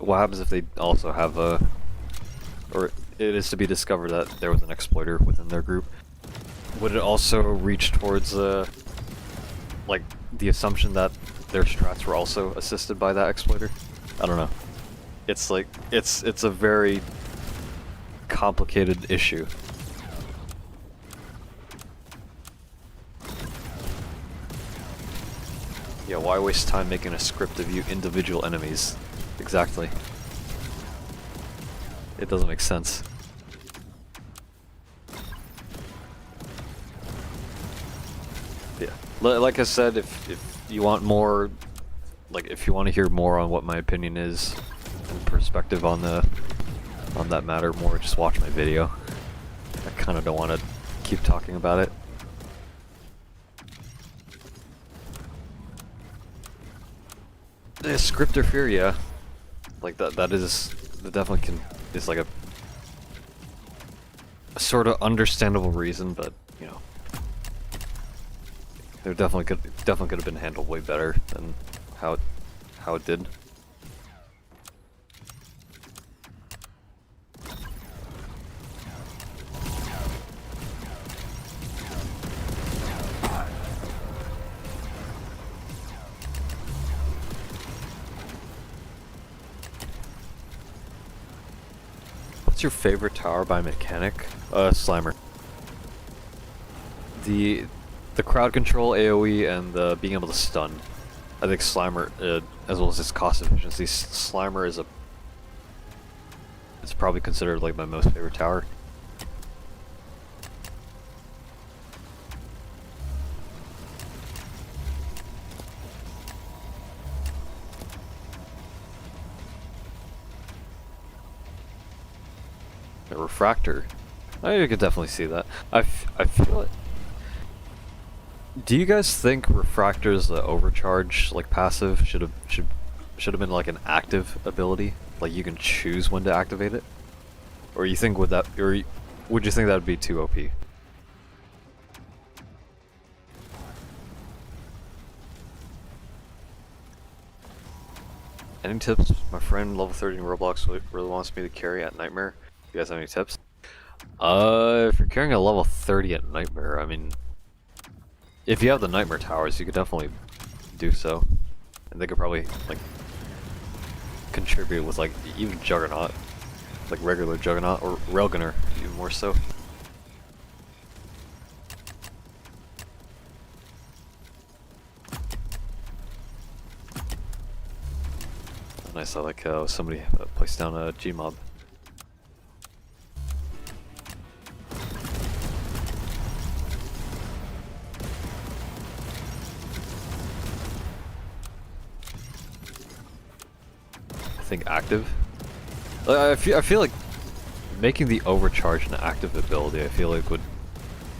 what happens if they also have or it is to be discovered that there was an exploiter within their group? Would it also reach towards like the assumption that their strats were also assisted by that exploiter? I don't know. It's like it's a very complicated issue. Yeah, why waste time making a script of you individual enemies? Exactly. It doesn't make sense. Yeah, like I said, if you want more, like if you want to hear more on what my opinion is and perspective on that matter, more just watch my video. I kind of don't want to keep talking about it. Script or fear, yeah. Like that definitely is like a sort of understandable reason, but you know, there definitely could have been handled way better than how it did. What's your favorite tower by mechanic? Slimer. The crowd control AoE and the being able to stun. I think Slimer, as well as its cost efficiency, Slimer is it's probably considered like my most favorite tower. A refractor. I could definitely see that. I feel it. Do you guys think refractor's overcharge, like passive, should have been like an active ability? Like you can choose when to activate it? Or you think would you think that would be too OP? Any tips? My friend level 30 in Roblox really wants me to carry at Nightmare. You guys have any tips? If you're carrying a level 30 at Nightmare, I mean, if you have the Nightmare towers, you could definitely do so. And they could probably, like, contribute with, like, even Juggernaut. Like regular Juggernaut, or Railgunner, even more so. Nice, I like how somebody placed down a Gmob. I think active. I feel like making the overcharge an active ability, I feel like would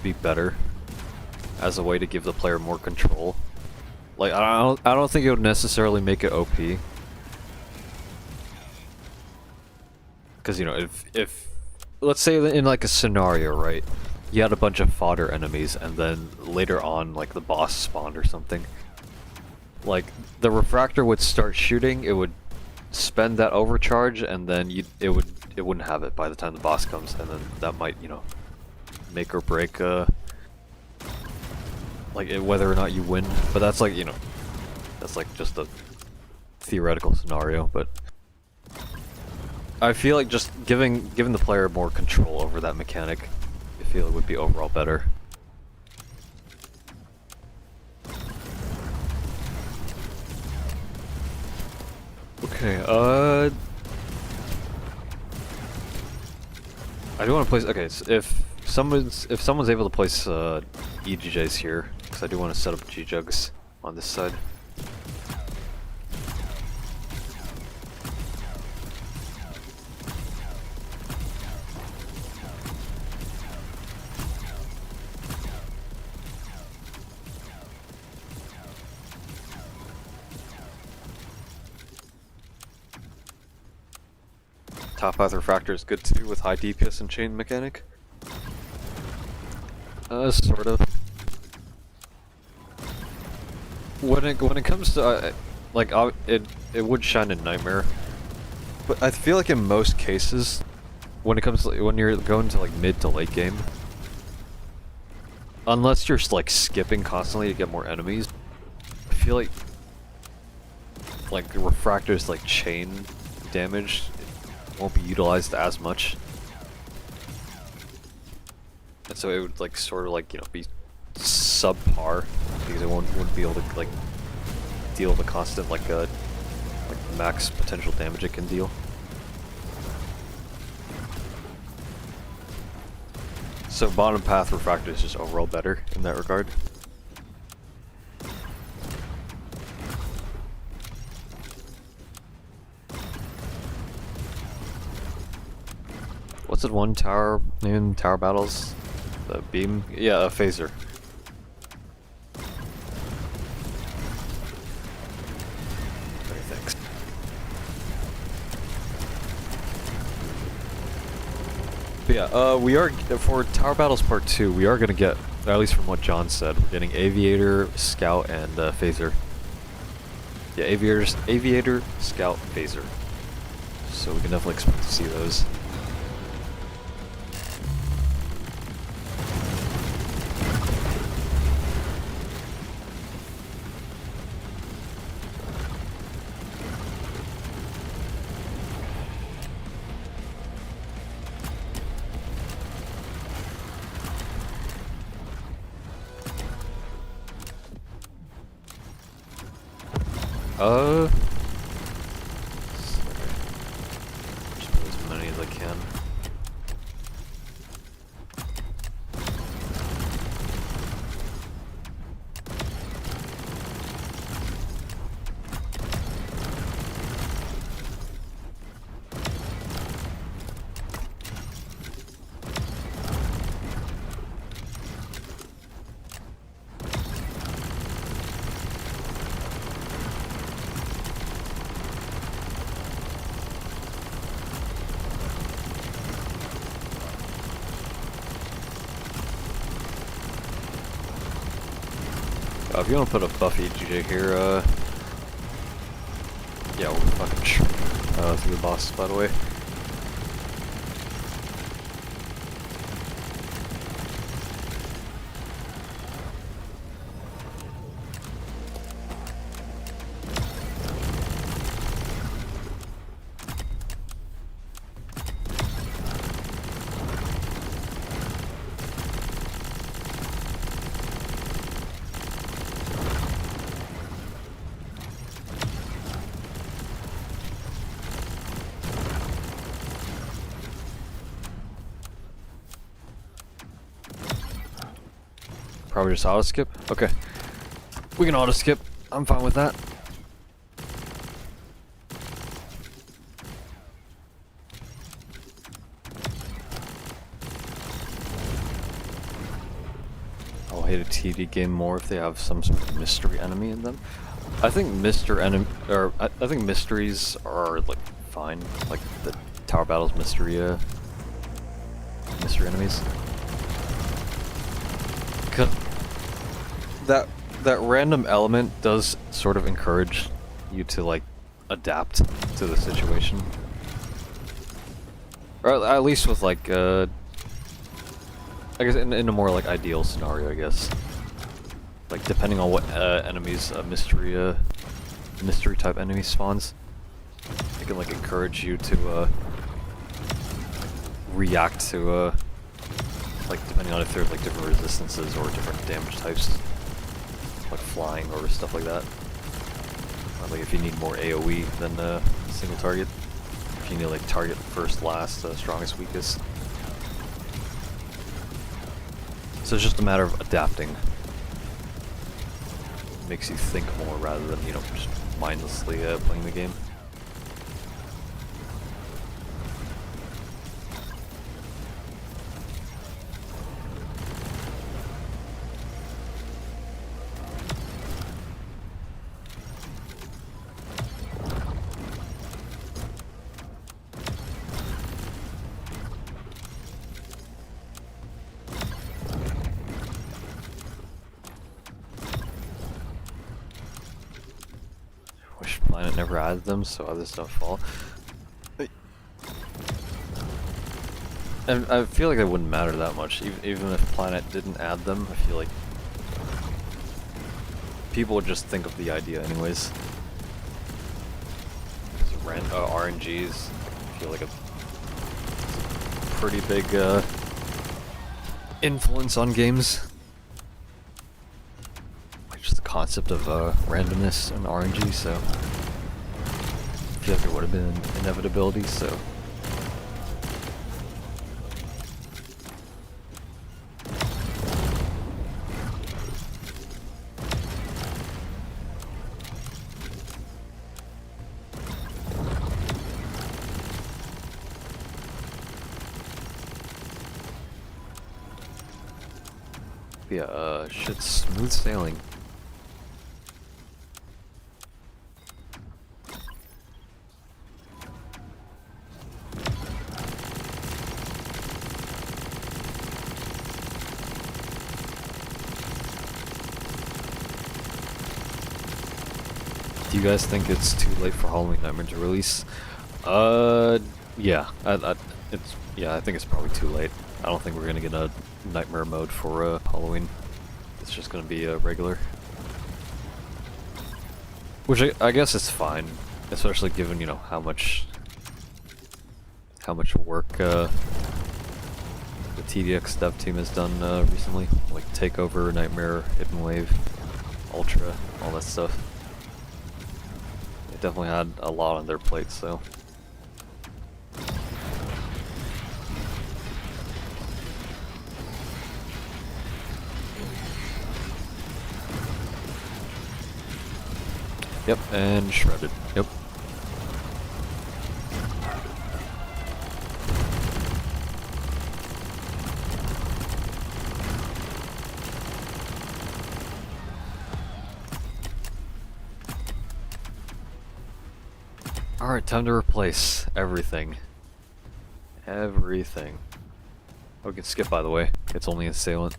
be better as a way to give the player more control. Like I don't think it would necessarily make it OP. Because, you know, if let's say in like a scenario, right, you had a bunch of fodder enemies and then later on like the boss spawned or something, like the refractor would start shooting, it would spend that overcharge, and then it wouldn't have it by the time the boss comes, and then that might, you know, make or break like whether or not you win. But that's like, you know, that's like just a theoretical scenario, but I feel like just giving the player more control over that mechanic, I feel it would be overall better. Okay, I do want to place. Okay, so if someone's able to place EGJs here, because I do want to set up G-Jugs on this side. Top path refractor is good too with high DPS and chain mechanic. Sort of. When it comes to like it would shine in Nightmare, but I feel like in most cases, when it comes to, when you're going to like mid to late game, unless you're like skipping constantly to get more enemies, I feel like refractor's like chain damage won't be utilized as much, and so it would like sort of like, you know, be subpar because it wouldn't be able to like deal the constant like max potential damage it can deal. So bottom path refractor is just overall better in that regard. What's it, one tower in tower battles? The beam? Yeah, a phaser. Okay, thanks. But yeah, we are, for Tower Battles Part 2, we are gonna get, at least from what John said, we're getting Aviator, Scout, and Phaser. Yeah, Aviator, Scout, Phaser. So we can definitely expect to see those. Just put as many as I can. If you want to put a Buffy GJ here, yeah, we're fucking sure. Through the boss, by the way. Probably just auto skip? Okay. We can auto skip. I'm fine with that. I'll hate a TD game more if they have some sort of mystery enemy in them. I think I think mysteries are like fine. Like the tower battles mystery enemies. That random element does sort of encourage you to like adapt to the situation, or at least with like I guess in a more like ideal scenario, I guess. Like depending on what enemies mystery type enemy spawns, it can like encourage you to react to like depending on if there's like different resistances or different damage types, like flying or stuff like that. Like if you need more AoE than single target, if you need like target first, last, strongest, weakest. So it's just a matter of adapting. It makes you think more rather than, you know, just mindlessly playing the game. Planet never added them, so others don't fall. And I feel like it wouldn't matter that much, even if Planet didn't add them. I feel like people would just think of the idea anyways. RNGs, I feel like a pretty big influence on games. Like just the concept of randomness and RNG, so I feel like it would have been an inevitability, so. Yeah, shit's smooth sailing. Do you guys think it's too late for Halloween Nightmare to release? Yeah, I think it's probably too late. I don't think we're gonna get a Nightmare mode for Halloween. It's just gonna be regular, which I guess is fine, especially given, you know, how much work the TDX dev team has done recently, like Takeover, Nightmare, Hidden Wave, Ultra, all that stuff. They definitely had a lot on their plate, so. Yep, and shredded. Yep. Alright, time to replace everything. Everything. Oh, we can skip, by the way. It's only assailant.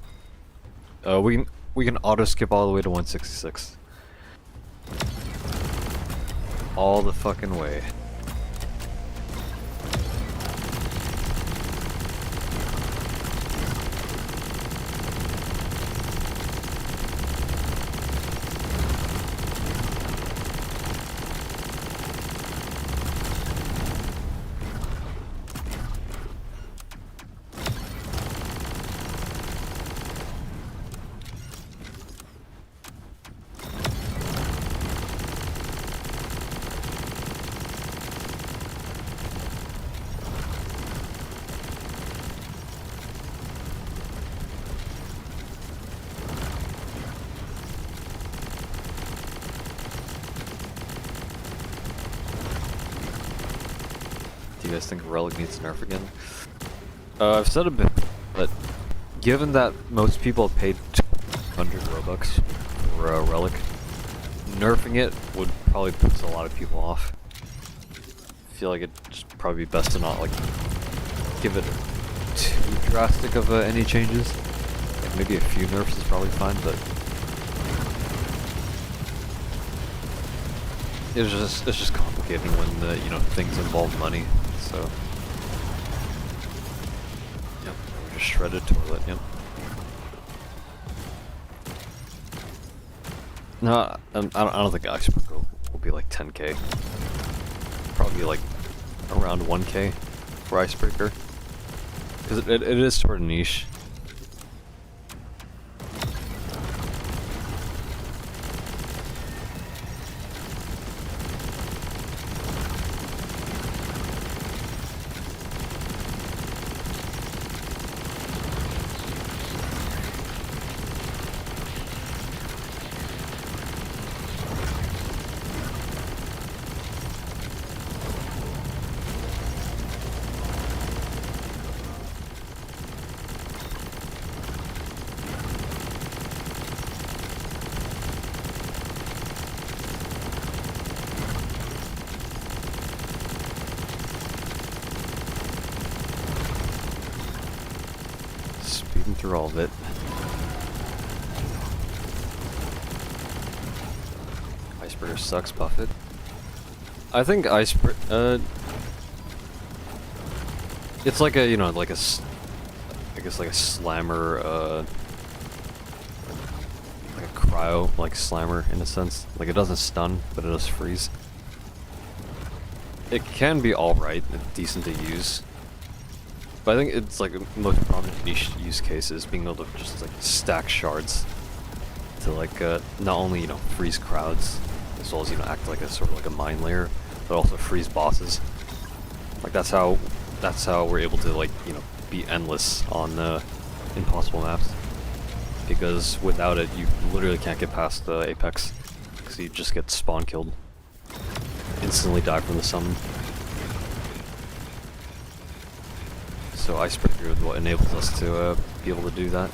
We We can auto skip all the way to 166. All the fucking way. Do you guys think Relic needs nerf again? I've said a bit, but given that most people have paid 200 Robux for Relic, nerfing it would probably piss a lot of people off. I feel like it'd just probably be best to not like give it too drastic of any changes. Like maybe a few nerfs is probably fine, but it's just complicating when you know, things involve money. So yep, just shredded toilet. Yep. No, I don't think Icebreaker will be like 10k. Probably like around 1k for Icebreaker, because it is sort of niche. Speeding through all of it. Icebreaker sucks, Buffett. I think Icebreaker, it's like a, you know, like a, I guess like a slammer, like a cryo, like slammer in a sense. Like it doesn't stun, but it does freeze. It can be alright, decent to use. But I think it's like the most prominent niche use case is being able to just like stack shards to like not only, you know, freeze crowds, as well as, you know, act like a sort of like a mine layer, but also freeze bosses. Like that's how we're able to, like, you know, be endless on impossible maps. Because without it, you literally can't get past the Apex, because you just get spawn killed, instantly die from the summon. So Icebreaker is what enables us to be able to do that.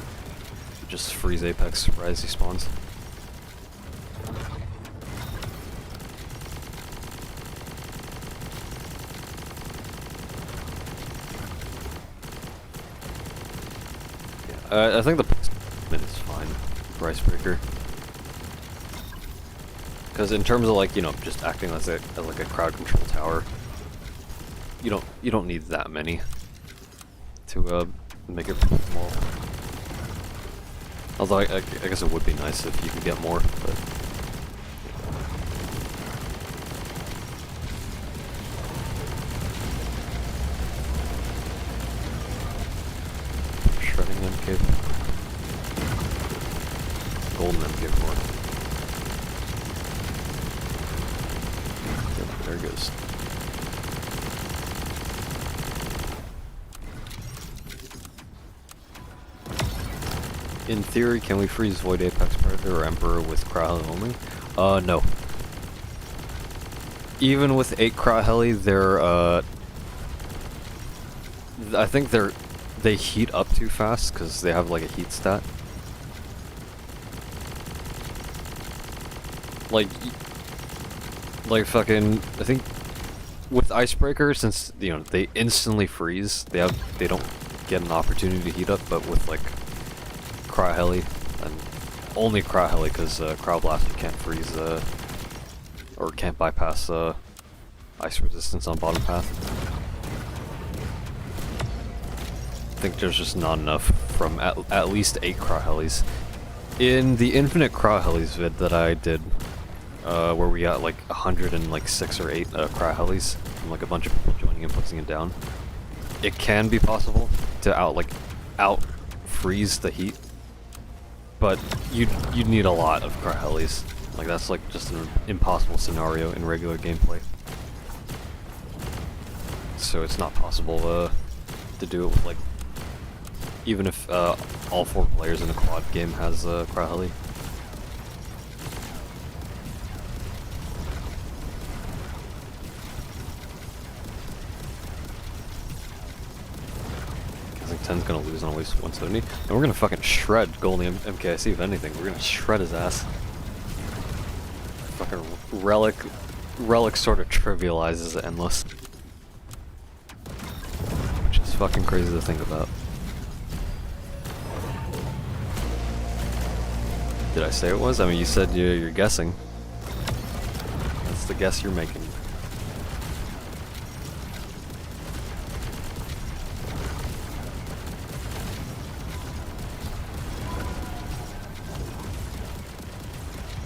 Just freeze Apex right as he spawns. Yeah, I think the placement is fine for Icebreaker. Because in terms of, like, you know, just acting as like a crowd control tower, you don't need that many to make it more. Although I guess it would be nice if you could get more, but shredding MK4. Golden MK4. Yep, there it goes. In theory, can we freeze Void Apex Predator or Emperor with Cryo only? No. Even with 8 Cryo Heli, they're, I think they heat up too fast, because they have, like, a heat stat. Like fucking, I think, with Icebreaker, since, you know, they instantly freeze, they don't get an opportunity to heat up, but with, like, Cryo Heli and only Crowd Heli, because Crowd Blaster can't freeze, or can't bypass ice resistance on bottom path. I think there's just not enough from at least 8 Crowd Helis. In the Infinite Crowd Helis vid that I did, where we got like 106 or 8 Crowd Helis, and like a bunch of people joining and putting it down, it can be possible to out freeze the heat, but you'd need a lot of Crowd Helis. Like that's like just an impossible scenario in regular gameplay. So it's not possible to do it with like, even if all 4 players in a quad game has Crowd Heli. I think 10's gonna lose on at least 170, and we're gonna fucking shred Golden MKIC. If anything, we're gonna shred his ass. Fucking relic sort of trivializes Endless, which is fucking crazy to think about. Did I say it was? I mean, you said you're guessing. That's the guess you're making.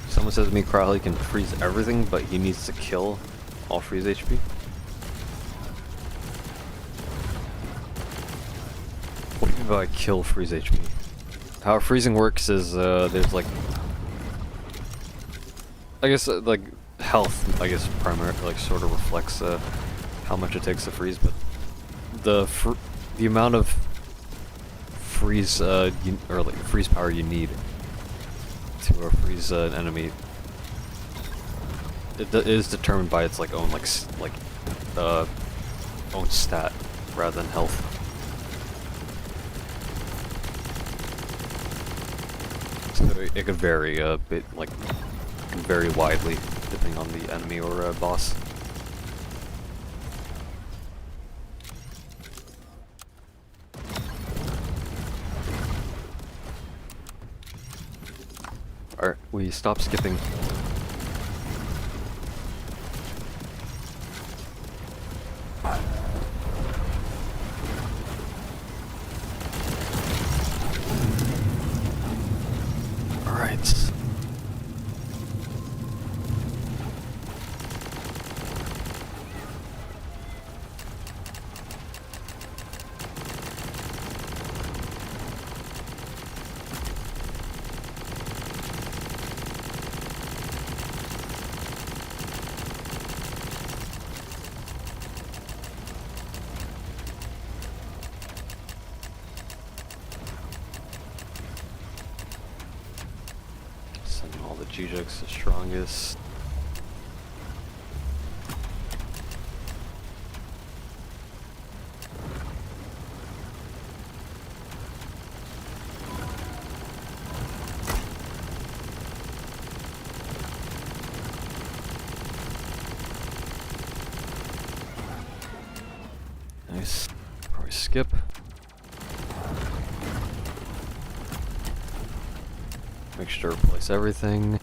Someone says to me Crowley can freeze everything, but he needs to kill all freeze HP. What do you mean by kill freeze HP? How freezing works is there's like, I guess like health, I guess primarily like sort of reflects how much it takes to freeze, but the amount of freeze or like freeze power you need to freeze an enemy, it is determined by its like own own stat rather than health. So it could vary a bit, like can vary widely depending on the enemy or boss. Alright, we stop skipping. Alright. Sending all the G-Jux the strongest. Nice. Probably skip. Make sure to replace everything.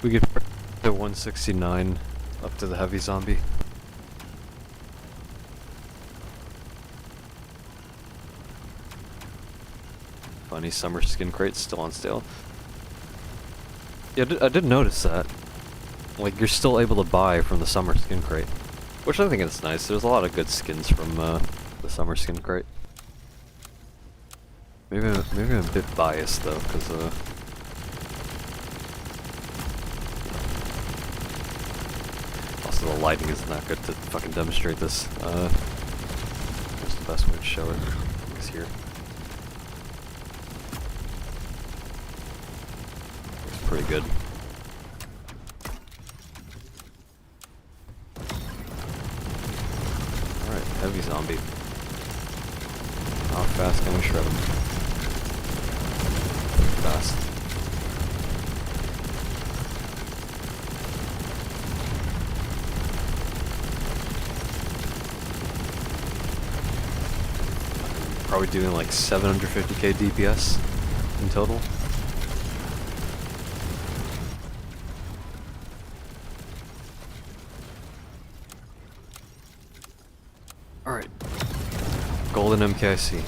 We get to 169 up to the heavy zombie. Funny, summer skin crates still on sale. Yeah, I did notice that. Like, you're still able to buy from the summer skin crate, which I think is nice. There's a lot of good skins from the summer skin crate. Maybe I'm a bit biased though, because the lighting isn't that good to fucking demonstrate this. What's the best way to show it? Is here. pretty good. Alright, heavy zombie. How fast can we shred him? Fast. Probably doing like 750k DPS in total. Alright. Golden MKIC.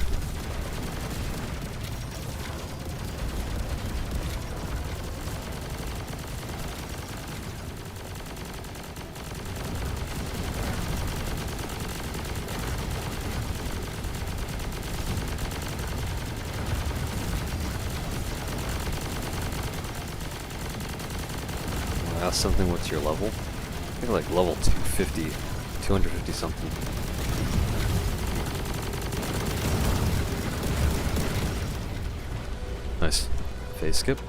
Ask something, what's your level? I think like level 250, 250 something. Nice. Phase skip.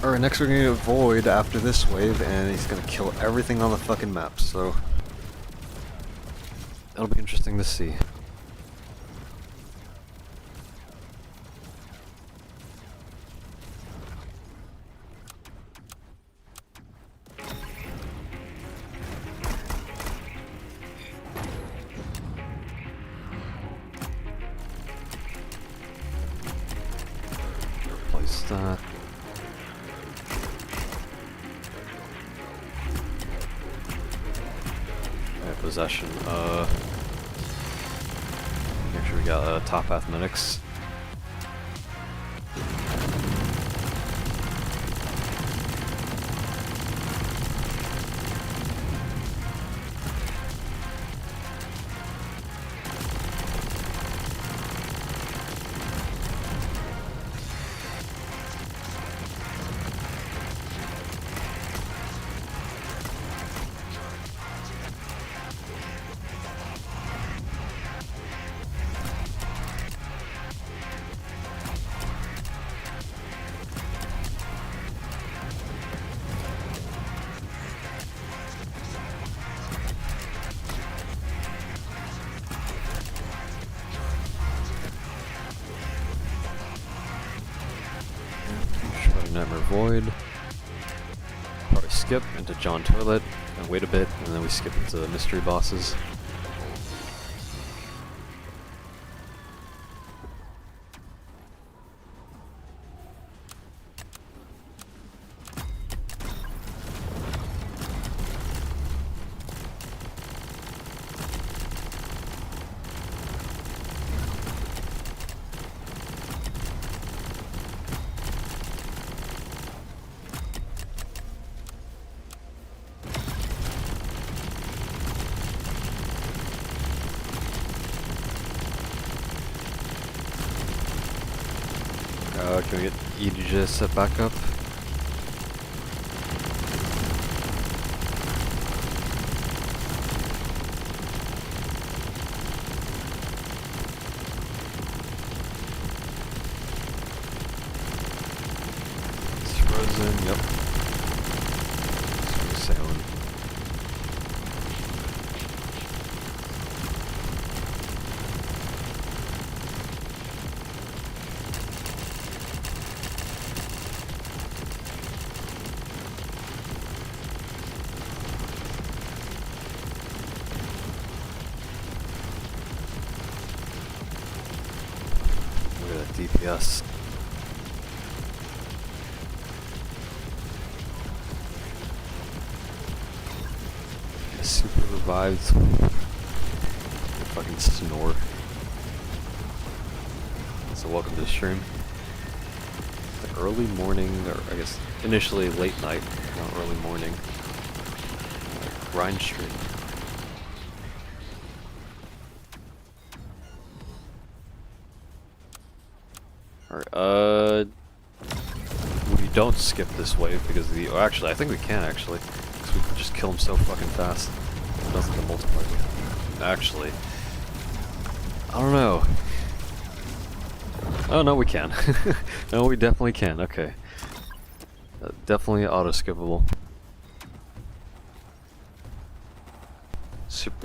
Alright, next we're gonna get Void after this wave, and he's gonna kill everything on the fucking map, so that'll be interesting to see. Replace that. Alright, possession. Make sure we got top athletics. Nightmare Void. Probably skip into John Toilet and wait a bit, and then we skip into the mystery bosses. Can we get EDJ set back up? It's frozen, yep. It's sailing. DPS. Super revived. Fucking snore. So welcome to the stream. The early morning, or I guess initially late night, not early morning. Grind stream. Alright, we don't skip this wave because the, oh, actually, I think we can actually, because we can just kill him so fucking fast. It doesn't multiply. Actually, I don't know. Oh no, we can. No, we definitely can. Okay. Definitely auto-skippable.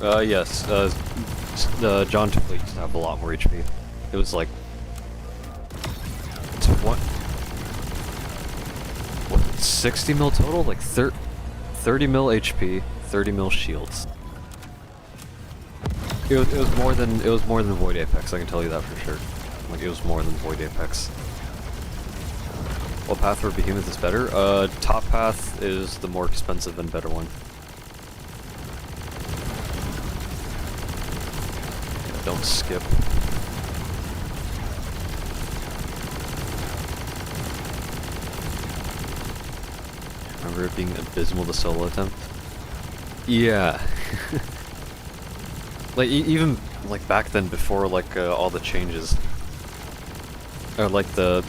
Yes. John Tooley used to have a lot more HP. It was like... What? 60 mil total? Like 30 mil HP, 30 mil shields. It was more than Void Apex, I can tell you that for sure. Like it was more than Void Apex. What path for Behemoth is better? Top path is the more expensive and better one. Yeah, don't skip. Remember it being abysmal the solo attempt? Yeah. Like even like back then, before like all the changes, or like the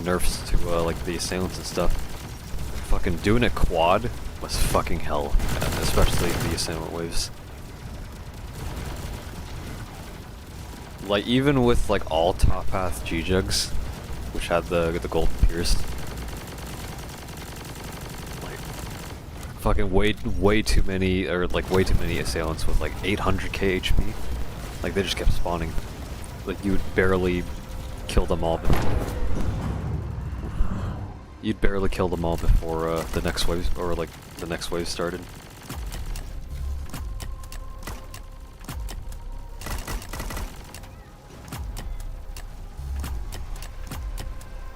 nerfs to like the assailants and stuff, fucking doing a quad was fucking hell, especially the assailant waves. Like even with like all top path G-Jugs, which had the golden pierce, like fucking way too many, or like way too many assailants with like 800k HP. Like they just kept spawning. Like you would barely kill them all. You'd barely kill them all before the next wave, or like the next wave started.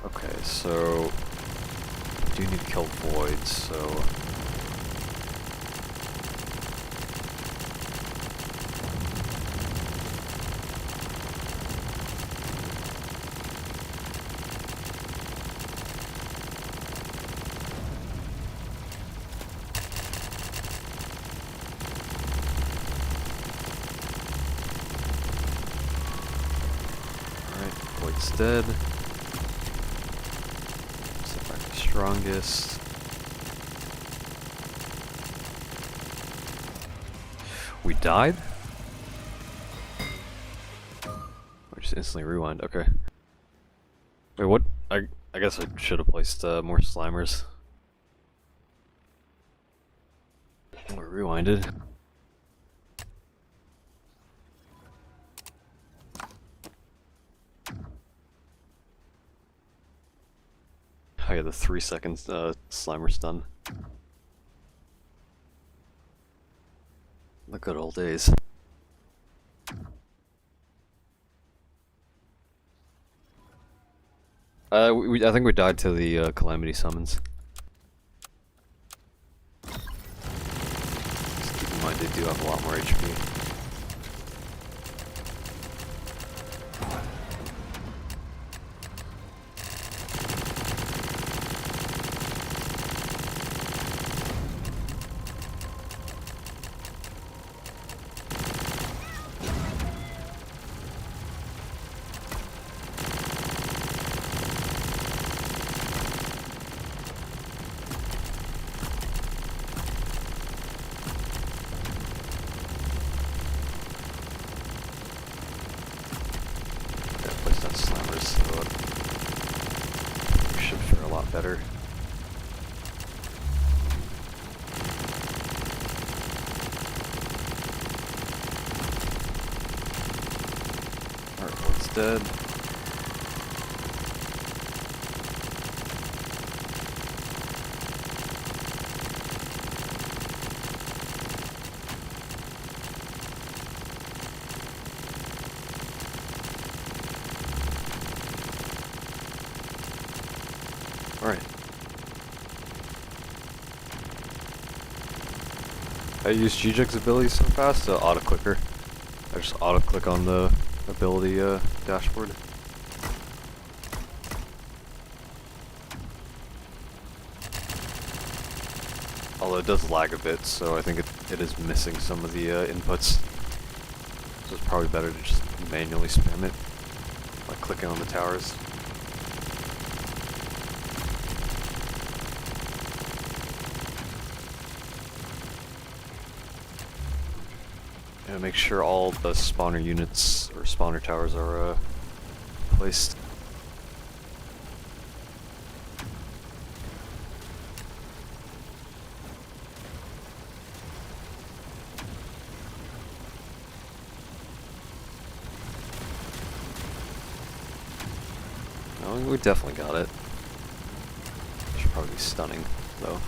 Okay, so I do need to kill voids, so Void's dead. Set back to strongest. We died? Or just instantly rewind, okay. Wait, what? I guess I should have placed more slimers. Or rewinded. Oh yeah, the 3 seconds Slimer stun. The good old days. I think we died to the Calamity summons. Just keep in mind they do have a lot more HP. Better. Alright, one's dead. Alright. I use G-Jug's ability so fast, auto-clicker. I just auto-click on the ability dashboard. Although it does lag a bit, so I think it is missing some of the inputs. So it's probably better to just manually spam it by clicking on the towers. Yeah, make sure all the spawner units or spawner towers are placed. No, we definitely got it. Should probably be stunning, though.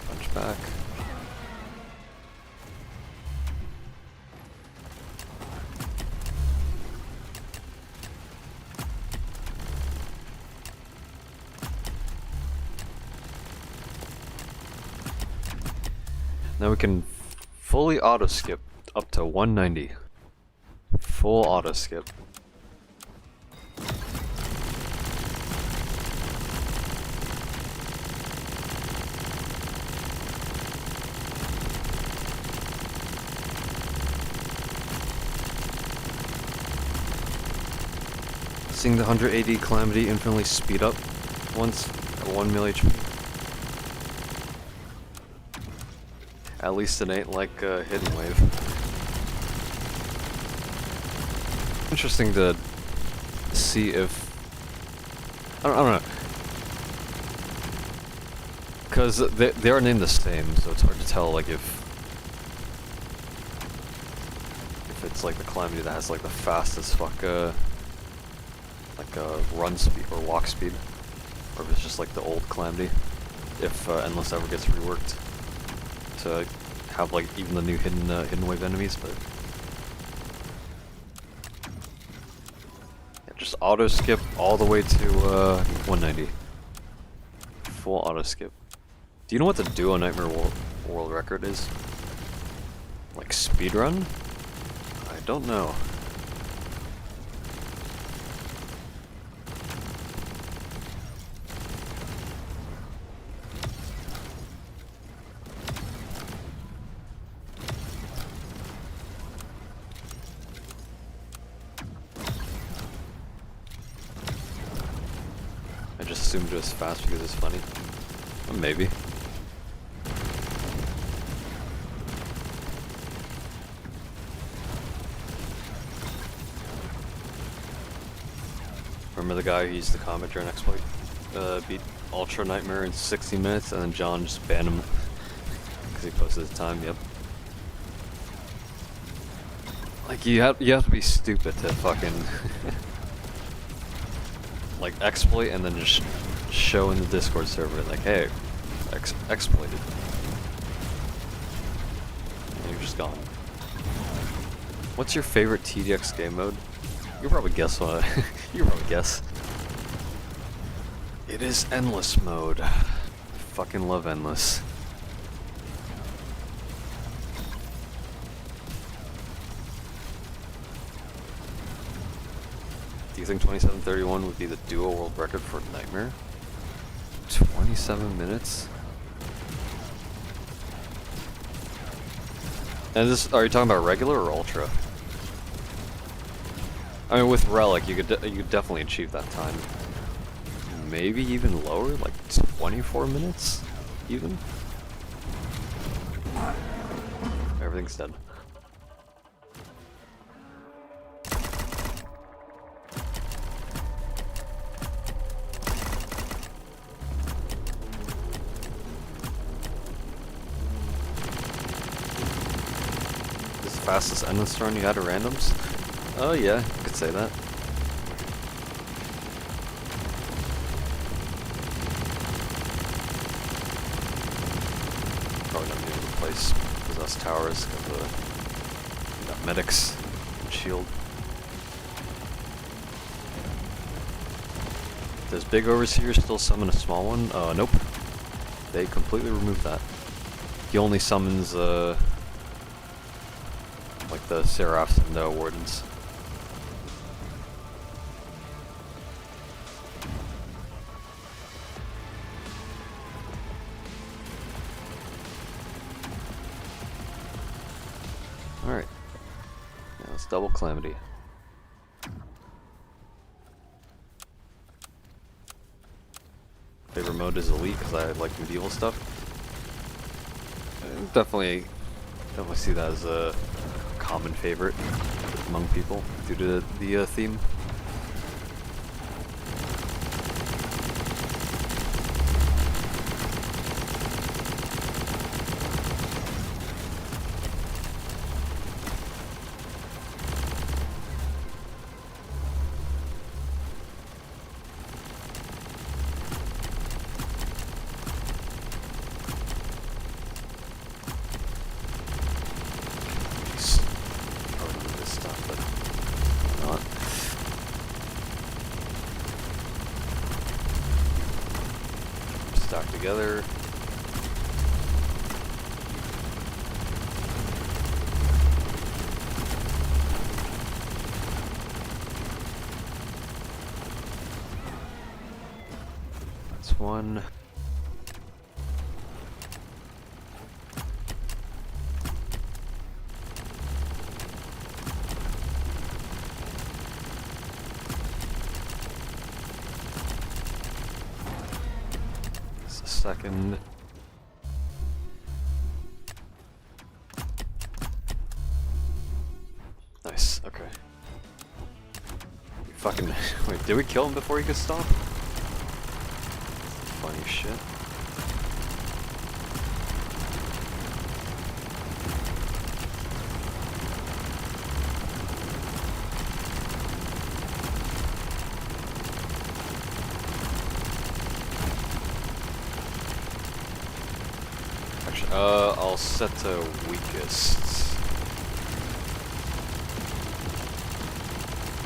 Punch back. Now we can fully auto skip up to 190. Full auto skip. Seeing the 180 Calamity infinitely speed up once at 1 mil HP. At least it ain't like Hidden Wave. Interesting to see if... I don't know. Because they are named the same, so it's hard to tell like if it's like the Calamity that has like the fastest run speed or walk speed, or if it's just like the old Calamity, if Endless ever gets reworked to have like even the new hidden wave enemies. But yeah, just auto skip all the way to 190. Full auto skip. Do you know what the Duo Nightmare world record is? Like speedrun? I don't know. I just assumed it was fast because it's funny. Well, maybe. Remember the guy who used the comet during exploit? Beat Ultra Nightmare in 60 minutes, and then John just banned him because he posted his time. Yep. Like you have to be stupid to fucking like exploit and then just show in the Discord server like, hey, exploited. And you're just gone. What's your favorite TDX game mode? You probably guess what. You probably guess. It is Endless mode. I fucking love Endless. Do you think 27:31 would be the duo world record for Nightmare? 27 minutes? And this, are you talking about regular or ultra? I mean, with Relic, you could definitely achieve that time. Maybe even lower, like 24 minutes, even. Everything's dead. This is the fastest endless run you had at randoms? Oh yeah, you could say that. Probably not be able to place possessed towers because we got medics and shield. Does Big Overseer still summon a small one? Nope. They completely removed that. He only summons like the Seraphs and the Wardens. Double Calamity. Favorite mode is Elite because I like medieval stuff. Definitely see that as a common favorite among people due to the theme. Stack together. That's one. Second. Nice, okay. We fucking wait, did we kill him before he could stop? Funny shit. I'll set to weakest.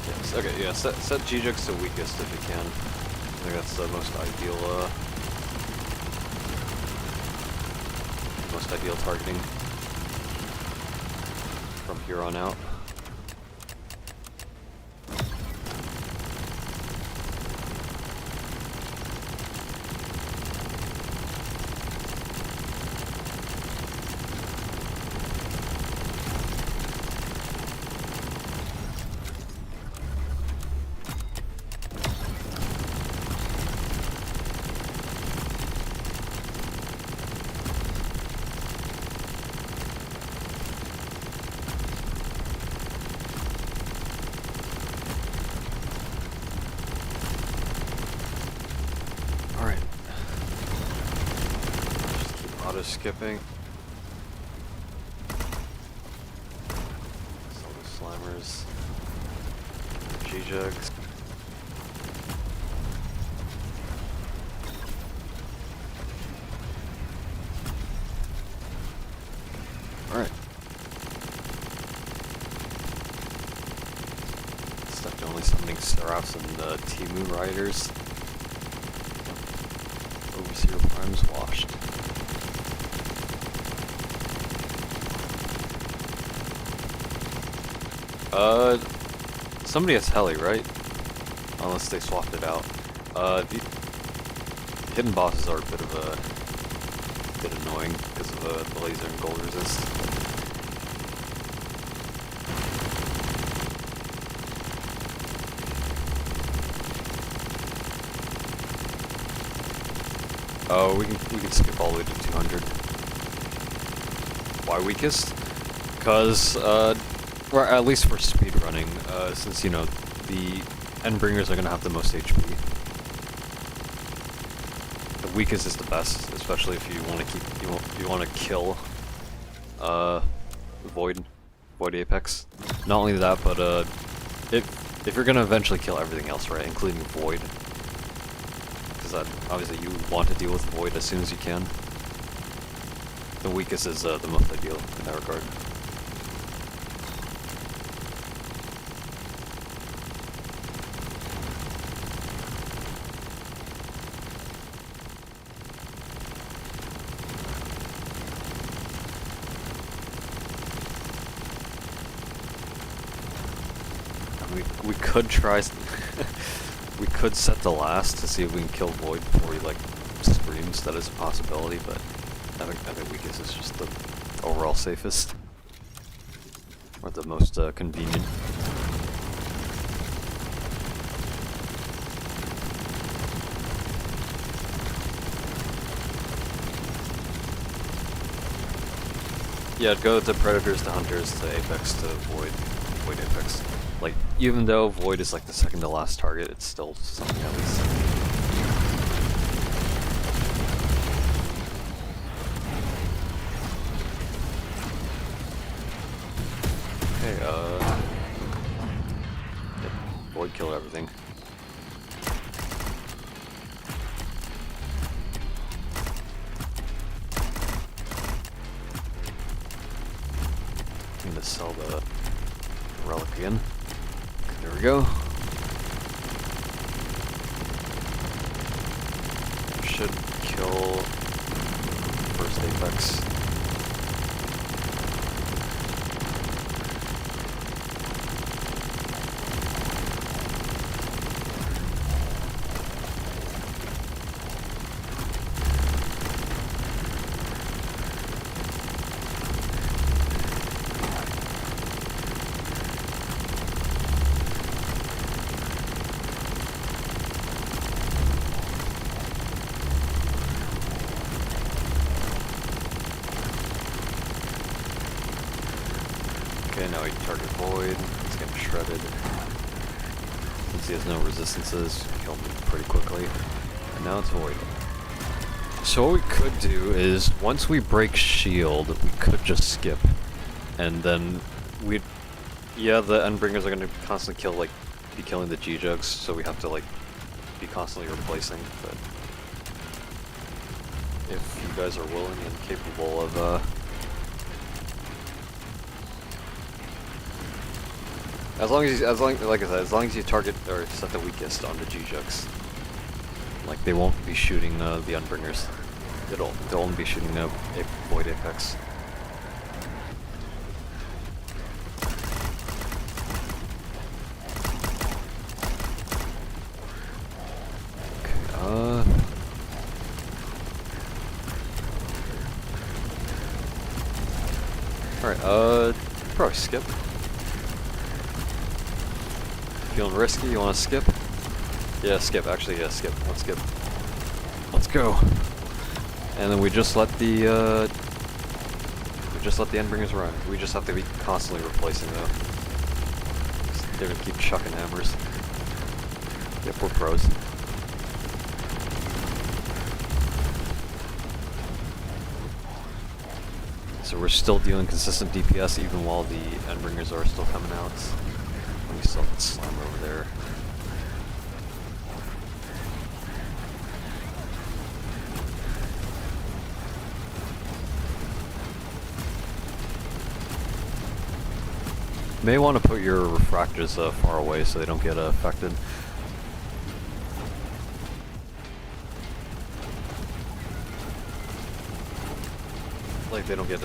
Yes, okay, yeah, set G-Jux to weakest if you can. I think that's the most ideal targeting from here on out. Skipping. Some Slammers. G-Jugs. Alright. Stuck to only summoning Seraphs and Timu Riders. Overseer Prime's washed. Somebody has Heli, right? Unless they swapped it out. The hidden bosses are a bit annoying because of the laser and gold resist. Oh, we can skip all the way to 200. Why weakest? Because or at least for speed running, since you know the Endbringers are gonna have the most HP. The weakest is the best, especially if you want to you want to kill Void Apex. Not only that, but if you're gonna eventually kill everything else, right, including Void, because obviously you want to deal with Void as soon as you can. The weakest is the most ideal in that regard. We could try. We could set the last to see if we can kill Void before he like screams. That is a possibility, but I think weakest is just the overall safest. or the most convenient. Yeah, I'd go to Predators, to Hunters, to Apex, to Void, Void Apex. Like, even though Void is like the second to last target, it's still something at least. Okay, yep, Void killed everything. I'm gonna sell the relic again. There we go. Should kill first Apex. Okay, now we can target Void. He's getting shredded. Since he has no resistances, kill him pretty quickly. And now it's Void. So what we could do is, once we break shield, we could just skip. And then we'd... Yeah, the Endbringers are gonna constantly kill, like, be killing the G-Jugs, so we have to, like, be constantly replacing, but... If you guys are willing and capable of, like I said, as long as you target or set the weakest on the G-Jugs, like they won't be shooting the Unbringers. They'll only be shooting the Void Apex. Okay, alright, probably skip. Feeling risky? You want to skip? Yeah, skip. Actually, yeah, skip. Let's skip. Let's go. And then we just let the Endbringers run. We just have to be constantly replacing though. They're gonna keep chucking hammers. Yep, we're pros. So we're still dealing consistent DPS even while the Endbringers are still coming out. We still have that slime over there. May want to put your refractors far away so they don't get affected. Like they don't get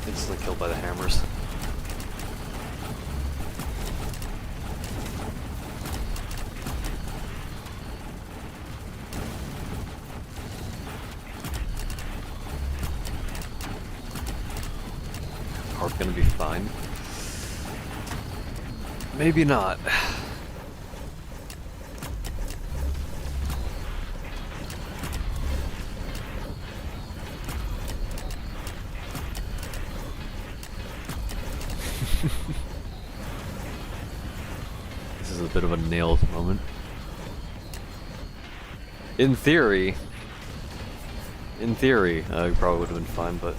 instantly killed by the hammers. Are gonna be fine. Maybe not. This is a bit of a nails moment. In theory, we probably would have been fine, but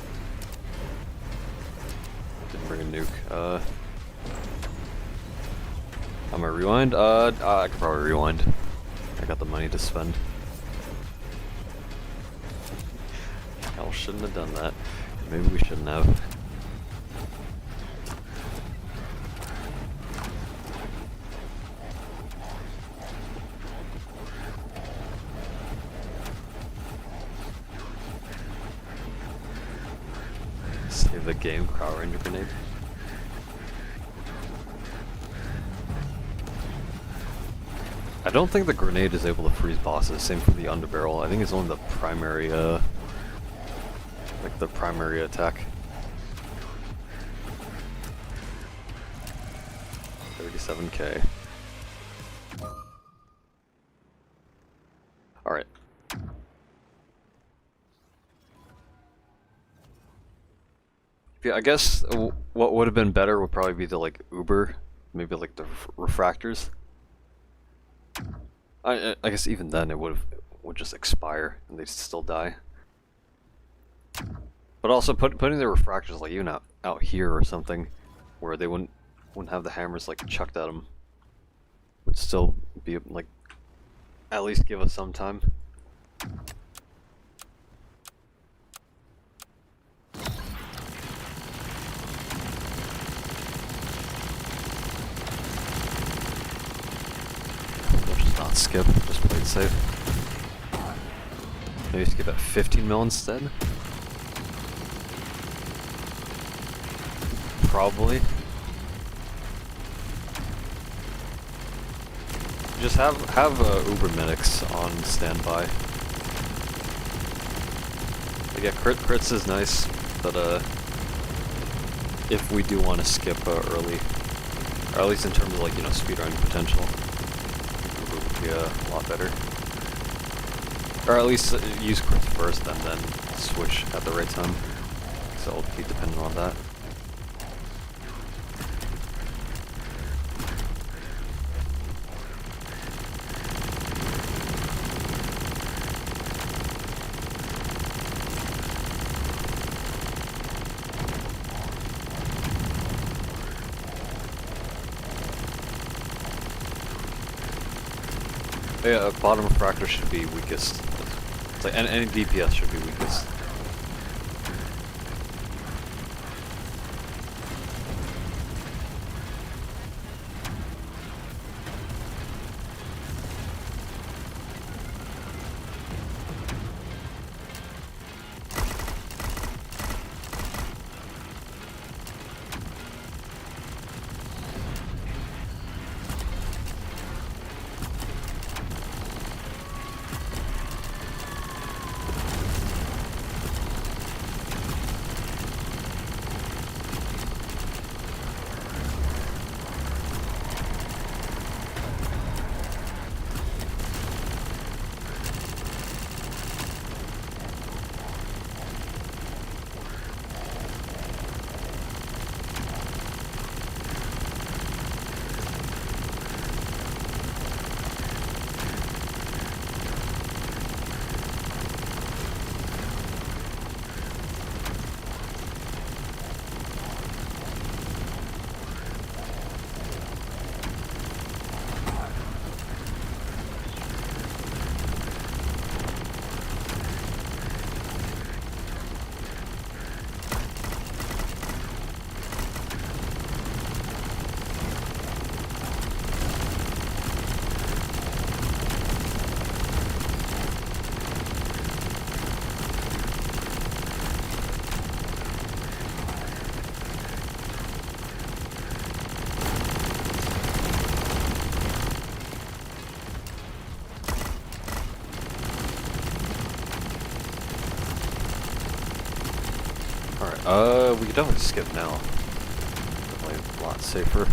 didn't bring a nuke. I'm gonna rewind. I could probably rewind. I got the money to spend. I shouldn't have done that. Maybe we shouldn't have. Save the game, Power Ranger grenade. I don't think the grenade is able to freeze bosses, same for the underbarrel. I think it's only the primary, like the primary attack. 7K. Alright. Yeah, I guess what would have been better would probably be the like Uber, maybe like the refractors. I guess even then it would just expire and they'd still die. But also putting the refractors like even out here or something, where they wouldn't have the hammers like chucked at them, would still be like at least give us some time. We'll just not skip, just play it safe. Maybe skip at 15 mil instead? Probably. Just have Uber medics on standby. But yeah, crits is nice, but if we do want to skip early, or at least in terms of like, you know, speedrun potential, Uber would be a lot better. Or at least use crits first and then switch at the right time. So it'll be dependent on that. Yeah, bottom refractor should be weakest. It's like any DPS should be weakest. We could definitely skip now. Definitely a lot safer.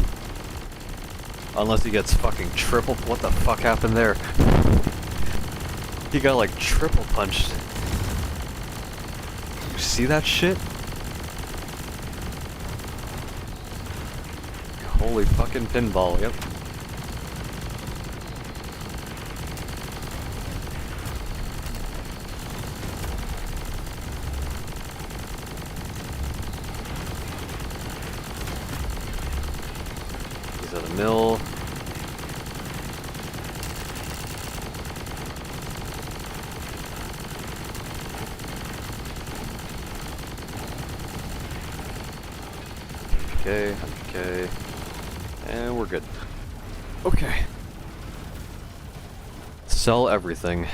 Unless he gets fucking triple. What the fuck happened there? He got like triple punched. You see that shit? Holy fucking pinball, yep. He's at a mill. Okay, 100K. And we're good. Okay. Sell everything.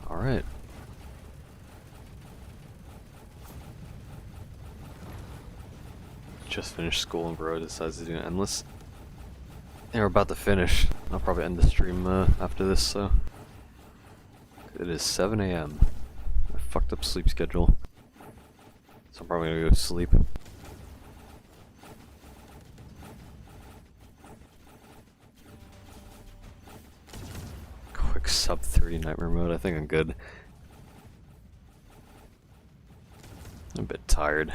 All right. Just finished school and bro decides to do an endless. Yeah, we're about to finish. I'll probably end the stream after this, so. It is 7 a.m. I fucked up sleep schedule. So I'm probably gonna go to sleep. Quick sub 30 nightmare mode, I think I'm good. I'm a bit tired.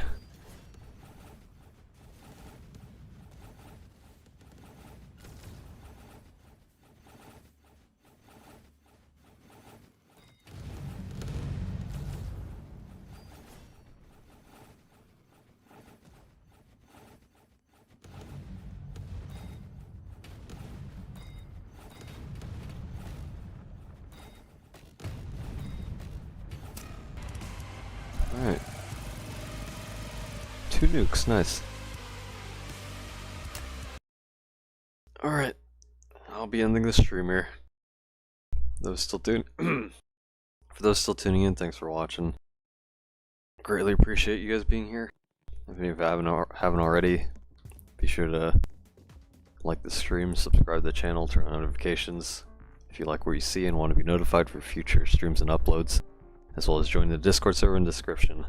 Alright. 2 nukes, nice. Alright. I'll be ending the stream here. For those still tuning in, thanks for watching. Greatly appreciate you guys being here. If you haven't already, be sure to like the stream, subscribe to the channel, turn on notifications if you like what you see and want to be notified for future streams and uploads, as well as join the Discord server in the description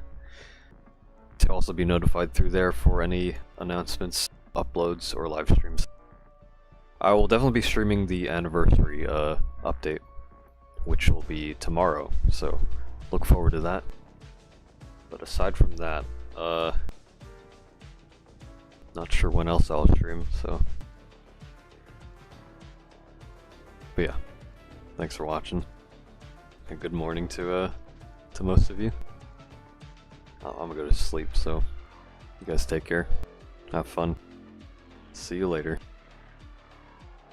to also be notified through there for any announcements, uploads, or live streams. I will definitely be streaming the anniversary update, which will be tomorrow, so look forward to that. But aside from that, not sure when else I'll stream, so. But yeah, thanks for watching, and good morning to most of you. I'm gonna go to sleep, so you guys take care, have fun, see you later.